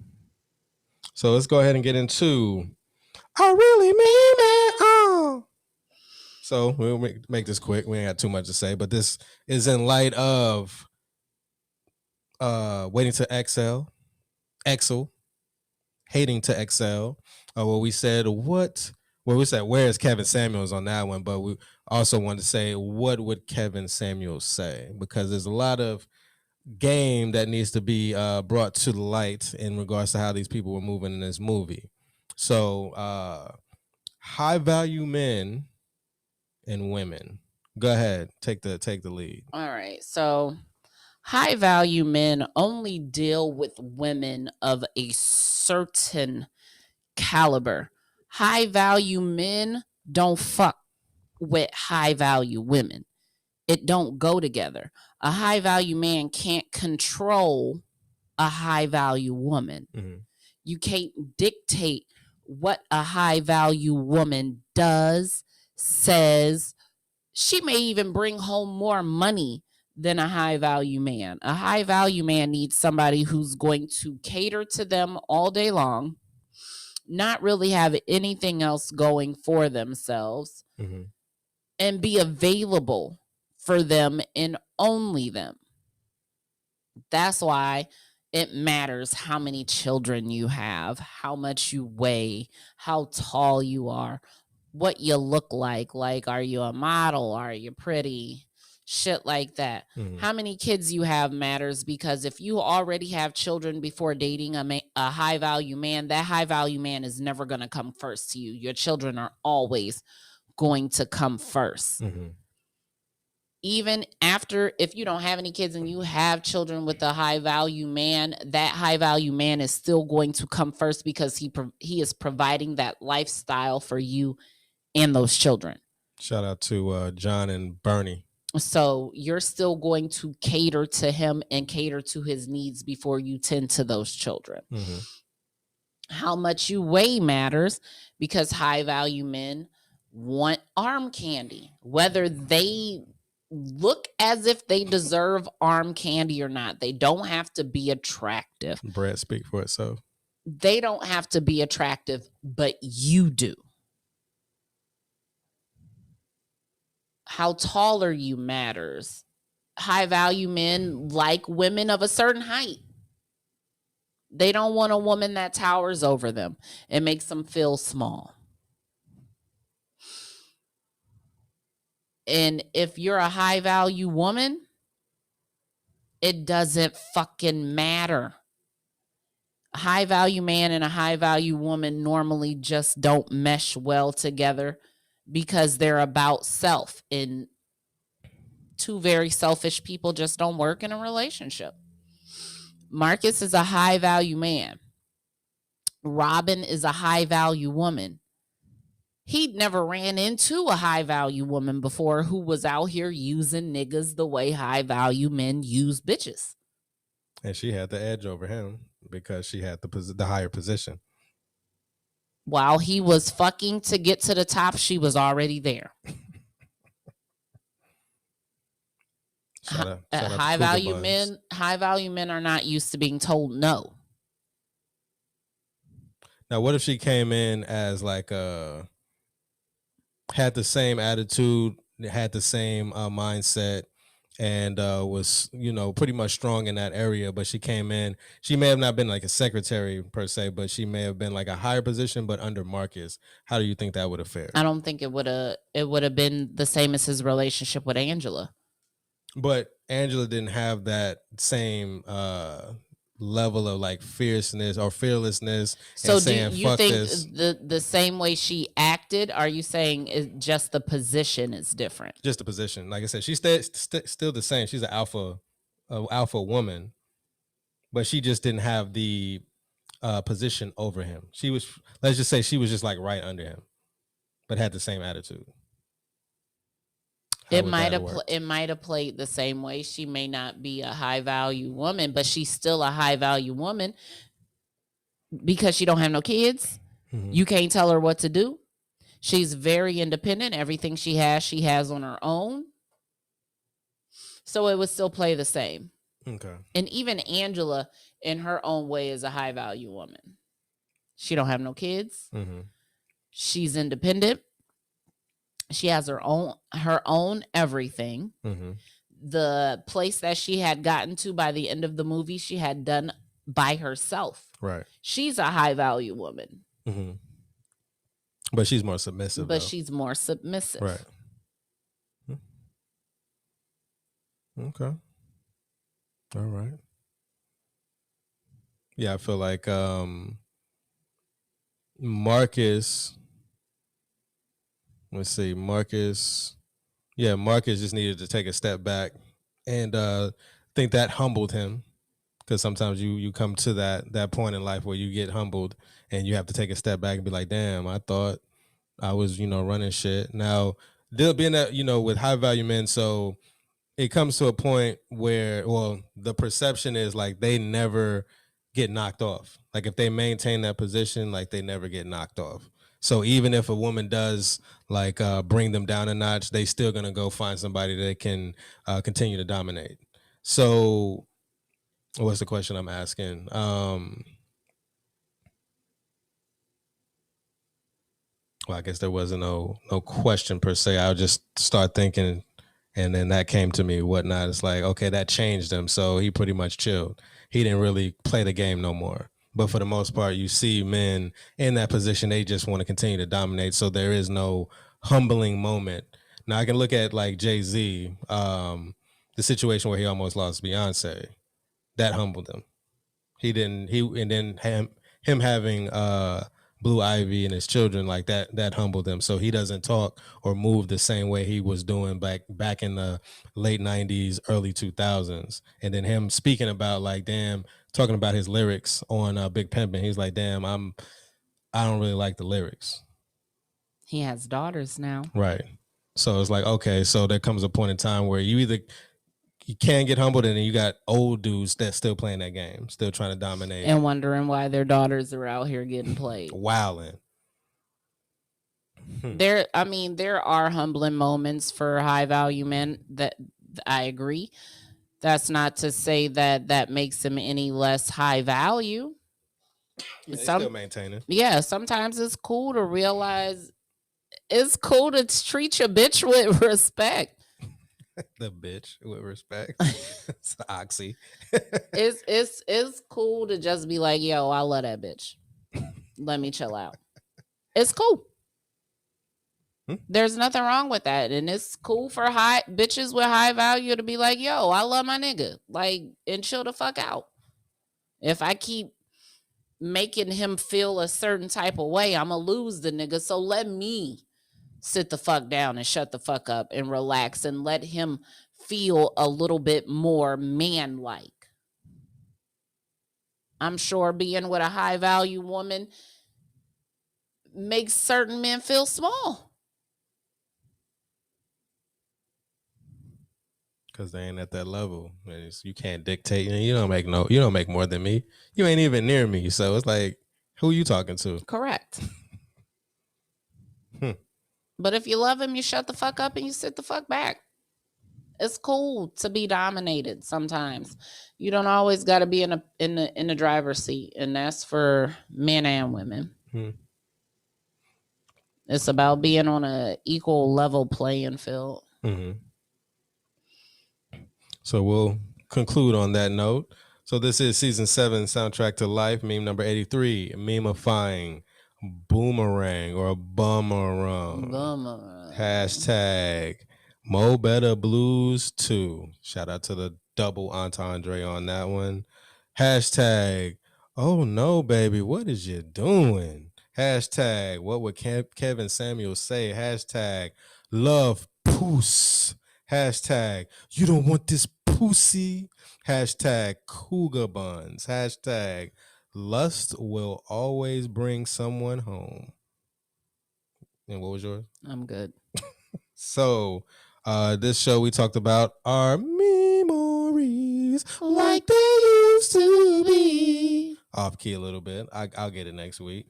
So let's go ahead and get into I really mean it. Oh. So we'll make this quick. We ain't got too much to say, but this is in light of waiting to exhale, hating to excel. Where we said where is Kevin Samuels on that one, but we also wanted to say what would Kevin Samuels say, because there's a lot of game that needs to be brought to the light in regards to how these people were moving in this movie. So high value men and women. Go ahead, take the lead. All right. So high value men only deal with women of a certain caliber. High value men don't fuck with high value women. It don't go together. A high value man can't control a high value woman. Mm-hmm. You can't dictate what a high value woman does, says. She may even bring home more money than a high value man. A high value man needs somebody who's going to cater to them all day long, not really have anything else going for themselves, Mm-hmm. and be available for them and only them. That's why it matters how many children you have, how much you weigh, how tall you are, what you look like. Like, are you a model? Are you pretty? Shit like that. Mm-hmm. How many kids you have matters, because if you already have children before dating a high value man, that high value man is never going to come first to you. Your children are always going to come first. Mm-hmm. Even after, if you don't have any kids and you have children with a high value man, that high value man is still going to come first, because he is providing that lifestyle for you and those children. Shout out to John and Bernie. So you're still going to cater to him and cater to his needs before you tend to those children. Mm-hmm. How much you weigh matters, because high value men want arm candy, whether they look as if they deserve arm candy or not. They don't have to be attractive. Brad, speak for itself. They don't have to be attractive, but you do. How tall are you matters. High value men like women of a certain height. They don't want a woman that towers over them. It makes them feel small. And if you're a high value woman, it doesn't fucking matter. A high value man and a high value woman normally just don't mesh well together, because they're about self, and two very selfish people just don't work in a relationship. Marcus is a high value man. Robin is a high value woman. He'd never ran into a high value woman before who was out here using niggas the way high value men use bitches. And she had the edge over him because she had the higher position. While he was fucking to get to the top, she was already there. High value men are not used to being told no. Now, what if she came in as like had the same attitude, had the same mindset, and was, pretty much strong in that area, but she came in, she may have not been like a secretary per se, but she may have been like a higher position, but under Marcus. How do you think that would have fared? I don't think it would have been the same as his relationship with Angela. But Angela didn't have that same level of like fierceness or fearlessness. So do you think the same way she acted, are you saying is just the position is different? Just the position. Like I said, she's still the same. She's an alpha woman, but she just didn't have the position over him. She was, let's just say she was just like right under him, but had the same attitude. It might have played the same way. She may not be a high value woman, but she's still a high value woman because she don't have no kids. Mm-hmm. You can't tell her what to do. She's very independent. Everything she has on her own. So it would still play the same. Okay. And even Angela, in her own way, is a high value woman. She don't have no kids. Mm-hmm. She's independent. She has her own everything. Mm-hmm. The place that she had gotten to by the end of the movie, she had done by herself. Right. She's a high value woman. Mm-hmm. But she's more submissive. She's more submissive. Right. Okay. All right. Yeah, I feel like Marcus. Let's see, Marcus. Yeah, Marcus just needed to take a step back, and think that humbled him, because sometimes you come to that point in life where you get humbled, and you have to take a step back and be like, damn, I thought I was running shit. Now, being that with high value men, so it comes to a point where, well, the perception is like they never get knocked off. Like if they maintain that position, like they never get knocked off. So even if a woman does like bring them down a notch, they still gonna go find somebody that can continue to dominate. So what's the question I'm asking? Well, I guess there wasn't no question per se. I would just start thinking, and then that came to me, whatnot. It's like, okay, that changed him. So he pretty much chilled. He didn't really play the game no more. But for the most part, you see men in that position, they just want to continue to dominate. So there is no humbling moment. Now I can look at like Jay-Z, the situation where he almost lost Beyonce. That humbled him. And then him having Blue Ivy and his children, like that humbled him. So he doesn't talk or move the same way he was doing back in the late 90s, early 2000s. And then him speaking about like, damn, talking about his lyrics on Big Pimpin', he's like, damn, I don't really like the lyrics. He has daughters now. Right. So it's like, okay, so there comes a point in time where you can get humbled, and then you got old dudes that still playing that game, still trying to dominate. And wondering why their daughters are out here getting played. Wilding. There are humbling moments for high value men, that I agree. That's not to say that makes them any less high value. Yeah, still maintaining. Yeah, sometimes it's cool to realize it's cool to treat your bitch with respect. The bitch with respect. It's oxy. It's cool to just be like, yo, I love that bitch. Let me chill out. It's cool. There's nothing wrong with that. And it's cool for high bitches with high value to be like, yo, I love my nigga. Like, and chill the fuck out. If I keep making him feel a certain type of way, I'm going to lose the nigga. So let me sit the fuck down and shut the fuck up and relax and let him feel a little bit more man-like. I'm sure being with a high value woman makes certain men feel small. Because they ain't at that level. You can't dictate. You don't make more than me. You ain't even near me. So it's like, who you talking to? Correct. But if you love him, you shut the fuck up and you sit the fuck back. It's cool to be dominated sometimes. You don't always got to be in the driver's seat, and that's for men and women. It's about being on an equal level playing field. So we'll conclude on that note. So this is season 7, Soundtrack to Life, meme number 83, MEMEFYING, Boomerang or Bummerang. Hashtag Mo Better Blues 2. Shout out to the double entendre on that one. Hashtag Oh no, baby, what is you doing? Hashtag What would Kevin Samuel say? Hashtag Love Poos. Hashtag You don't want this pussy. Hashtag Cougar Buns. Hashtag Lust will always bring someone home. And what was yours? I'm good. So this show we talked about our memories like they used to be. Off key a little bit. I'll get it next week.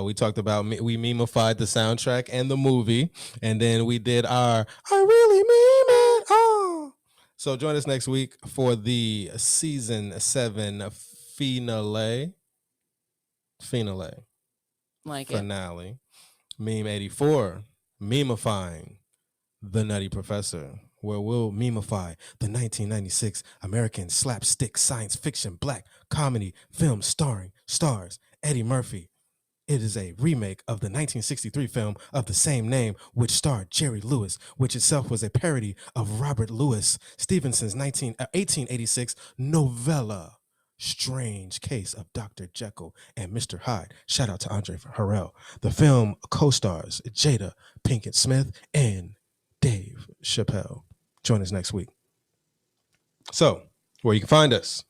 We talked about we memeified the soundtrack and the movie, and then we did our I really meme it all. So join us next week for the season 7 finale. Like finale. Meme 84. MEMEFYING the Nutty Professor, where we'll memify the 1996 American slapstick science fiction black comedy film starring stars Eddie Murphy. It is a remake of the 1963 film of the same name, which starred Jerry Lewis, which itself was a parody of Robert Louis Stevenson's 1886 novella, Strange Case of Dr. Jekyll and Mr. Hyde. Shout out to Andre Harrell. The film co-stars Jada Pinkett Smith and Dave Chappelle. Join us next week. So, where you can find us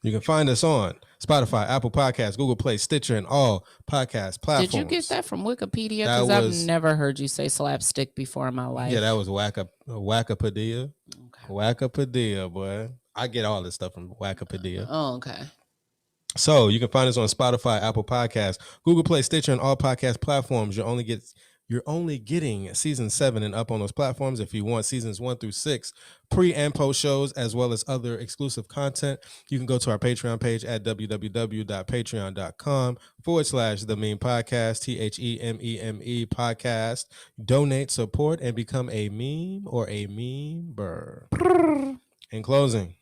on Spotify, Apple Podcasts, Google Play, Stitcher, and all podcast platforms. Did you get that from Wikipedia? Because I've never heard you say slapstick before in my life. Yeah, that was Wackapedia. Okay. Wackapedia, boy. I get all this stuff from Wackapedia. Oh, okay. So you can find us on Spotify, Apple Podcasts, Google Play, Stitcher, and all podcast platforms. You're only getting season 7 and up on those platforms. If you want seasons 1 through 6, pre and post shows, as well as other exclusive content, you can go to our Patreon page at www.patreon.com/theMEMEpodcast, TheMEME podcast. Donate, support, and become a meme or a meme-ber. In closing,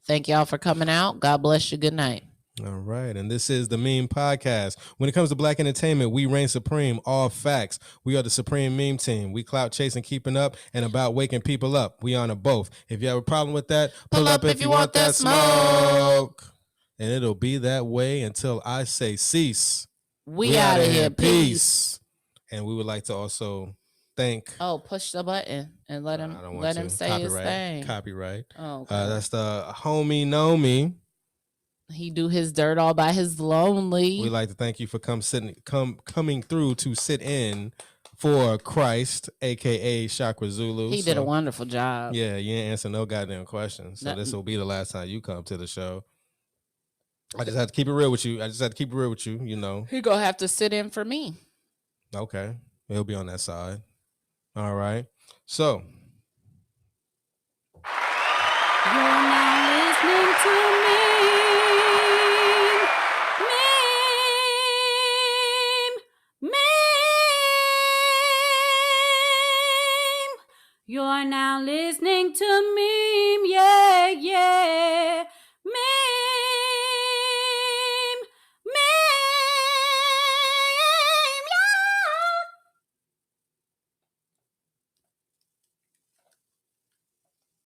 thank y'all for coming out. God bless you. Good night. all right, and this is the Meme Podcast. When it comes to black entertainment, we reign supreme, all facts. We are the supreme meme team. We clout chasing, keeping up, and about waking people up. We honor both. If you have a problem with that, pull up if you want that smoke. And it'll be that way until I say cease. We out of here. Peace. And we would like to also thank. Oh, push the button and let him say Copyright. his thing. Copyright. Oh, okay. That's the homie know me. He do his dirt all by his lonely. We'd like to thank you for coming through to sit in for Christ, aka Chakra Zulu. He did a wonderful job. Yeah, you ain't answer no goddamn questions. So this will be the last time you come to the show. I just have to keep it real with you. You know. He gonna have to sit in for me. Okay. He'll be on that side. All right. So You're now listening to MEME. You're now listening to MEME. Yeah, yeah. MEME.